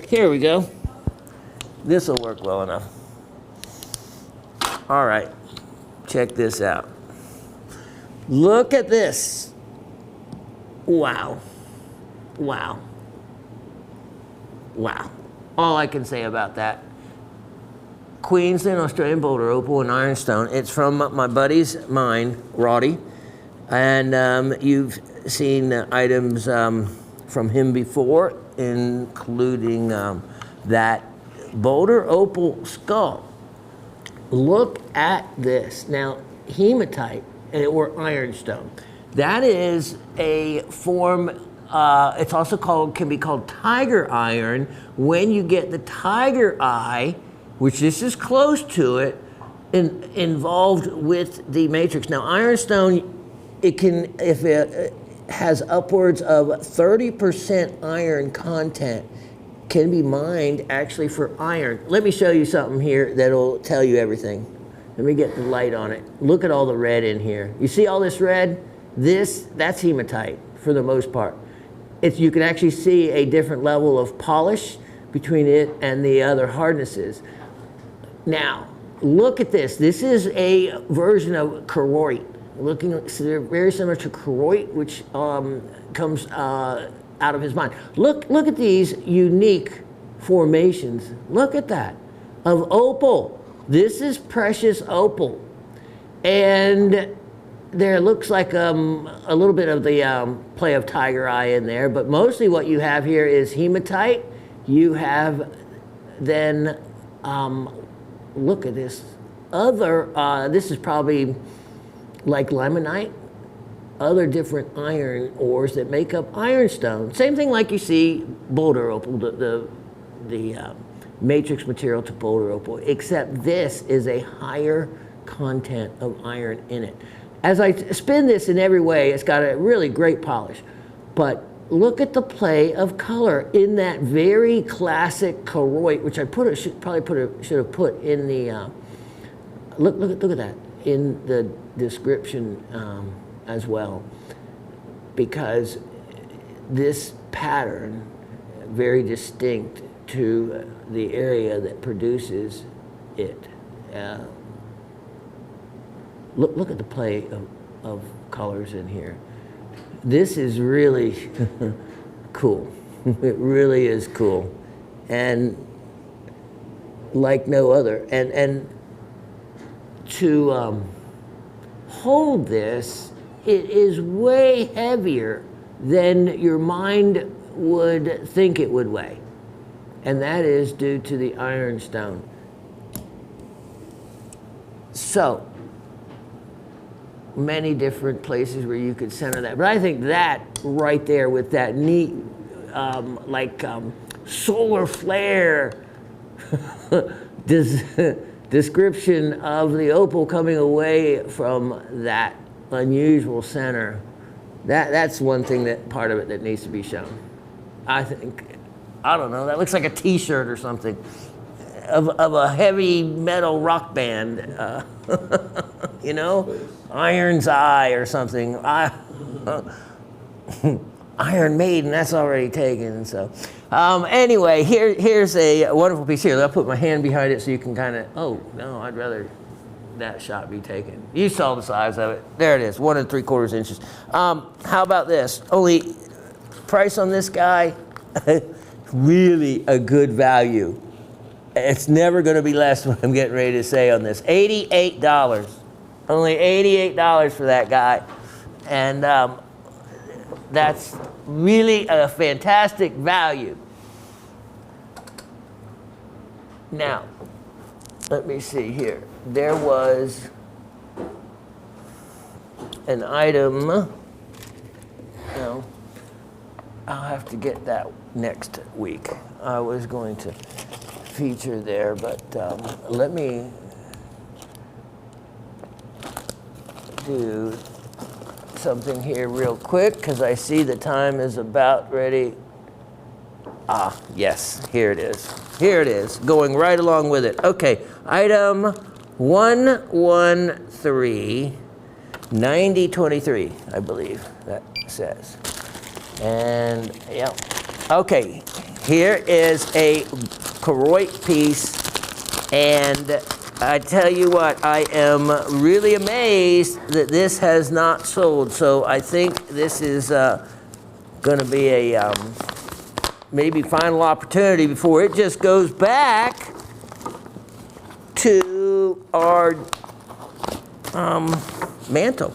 Speaker 1: Here we go. This will work well enough. All right, check this out. Look at this. Wow. All I can say about that. Queensland, Australian boulder opal and ironstone. It's from my buddy's mine, Roddy. And you've seen items from him before, including that boulder opal skull. Look at this. Now, hematite or ironstone. That is a form, it's also can be called tiger iron when you get the tiger eye, which this is close to it, involved with the matrix. Now, ironstone, if it has upwards of 30% iron content, can be mined actually for iron. Let me show you something here that'll tell you everything. Let me get the light on it. Look at all the red in here. You see all this red? That's hematite for the most part. You can actually see a different level of polish between it and the other hardnesses. Now, look at this. This is a version of choroid. Very similar to choroid, which comes out of his mine. Look at these unique formations. Look at that, of opal. This is precious opal. And there looks like a little bit of the play of tiger eye in there, but mostly what you have here is hematite. You have then, look at this other, this is probably like limonite, other different iron ores that make up ironstone. Same thing like you see boulder opal, the matrix material to boulder opal, except this is a higher content of iron in it. As I spin this in every way, it's got a really great polish, but look at the play of color in that very classic choroid, which I should have put in the, look at that in the description as well, because this pattern, very distinct to the area that produces it. Look at the play of colors in here. This is really cool. It really is cool. And like no other. And to hold this, it is way heavier than your mind would think it would weigh. And that is due to the ironstone. So, many different places where you could center that. But I think that right there with that neat, solar flare description of the opal coming away from that unusual center, that's one thing, that part of it that needs to be shown. I think, I don't know, that looks like a t-shirt or something of a heavy metal rock band, you know, Iron's Eye or something. Iron Maiden, that's already taken. So anyway, here's a wonderful piece here. I'll put my hand behind it so you can kind of, oh no, I'd rather that shot be taken. You saw the size of it. There it is, 1 3/4 inches. How about this? Only price on this guy, really a good value. It's never going to be less what I'm getting ready to say on this. $88. Only $88 for that guy. And that's really a fantastic value. Now, let me see here. There was an item. No, I'll have to get that next week. I was going to feature there, but let me do something here real quick because I see the time is about ready. Ah, yes, here it is. Here it is, going right along with it. Okay, item 113, 9023, I believe that says. And yeah, okay, here is a Koroit piece, and I tell you what, I am really amazed that this has not sold. So I think this is going to be a maybe final opportunity before it just goes back to our mantle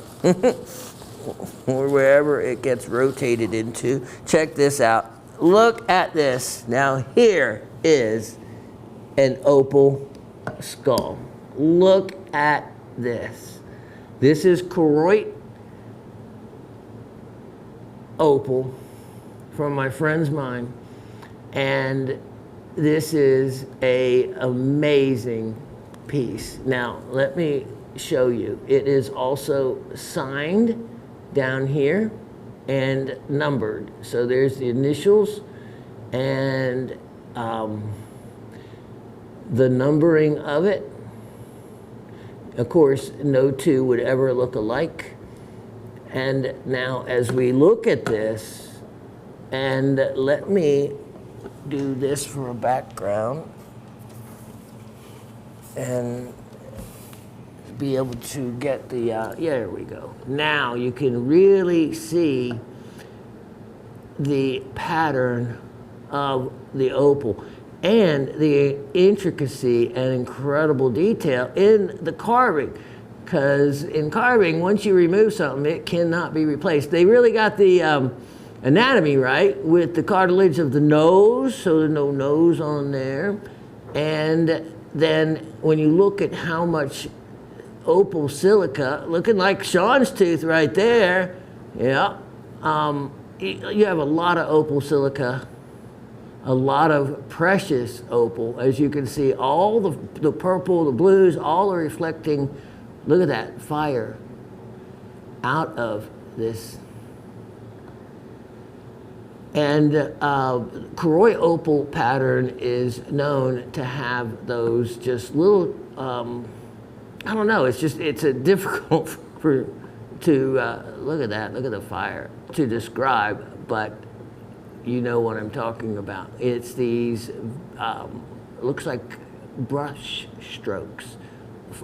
Speaker 1: or wherever it gets rotated into. Check this out. Look at this. Now here is an opal skull. Look at this. This is Koroit opal from my friend's mine, and this is a amazing piece. Now let me show you. It is also signed down here and numbered. So there's the initials and the numbering of it. Of course, no two would ever look alike. And now as we look at this, and let me do this for a background and be able to get the, yeah, there we go. Now you can really see the pattern of the opal and the intricacy and incredible detail in the carving. Because in carving, once you remove something, it cannot be replaced. They really got the anatomy right with the cartilage of the nose, so there's no nose on there. And then when you look at how much opal silica, looking like Shawn's tooth right there, yeah, you have a lot of opal silica, a lot of precious opal. As you can see, all the purple, the blues, all are reflecting, look at that, fire out of this. And Koroit opal pattern is known to have those just little, I don't know, it's a difficult to look at that, look at the fire, to describe, but you know what I'm talking about. It's these, looks like brush strokes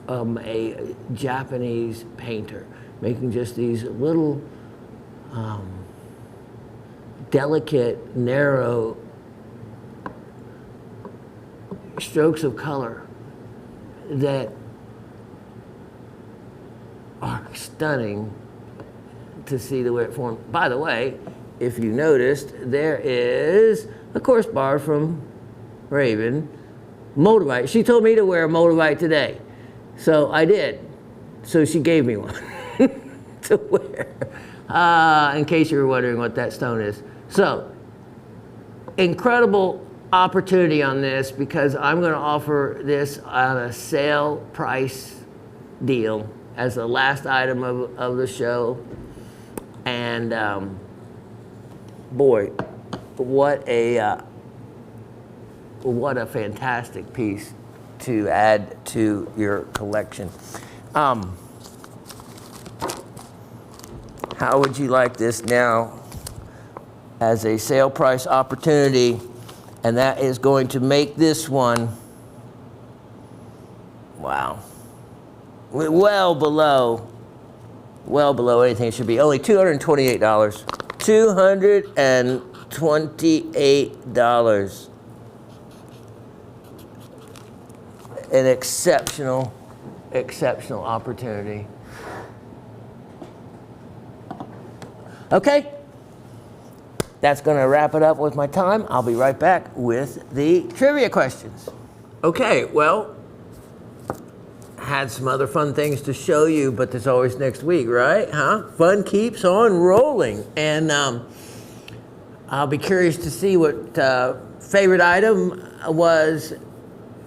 Speaker 1: from a Japanese painter, making just these little delicate, narrow strokes of color that are stunning to see the way it formed. By the way, if you noticed, there is a course bar from Raven, Moldavite. She told me to wear a Moldavite today, so I did. So she gave me one to wear, in case you were wondering what that stone is. So, incredible opportunity on this, because I'm going to offer this on a sale price deal as the last item of the show. And boy, what a fantastic piece to add to your collection. How would you like this now as a sale price opportunity? And that is going to make this one, wow, well below anything it should be. Only $228. $228. An exceptional opportunity. Okay, that's going to wrap it up with my time. I'll be right back with the trivia questions. Okay, well, had some other fun things to show you, but there's always next week, right? Huh? Fun keeps on rolling. And I'll be curious to see what favorite item was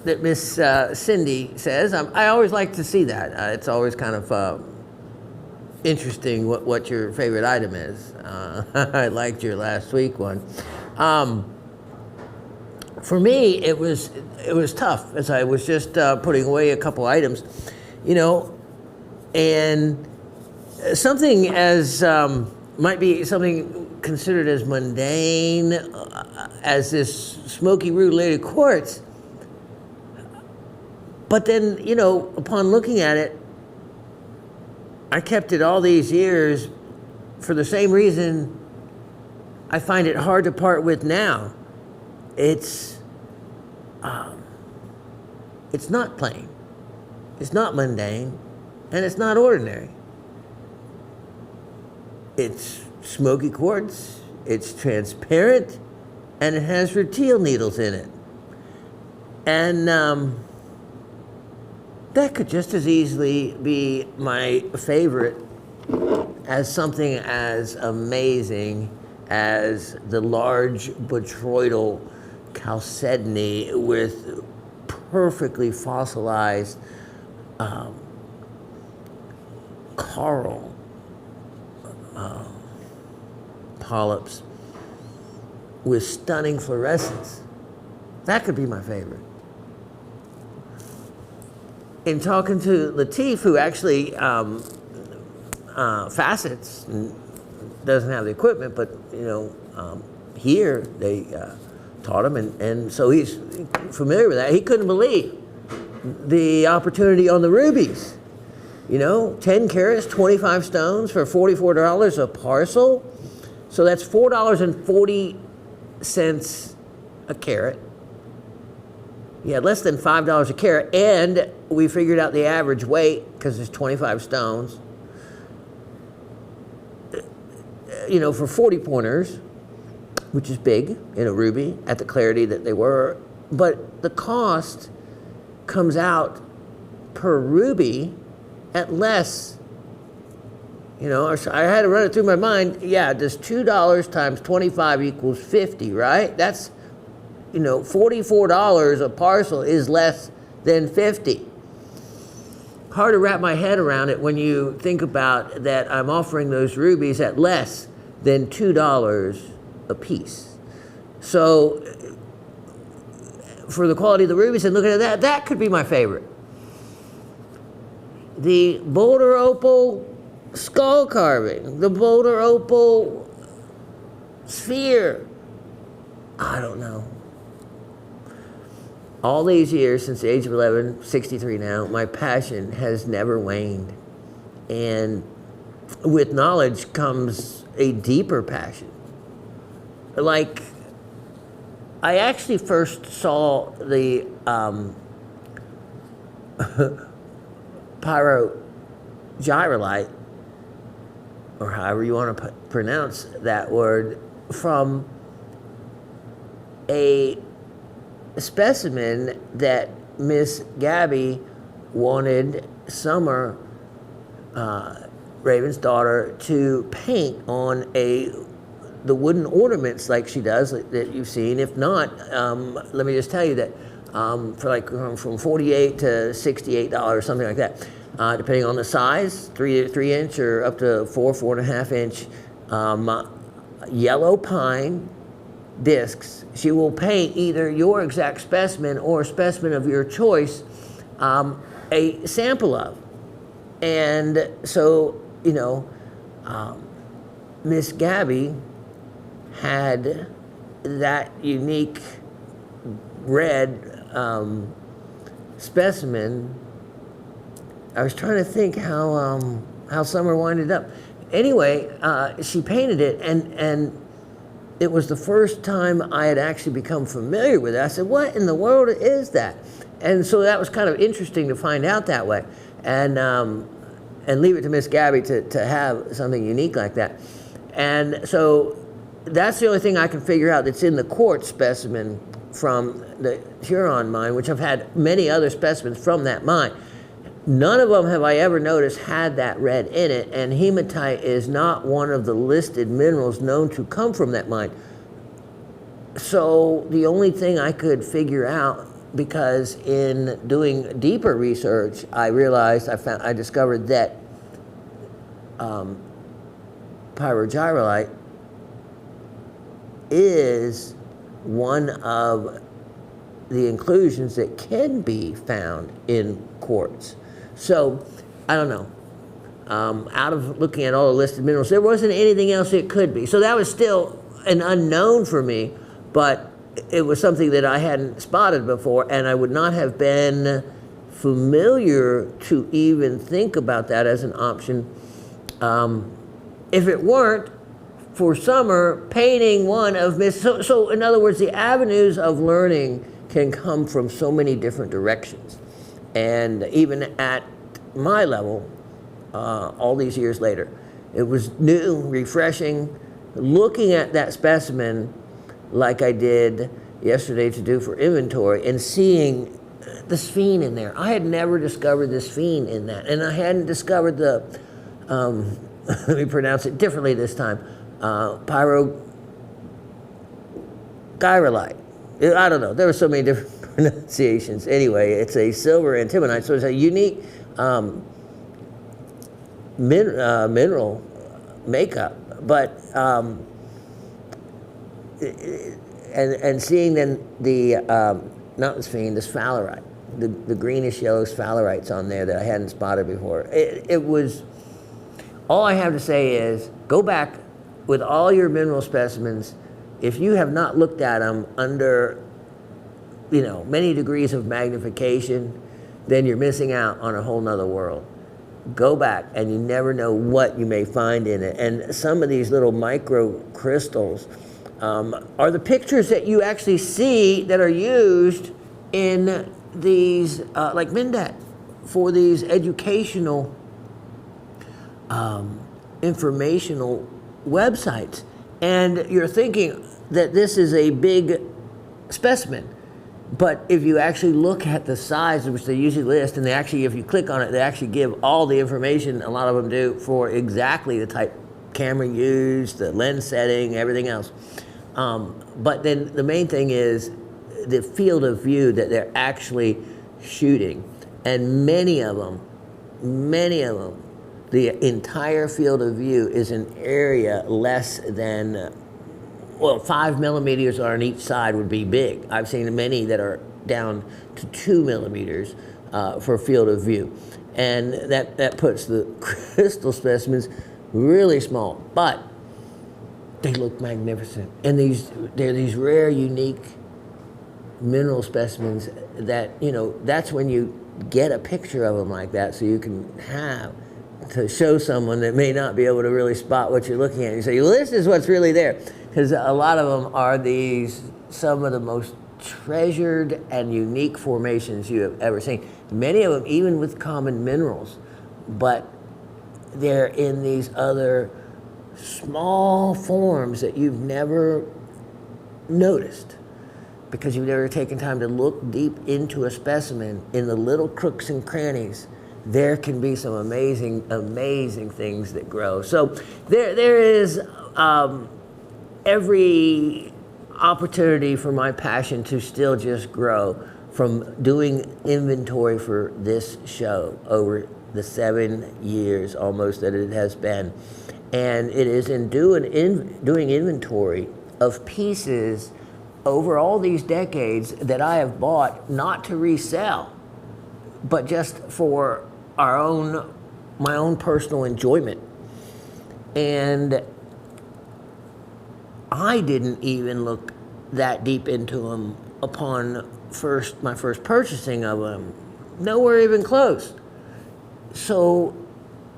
Speaker 1: that Miss Cindy says. I always like to see that. It's always kind of interesting what your favorite item is. I liked your last week one. For me, it was tough, as I was just putting away a couple items, you know, and something as might be something considered as mundane as this smoky rutilated quartz. But then, you know, upon looking at it, I kept it all these years for the same reason I find it hard to part with now. It's not plain, it's not mundane, and it's not ordinary. It's smoky quartz, it's transparent, and it has rutile needles in it. And that could just as easily be my favorite as something as amazing as the large botryoidal chalcedony with perfectly fossilized coral polyps with stunning fluorescence. That could be my favorite. In talking to Latif, who actually facets, and doesn't have the equipment, but you know, here they taught him, and so he's familiar with that. He couldn't believe the opportunity on the rubies. You know, 10 carats, 25 stones for $44 a parcel. So that's $4.40 a carat. Yeah, less than $5 a carat. And we figured out the average weight because it's 25 stones. You know, for 40 pointers, which is big in a ruby at the clarity that they were. But the cost comes out per ruby at less. You know, I had to run it through my mind. Yeah, does $2 times 25 equals 50, right? That's, you know, $44 a parcel is less than 50. Hard to wrap my head around it when you think about that I'm offering those rubies at less than $2 a piece. So for the quality of the rubies and looking at that, that could be my favorite. The Boulder Opal skull carving, the Boulder Opal sphere. I don't know. All these years, since the age of 11, 63 now, my passion has never waned. And with knowledge comes a deeper passion. Like, I actually first saw the pyrogyrolite, or however you want to pronounce that word, from a specimen that Miss Gabby wanted Summer, Raven's daughter, to paint on the wooden ornaments like she does that you've seen. If not, let me just tell you that for like from $48 to $68, something like that, depending on the size, 3 inch or up to 4.5 inch, yellow pine discs. She will paint either your exact specimen or a specimen of your choice, a sample of. And so, Miss Gabby had that unique red specimen. I was trying to think how Summer winded up. Anyway, she painted it, and it was the first time I had actually become familiar with it. I said, "What in the world is that?" And so that was kind of interesting to find out that way, and leave it to Miss Gabby to have something unique like that. And so that's the only thing I can figure out that's in the quartz specimen from the Huron mine, which I've had many other specimens from that mine. None of them have I ever noticed had that red in it, and hematite is not one of the listed minerals known to come from that mine. So the only thing I could figure out, because in doing deeper research, I realized, I discovered that pyrogyrolite is one of the inclusions that can be found in quartz. So, I don't know. Out of looking at all the listed minerals, there wasn't anything else it could be. So that was still an unknown for me, but it was something that I hadn't spotted before, and I would not have been familiar to even think about that as an option if it weren't for Summer painting one of Miss. So in other words, the avenues of learning can come from so many different directions. And even at my level, all these years later, it was new, refreshing, looking at that specimen like I did yesterday to do for inventory and seeing the sphene in there. I had never discovered the sphene in that, and I hadn't discovered the, let me pronounce it differently this time, pyrogyrolite. I don't know, there were so many different pronunciations. Anyway, it's a silver antimonite, so it's a unique mineral makeup. But and seeing then the not the sphene, the sphalerite, the greenish yellow sphalerites on there that I hadn't spotted before. It was, all I have to say is go back with all your mineral specimens. If you have not looked at them under, many degrees of magnification, then you're missing out on a whole nother world. Go back, and you never know what you may find in it. And some of these little micro crystals are the pictures that you actually see that are used in these, like Mindat, for these educational, informational websites. And you're thinking that this is a big specimen. But if you actually look at the size, which they usually list, and they actually, if you click on it, they actually give all the information, a lot of them do, for exactly the type camera used, the lens setting, everything else. But then the main thing is the field of view that they're actually shooting. And many of them, the entire field of view is an area less than, 5 millimeters on each side would be big. I've seen many that are down to 2 millimeters for field of view. And that puts the crystal specimens really small, but they look magnificent. And they're these rare, unique mineral specimens that, that's when you get a picture of them like that, so you can have to show someone that may not be able to really spot what you're looking at. You say, well, this is what's really there. Because a lot of them are these some of the most treasured and unique formations you have ever seen. Many of them even with common minerals, but they're in these other small forms that you've never noticed because you've never taken time to look deep into a specimen. In the little crooks and crannies, there can be some amazing, amazing things that grow. So there is every opportunity for my passion to still just grow from doing inventory for this show over the 7 years almost that it has been. And it is in doing inventory of pieces over all these decades that I have bought not to resell, but just for my own personal enjoyment. And I didn't even look that deep into them upon my first purchasing of them. Nowhere even close. So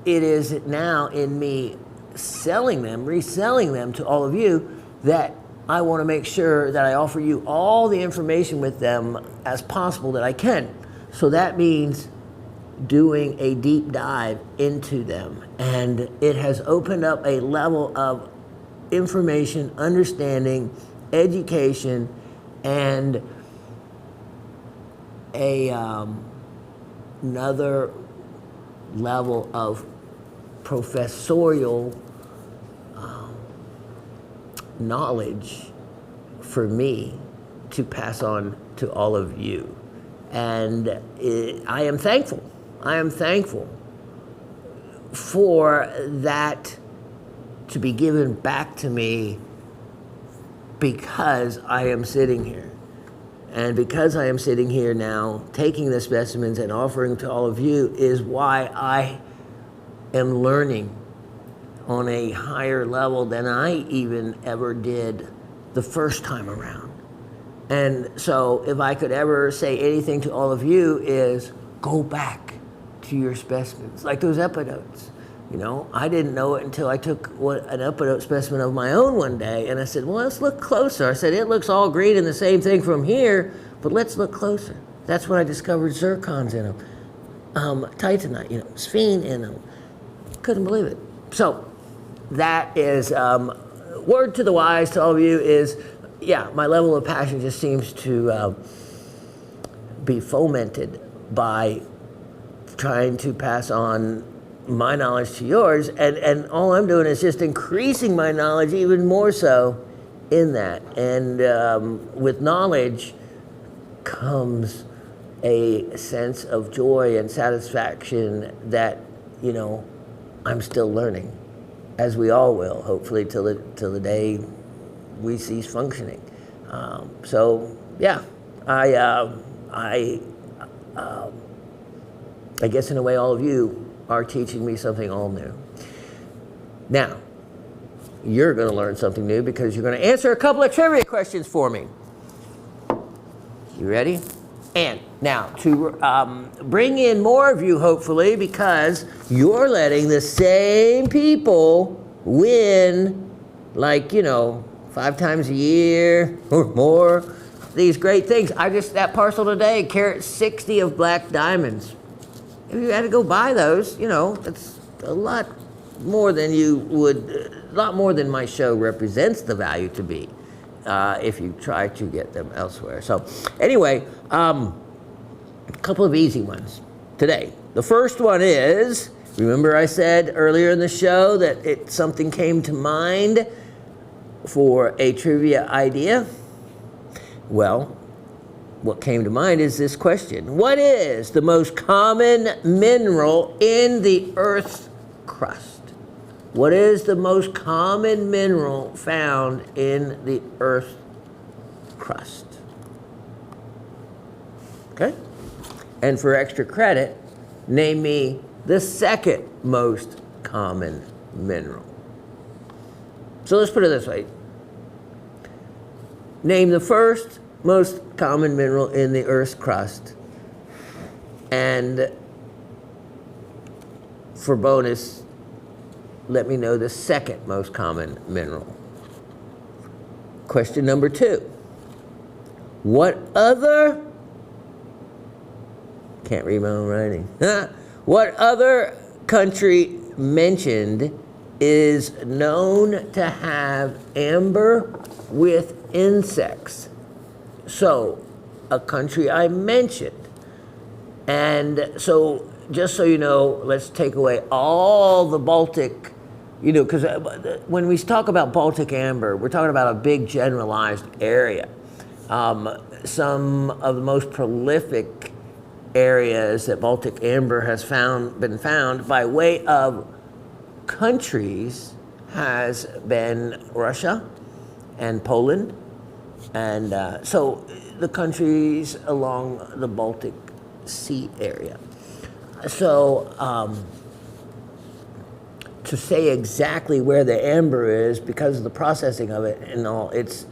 Speaker 1: it is now in me selling them, reselling them to all of you, that I want to make sure that I offer you all the information with them as possible that I can. So that means doing a deep dive into them. And it has opened up a level of information, understanding, education, and another level of professorial knowledge for me to pass on to all of you. And I am thankful. I am thankful for that to be given back to me because I am sitting here. And because I am sitting here now, taking the specimens and offering to all of you is why I am learning on a higher level than I even ever did the first time around. And so if I could ever say anything to all of you is go back to your specimens, like those epidotes. You know, I didn't know it until I took an epidote specimen of my own one day, and I said, well, let's look closer. I said, it looks all green and the same thing from here, but let's look closer. That's when I discovered zircons in them, titanite, sphene in them. Couldn't believe it. So that is, word to the wise to all of you is, yeah, my level of passion just seems to be fomented by trying to pass on my knowledge to yours, and all I'm doing is just increasing my knowledge even more so in that. And with knowledge comes a sense of joy and satisfaction that, I'm still learning, as we all will, hopefully till the day we cease functioning. So yeah, I guess in a way all of you are teaching me something all new. Now, you're going to learn something new because you're going to answer a couple of trivia questions for me. You ready? And now, to bring in more of you, hopefully, because you're letting the same people win, 5 times a year or more, these great things. That parcel today, carat 60 of black diamonds. If you had to go buy those, it's a lot more than my show represents the value to be if you try to get them elsewhere. So anyway, a couple of easy ones today. The first one is, remember I said earlier in the show that something came to mind for a trivia idea? Well, what came to mind is this question. What is the most common mineral in the Earth's crust? What is the most common mineral found in the Earth's crust? Okay? And for extra credit, name me the second most common mineral. So let's put it this way. Name the first most common mineral in the Earth's crust. And for bonus, let me know the second most common mineral. Question number 2. What other, can't read my own writing. What other country mentioned is known to have amber with insects? So, a country I mentioned. And so, just so you know, let's take away all the Baltic, because when we talk about Baltic amber, we're talking about a big generalized area. Some of the most prolific areas that Baltic amber has been found by way of countries has been Russia and Poland, and so the countries along the Baltic Sea area. So to say exactly where the amber is because of the processing of it and all, its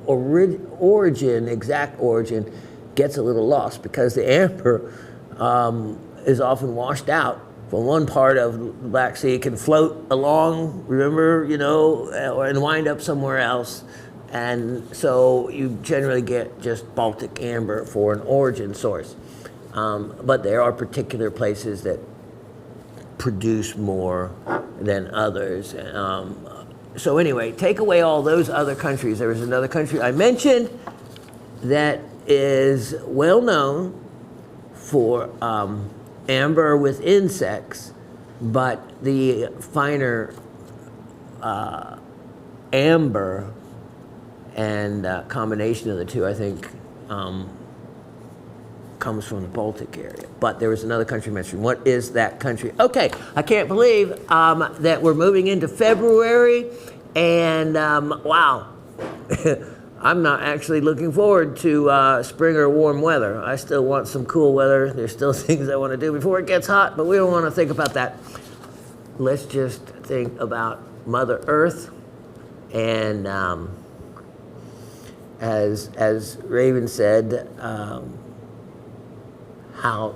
Speaker 1: exact origin gets a little lost because the amber is often washed out from one part of the Black Sea. It can float along, remember, and wind up somewhere else. And so you generally get just Baltic amber for an origin source. But there are particular places that produce more than others. So anyway, take away all those other countries. There was another country I mentioned that is well known for amber with insects, but the finer amber and combination of the two, I think, comes from the Baltic area. But there was another country mentioned. What is that country? Okay, I can't believe that we're moving into February, and wow, I'm not actually looking forward to spring or warm weather. I still want some cool weather. There's still things I want to do before it gets hot, but we don't want to think about that. Let's just think about Mother Earth, and as Raven said, how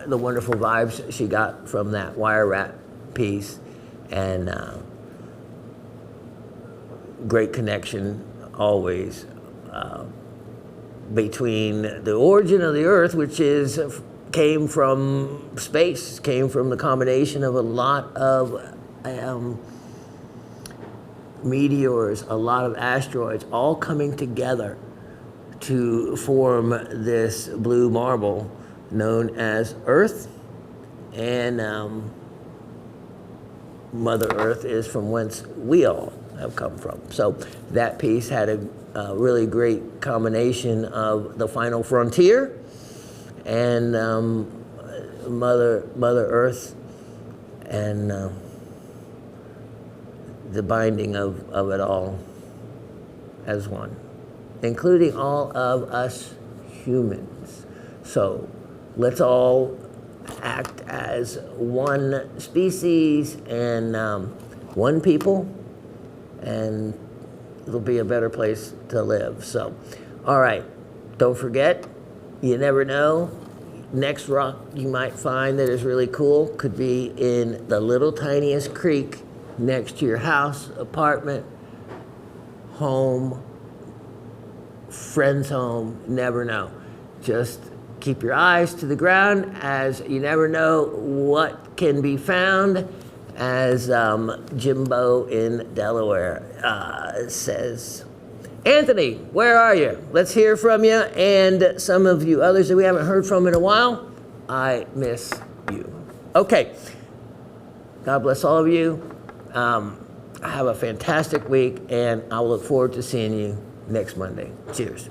Speaker 1: the wonderful vibes she got from that wire wrap piece, and great connection always between the origin of the Earth, which came from space, came from the combination of a lot of meteors, a lot of asteroids, all coming together to form this blue marble known as Earth. And Mother Earth is from whence we all have come from. So that piece had a really great combination of the final frontier and Mother Earth, and the binding of it all as one, including all of us humans. So let's all act as one species and one people, and it'll be a better place to live. So, all right, don't forget, you never know. Next rock you might find that is really cool could be in the little tiniest creek next to your house, apartment, home, friend's home. Never know. Just keep your eyes to the ground, as you never know what can be found, as Jimbo in Delaware says. Anthony, where are you? Let's hear from you, and some of you others that we haven't heard from in a while, I miss you. Okay, God bless all of you. Have a fantastic week, and I'll look forward to seeing you next Monday. Cheers.